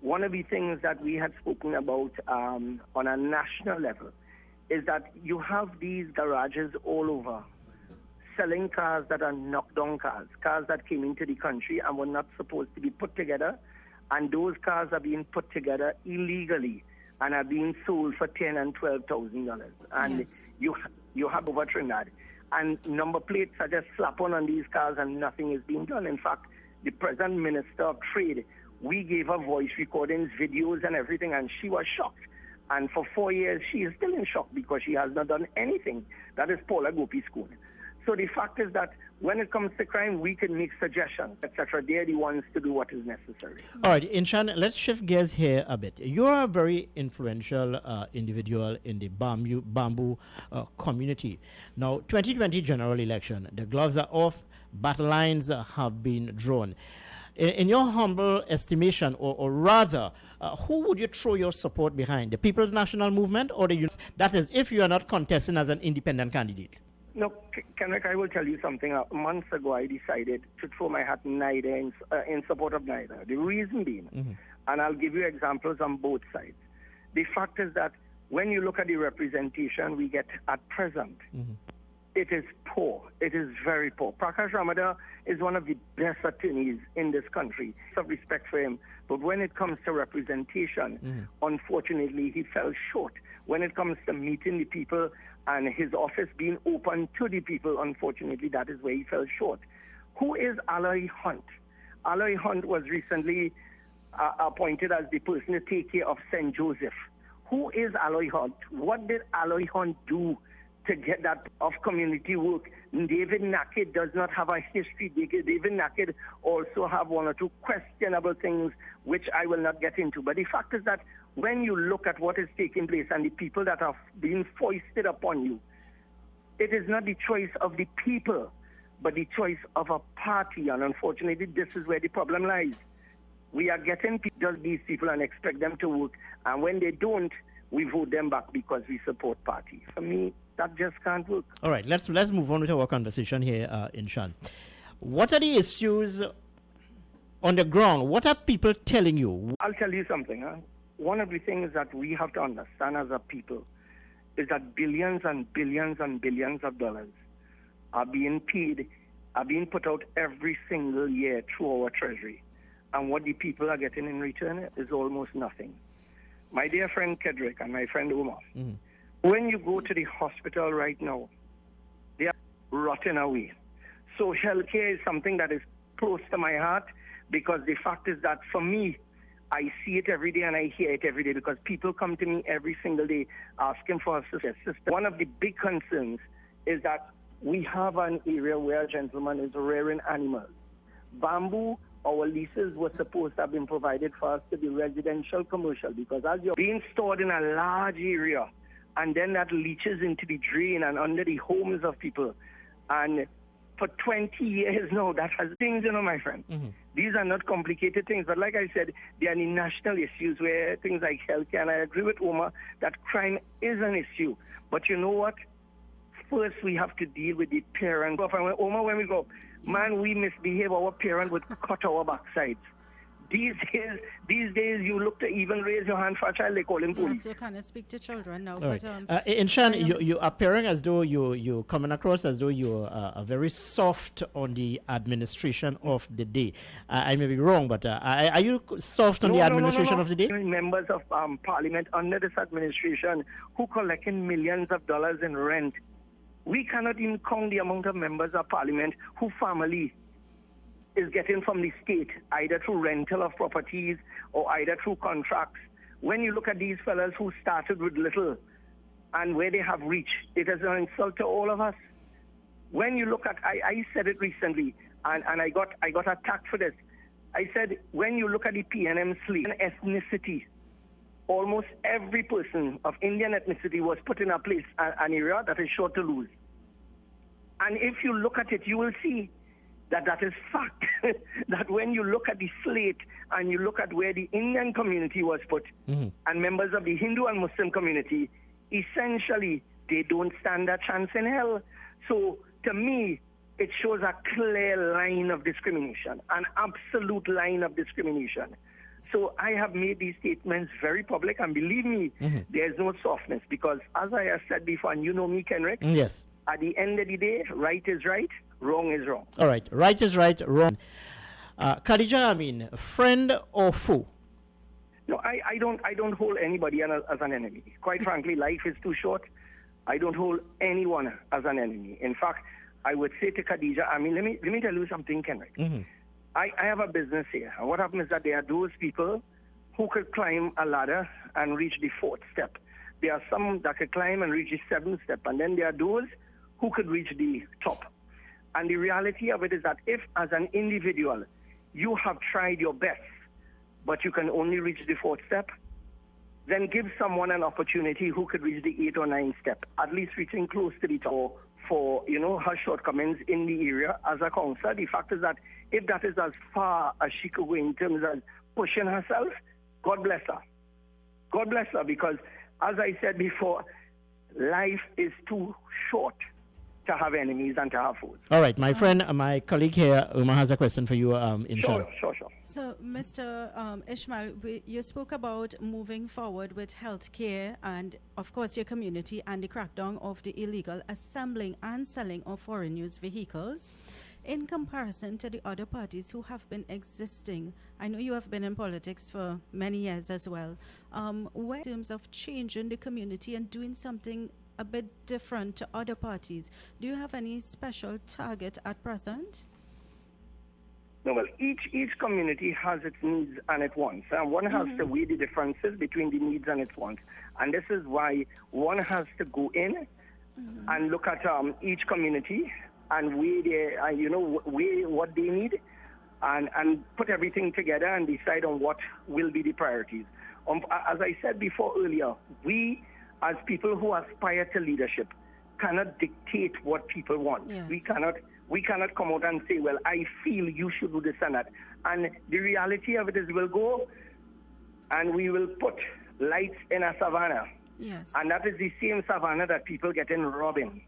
one of the things that we had spoken about on a national level is that you have these garages all over selling cars that are knocked down cars that came into the country and were not supposed to be put together. And those cars are being put together illegally and are being sold for $10,000 and $12,000. And Yes. you have over Trinidad. And number plates are just slapped on these cars and nothing is being done. In fact, the present Minister of Trade, we gave her voice recordings, videos and everything, and she was shocked. And for 4 years, she is still in shock because she has not done anything. That is Paula Gopi's school. So the fact is that when it comes to crime, we can make suggestions, etc. They're the ones to do what is necessary. All right, Inshan, let's shift gears here a bit. You're a very influential individual in the bamboo community. Now, 2020 general election, the gloves are off, battle lines have been drawn. In your humble estimation, or rather, who would you throw your support behind? The People's National Movement or the youth? That is, if you are not contesting as an independent candidate. No, Kenrick, I will tell you something. Months ago, I decided to throw my hat neither in support of neither. The reason being, and I'll give you examples on both sides. The fact is that when you look at the representation we get at present, it is poor. It is very poor. Prakash Ramada is one of the best attorneys in this country. Some respect for him. But when it comes to representation, unfortunately, he fell short. When it comes to meeting the people and his office being open to the people, unfortunately, that is where he fell short. Who is Aloy Hunt? Aloy Hunt was recently appointed as the person to take care of St. Joseph. Who is Aloy Hunt? What did Aloy Hunt do to get that of community work? David Naked does not have a history. David Naked also have one or two questionable things, which I will not get into. But the fact is that when you look at what is taking place and the people that are being foisted upon you, it is not the choice of the people, but the choice of a party. And unfortunately, this is where the problem lies. We are getting these people and expect them to work. And when they don't, we vote them back because we support party. For me, that just can't work. All right, let's move on with our conversation here, Inshan. What are the issues on the ground? What are people telling you? I'll tell you something. One of the things that we have to understand as a people is that billions and billions and billions of dollars are being paid, are being put out every single year through our treasury. And what the people are getting in return is almost nothing. My dear friend Kedrick and my friend Omar, when you go to the hospital right now, they are rotting away. So healthcare is something that is close to my heart, because the fact is that for me, I see it every day and I hear it every day, because people come to me every single day asking for assistance. One of the big concerns is that we have an area where a gentleman is rearing animals. Bamboo, our leases were supposed to have been provided for us to be residential, commercial, because as you're being stored in a large area, and then that leaches into the drain and under the homes of people. And for 20 years now, that has things, my friend. These are not complicated things, but like I said, they are the national issues where things like healthcare, and I agree with Omar that crime is an issue. But you know what? First, we have to deal with the parents. Omar, when we go, man, we misbehave, our parent would cut our backsides. These days, you look to even raise your hand for a child, they call him police. Yes, you cannot speak to children now. All But, right. Inshan, you are appearing as though you're coming across as though you're very soft on the administration of the day. I may be wrong, but are you soft on the administration of the day? Members of Parliament under this administration who collecting millions of dollars in rent. We cannot even count the amount of members of Parliament who family is getting from the state, either through rental of properties or either through contracts. When you look at these fellas who started with little and where they have reached, it is an insult to all of us. When you look at, I said it recently, and I got attacked for this. I said, when you look at the PNM slate, ethnicity, almost every person of Indian ethnicity was put in a place, an area that is sure to lose. And if you look at it, you will see that is fact. That when you look at the slate and you look at where the Indian community was put, and members of the Hindu and Muslim community, essentially, they don't stand a chance in hell. So, to me, it shows a clear line of discrimination, an absolute line of discrimination. So I have made these statements very public, and believe me, there's no softness, because as I have said before, and you know me, Kenrick, yes, at the end of the day, right is right, wrong is wrong. All right, right is right, wrong. Khadija, friend or foe? No, I don't hold anybody as an enemy. Quite frankly, life is too short. I don't hold anyone as an enemy. In fact, I would say to Khadija, let me tell you something, Kenrick. I have a business here. And what happens is that there are those people who could climb a ladder and reach the 4th step. There are some that could climb and reach the 7th step. And then there are those who could reach the top. And the reality of it is that if, as an individual, you have tried your best, but you can only reach the 4th step, then give someone an opportunity who could reach the 8th or 9th step, at least reaching close to the top. For her shortcomings in the area as a counselor, the fact is that if that is as far as she could go in terms of pushing herself, God bless her. God bless her, because as I said before, life is too short to have enemies and to have foes. All right, my friend, my colleague here, Uma, has a question for you. Sure. So, Mr. Ishmael, you spoke about moving forward with healthcare and, of course, your community and the crackdown of the illegal assembling and selling of foreign use vehicles. In comparison to the other parties who have been existing, I know you have been in politics for many years as well, where in terms of changing the community and doing something a bit different to other parties, do you have any special target at present? No, well, each community has its needs and its wants, and one has to weigh the differences between the needs and its wants. And this is why one has to go in and look at each community and weigh weigh what they need, and put everything together and decide on what will be the priorities. As I said before earlier, we as people who aspire to leadership cannot dictate what people want. Yes. We cannot come out and say, well, I feel you should do this and that. And the reality of it is we'll go and we will put lights in a savannah. Yes. And that is the same savannah that people get in robbing.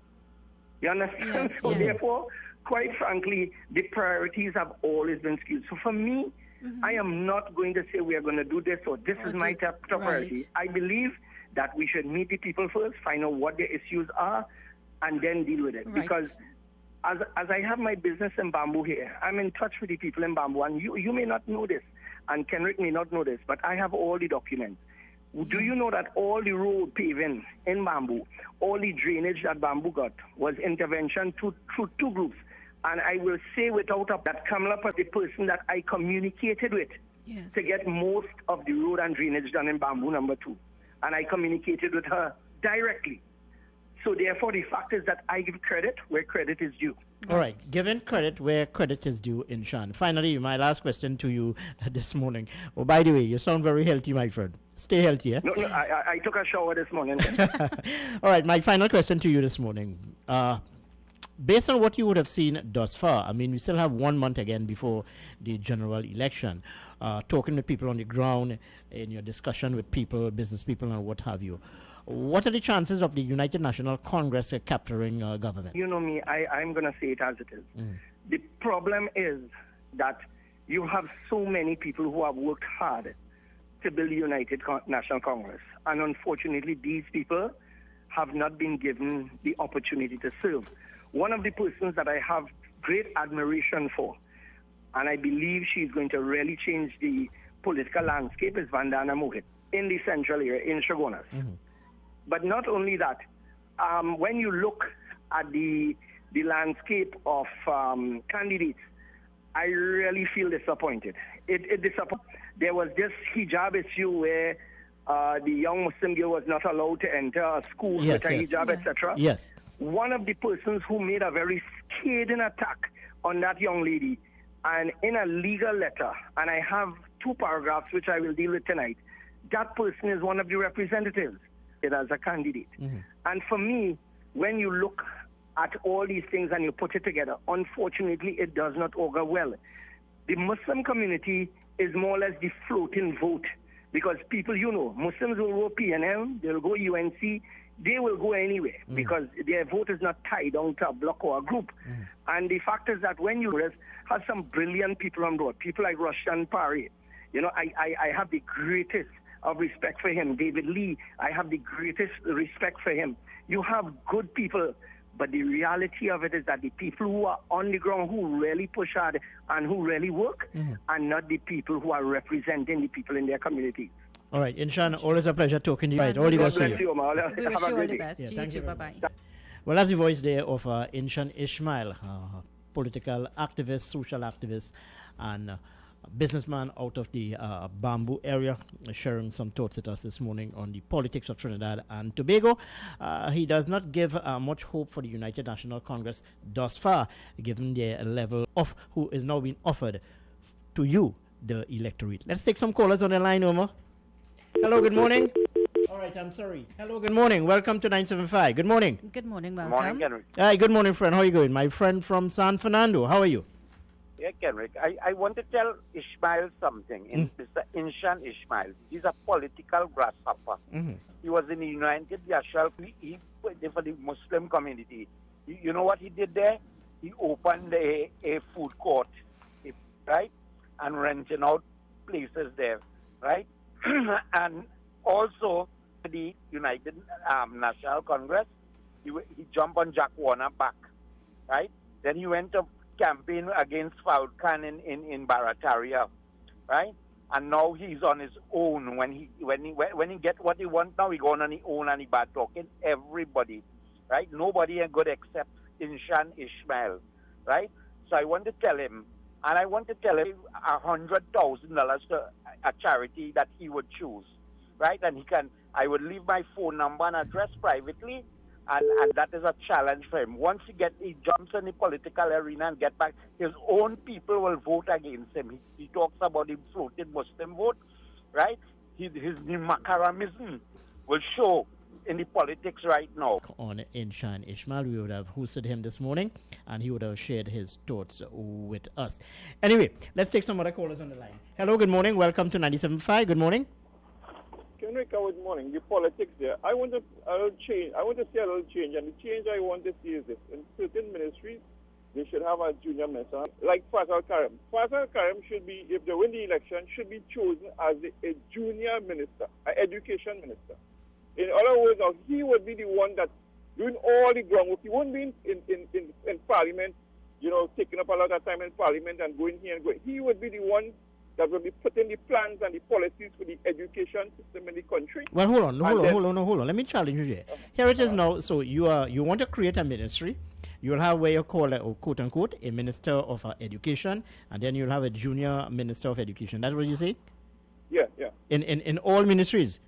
You understand? Yes, So therefore, quite frankly, the priorities have always been skewed. So for me, I am not going to say we are going to do this or this is my top priority. I believe that we should meet the people first, find out what their issues are, and then deal with it. Because as I have my business in Bamboo here, I'm in touch with the people in Bamboo, and you may not know this, and Kenrick may not know this, but I have all the documents. Do you know that all the road paving in Bamboo, all the drainage that Bamboo got was intervention through two groups, And I will say without a that Kamala was the person that I communicated with to get most of the road and drainage done in Bamboo number 2. And I communicated with her directly. So therefore, the fact is that I give credit where credit is due. All right, given credit where credit is due, Inshan. Finally, my last question to you this morning. Oh, by the way, you sound very healthy, my friend. Stay healthy, eh? No, I took a shower this morning. All right, my final question to you this morning. Based on what you would have seen thus far, I mean, we still have 1 month again before the general election. Talking with people on the ground, in your discussion with people, business people, and what have you. What are the chances of the United National Congress capturing government? You know me, I'm going to say it as it is. The problem is that you have so many people who have worked hard to build the United National Congress. And unfortunately, these people have not been given the opportunity to serve. One of the persons that I have great admiration for, and I believe she's going to really change the political landscape, is Vandana Mohit in the central area, in Chaguanas. But not only that, when you look at the landscape of candidates, I really feel disappointed. It disappointed. There was this hijab issue where the young Muslim girl was not allowed to enter a school with a hijab, etc. Yes. One of the persons who made a very scathing attack on that young lady, and in a legal letter, and I have 2 paragraphs which I will deal with tonight, that person is one of the representatives as a candidate. And for me, when you look at all these things and you put it together, unfortunately, it does not augur well. The Muslim community is more or less the floating vote, because people, you know, Muslims will go PNL, they'll go UNC, they will go anywhere because their vote is not tied down to a block or a group. And the fact is that when you have some brilliant people on board, people like Roshan Pari, you know, I have the greatest of respect for him. David Lee, I have the greatest respect for him. You have good people, but the reality of it is that the people who are on the ground, who really push hard and who really work, are not the people who are representing the people in their communities. All right, Inshan, always a pleasure talking to you. Right, all the best to you. We wish you all the best. You too, bye-bye. Well, that's the voice there of Inshan Ismail, political activist, social activist, and businessman out of the Bamboo area, sharing some thoughts with us this morning on the politics of Trinidad and Tobago. He does not give much hope for the United National Congress thus far, given the level of who is now being offered to you, the electorate. Let's take some callers on the line, Omar. Hello, good morning. All right, I'm sorry. Hello, good morning. Welcome to 975. Good morning. Good morning, welcome. Morning, Kenrick. Hi, good morning, friend. How are you going? My friend from San Fernando. How are you? Yeah, Kenrick, I want to tell Ishmael something. Mr. Inshan Ismail, he's a political grasshopper. He was in the United National, he went there for the Muslim community. You know what he did there? He opened a food court, right? And renting out places there, right? And also the United National Congress, he jumped on Jack Warner back, right? Then he went to campaign against Falcon in Barataria, right? And now he's on his own. When he get what he wants now, he going on his own and he bad talking everybody, right? Nobody ain't good except Inshan Ismail, right? So I want to tell him, and I want to tell him $100,000 to a charity that he would choose, right? And I would leave my phone number and address privately. And that is a challenge for him. Once he jumps in the political arena and get back, his own people will vote against him. He talks about the floated Muslim vote, right? His Nimakaramism will show in the politics right now. On Inshan Ismail, we would have hosted him this morning, and he would have shared his thoughts with us. Anyway, let's take some other callers on the line. Hello, good morning. Welcome to 97.5. Good morning. Kenrick, good morning. The politics there. I want to see a little change, and the change I want to see is this: in certain ministries, they should have a junior minister, like Faisal Karim. Faisal Karim should be, if they win the election, should be chosen as a junior minister, an education minister. In other words, he would be the one that's doing all the groundwork. He won't be in Parliament, you know, taking up a lot of time in Parliament and going here and going. He would be the one that will be putting the plans and the policies for the education system in the country. Well, hold on. Let me challenge you here. Here it is now. So you want to create a ministry, You'll have where you call it, quote unquote, a minister of education, and then you'll have a junior minister of education. That's what you say? Yeah, yeah. In all ministries?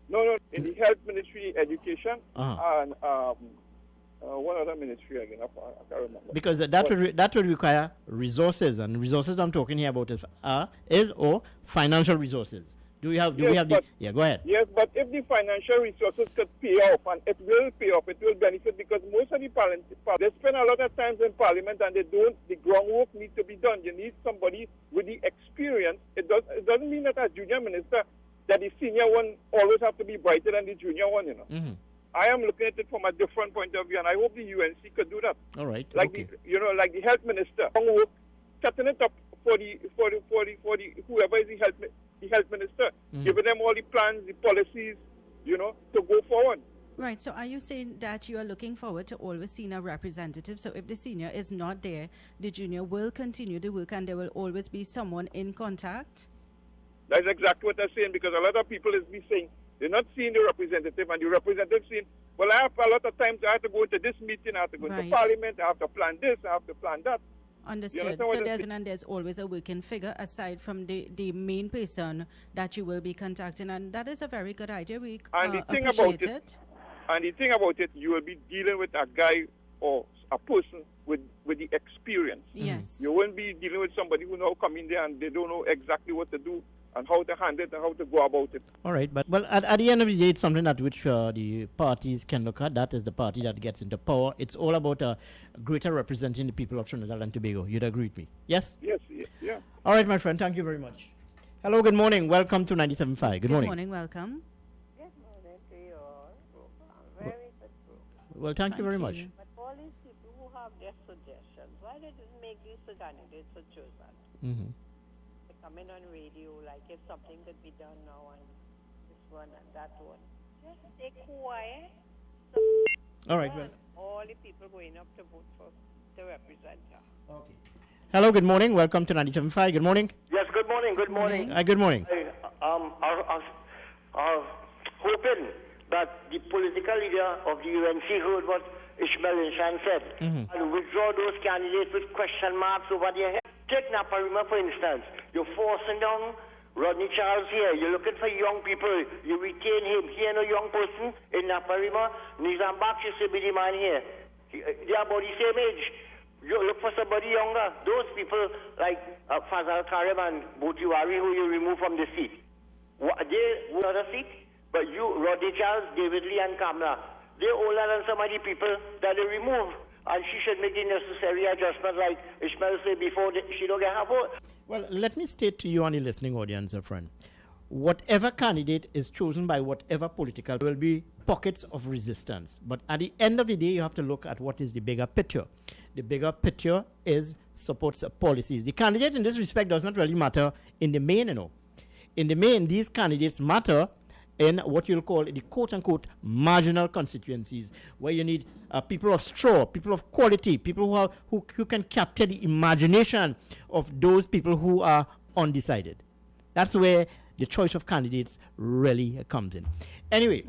No, in the health ministry, education, Uh-huh. and one other ministry again. I can't remember. Because that would require resources, and resources I'm talking here about is financial resources. Do we have? Yeah, go ahead. Yes, but if the financial resources could pay off, and it will pay off, it will benefit, because most of the parliament, they spend a lot of time in parliament and they don't. The groundwork needs to be done. You need somebody with the experience. It doesn't mean that as junior minister that the senior one always have to be brighter than the junior one. You know. Mm-hmm. I am looking at it from a different point of view, and I hope the UNC could do that. All right. Like okay. like the health minister, setting it up for the whoever is the health minister, giving them all the plans, the policies, to go forward. Right. So are you saying that you are looking forward to always seeing a representative? So if the senior is not there, the junior will continue the work, and there will always be someone in contact? That's exactly what I'm saying, because a lot of people is be saying they're not seeing the representative, and the representative saying, well, I have a lot of times I have to go to this meeting, I have to go to parliament, I have to plan this, I have to plan that. Understood. So there's always a working figure aside from the main person that you will be contacting, and that is a very good idea. We appreciate it. And the thing about it, you will be dealing with a guy or a person with the experience. Yes. You won't be dealing with somebody who now come in there and they don't know exactly what to do and how to handle it and how to go about it. All right, but at the end of the day, it's something at which the parties can look at. That is the party that gets into power. It's all about greater representing the people of Trinidad and Tobago. You'd agree with me? Yes? Yes, yeah. All right, my friend. Thank you very much. Hello, good morning. Welcome to 97.5. Good morning. Good morning, welcome. Good morning to you all. Very good program. Well, thank you very much. But all these people who have their suggestions, why they didn't make these candidates are chosen? Mm-hmm. Coming on radio, like if something could be done now and this one and that one. Just stay quiet. All right, well. All the people going up to vote for the representative. Okay. Hello, good morning. Welcome to 97.5. Good morning. Yes, good morning. Good morning. Good morning. I'm hoping that the political leader of the UNC heard what Ishmael Inshan said and withdraw those candidates with question marks over their head. Take Naparima, for instance. You're forcing down Rodney Charles here. You're looking for young people. You retain him. He ain't no young person in Naparima. Nizambak used to be the man here. They are about the same age. You look for somebody younger. Those people like Fazal Karim and Botiwari, who you remove from the seat. They were not a seat, but you, Rodney Charles, David Lee, and Kamla, they're older than some of the people that they remove. And she should make the necessary adjustment, like Ishmael said before, she don't get her vote. Well, let me state to you and the listening audience, friend, whatever candidate is chosen by whatever political, there will be pockets of resistance. But at the end of the day, you have to look at what is the bigger picture. The bigger picture is supports policies. The candidate in this respect does not really matter in the main, In the main, these candidates matter in what you'll call the quote-unquote marginal constituencies, where you need people of straw, people of quality, people who can capture the imagination of those people who are undecided. That's where the choice of candidates really comes in. Anyway,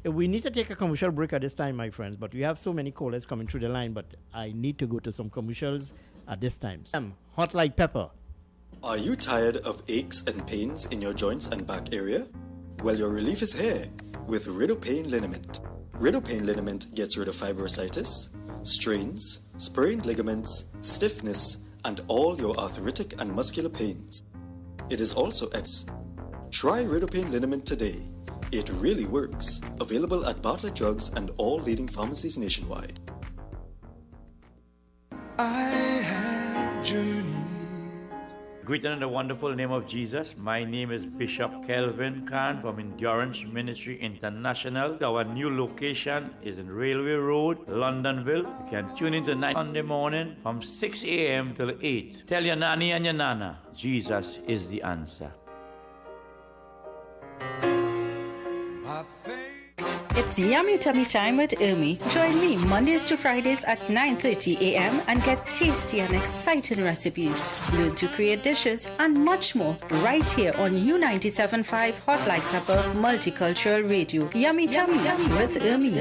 we need to take a commercial break at this time, my friends, but we have so many callers coming through the line, but I need to go to some commercials at this time. Hot like pepper. Are you tired of aches and pains in your joints and back area? Well, your relief is here with Ridopain Liniment. Ridopain Liniment gets rid of fibrositis, strains, sprained ligaments, stiffness, and all your arthritic and muscular pains. It is also X. Try Ridopain Liniment today. It really works. Available at Bartlett Drugs and all leading pharmacies nationwide. I have journeyed. Greeted in the wonderful name of Jesus. My name is Bishop Kelvin Khan from Endurance Ministry International. Our new location is in Railway Road, Londonville. You can tune in tonight Sunday morning from 6 a.m. till 8. Tell your nanny and your nana, Jesus is the answer. It's Yummy Tummy Time with Ermi. Join me Mondays to Fridays at 9:30 a.m. and get tasty and exciting recipes. Learn to create dishes and much more right here on U97.5 Hot Like Pepper Multicultural Radio. Yummy Tummy with Ermi.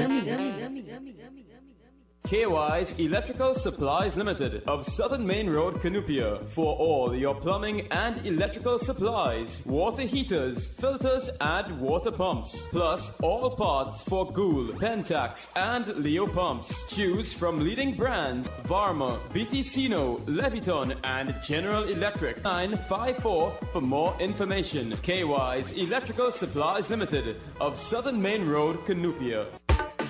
KY's Electrical Supplies Limited of Southern Main Road, Canupia, for all your plumbing and electrical supplies, water heaters, filters, and water pumps, plus all parts for Gould, Pentax, and Leo pumps. Choose from leading brands Varma, BTCino, Leviton, and General Electric. 954 for more information. KY's Electrical Supplies Limited of Southern Main Road, Canupia.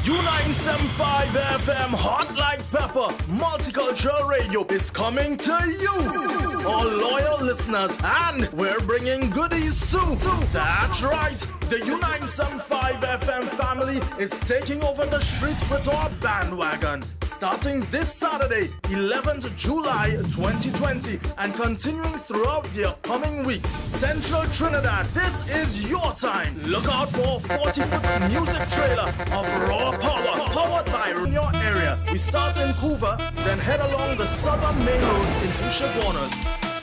U975 FM Hot Like Pepper Multicultural Radio is coming to you, all loyal listeners, and we're bringing goodies too. That's right, the U975 FM family is taking over the streets with our bandwagon, starting this Saturday, 11th July 2020, and continuing throughout the upcoming weeks. Central Trinidad, this is your time. Look out for a 40-foot music trailer of raw power, powered by in your area. We start in Couva, then head along the southern main road into Chaguanas.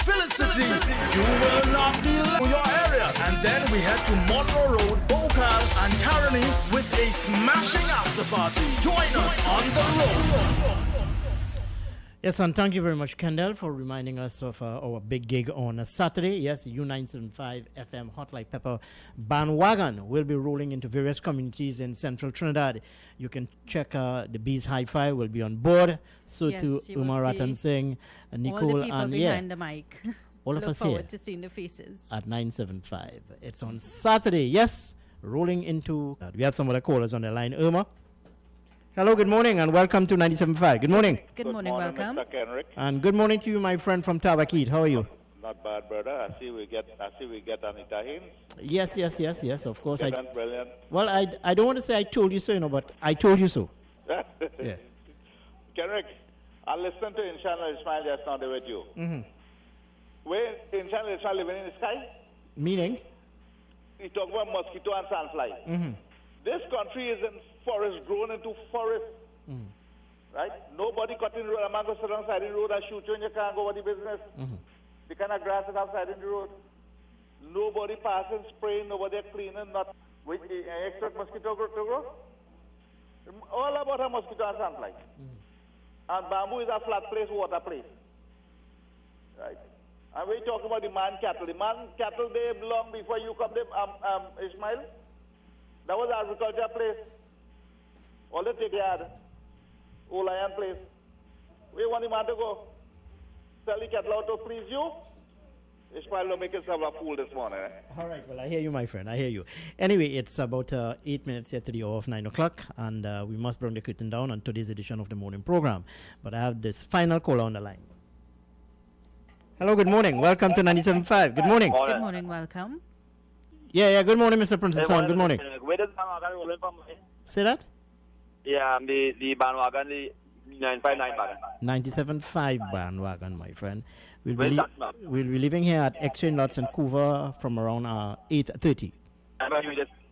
Felicity, you will not be left in your area. And then we head to Monroe Road, Bokal, and Caroni with a smashing after party. Join us on the road. Yes, and thank you very much, Kendall, for reminding us of our big gig on Saturday. Yes, U975 FM Hot Like Pepper bandwagon will be rolling into various communities in central Trinidad. You can check the Bees Hi-Fi will be on board. So Yes, too, you will Umar see Ratan Singh, Nicole, all the people and behind the mic. all of Look us here forward to seeing the faces. at 975. It's on Saturday. Yes, rolling into. We have some other callers on the line. Irma. Hello, good morning, and welcome to 97.5. Good morning. Good morning, welcome. Mr. Kenrick. And good morning to you, my friend from Tabakit. How are you? Not bad, brother. I see we get Anita Haynes. Yes, of course. Brilliant. Well, I don't want to say I told you so, but I told you so. Yeah. Kenrick, I listened to Inshallah Ismail just now with you. Mm-hmm. Where Inshallah Ismail living in the sky? Meaning? He talk about mosquito and sandfly. Mm-hmm. This country is in forest, grown into forest. Mm-hmm. Right? Nobody cutting road. I'm not going to sit on side of the road and shoot you and you can't go over the business. Mm-hmm. The kind of grass is outside in the road. Nobody passing, spraying, nobody cleaning, not with expect mosquito to grow. All about a mosquito and sandfly. And bamboo is a flat place, water place. Right? And we talk about the man cattle. The man cattle, they belong before you come there, Ismail. That was agriculture place. All the take yard. Old iron place. Where want the man to go? Sell the cattle out to please you? Ishmael don't make himself a fool this morning. All right, well, I hear you, my friend. I hear you. Anyway, it's about 8 minutes yet to the hour of 9 o'clock, and we must bring the curtain down on today's edition of the morning program. But I have this final caller on the line. Hello, good morning. Welcome to 97.5. Good morning. Good morning, welcome. Yeah, good morning, Mr. Princess. Good morning. Where does bandwagon rolling from? Say that? Yeah, the bandwagon, the 959 bandwagon. 97.5 bandwagon, my friend. We'll be leaving here at Exchange Lots in Couva from around 8:30.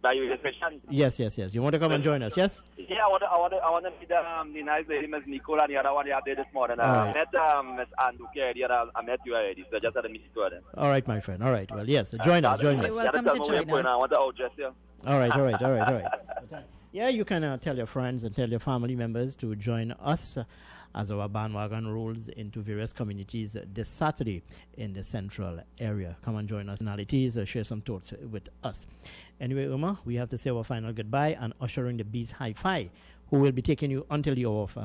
You just mentioned. Yes. You want to come and join us, yes? Yeah, I want to meet the nice lady, Miss Nicole, and the other one you there this morning. I met Miss Anduke, I met you already, so I just had to meet you two. All right, my friend. All right. Well, yes, join us. You're welcome to join us. I want to outdress you. All right. Yeah, you can tell your friends and tell your family members to join us as our bandwagon rolls into various communities this Saturday in the central area. Come and join us. Share some thoughts with us. Anyway, Uma, we have to say our final goodbye and ushering the Bees Hi-Fi, who will be taking you until the hour of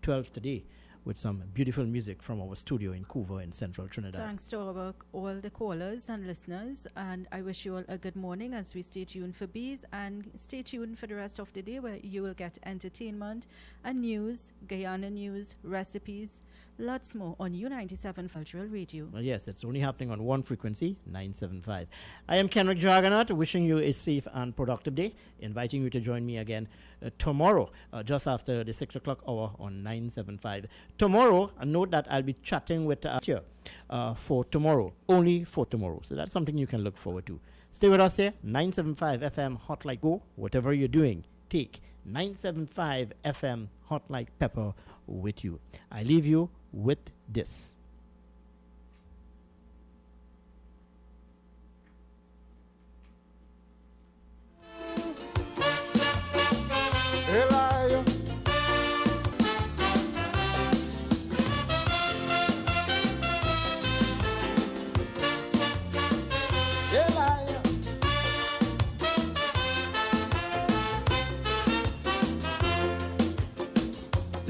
12 today with some beautiful music from our studio in Couva in central Trinidad. Thanks to all the callers and listeners, and I wish you all a good morning as we stay tuned for Bees, and stay tuned for the rest of the day where you will get entertainment and news, Guyana news, recipes, lots more on U97 Cultural Radio. Well, yes, it's only happening on one frequency, 975. I am Kenrick Jaggernaut, wishing you a safe and productive day, inviting you to join me again tomorrow, just after the 6 o'clock hour on 975. Tomorrow, note that I'll be chatting with here for tomorrow, only for tomorrow. So that's something you can look forward to. Stay with us here, 975 FM Hot Like Go. Whatever you're doing, take 975 FM Hot Like Pepper with you. I leave you with this.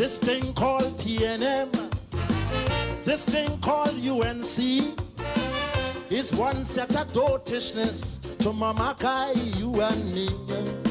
This thing called PNM, this thing called UNC, is one set of dotishness to Mama Kai, you and me.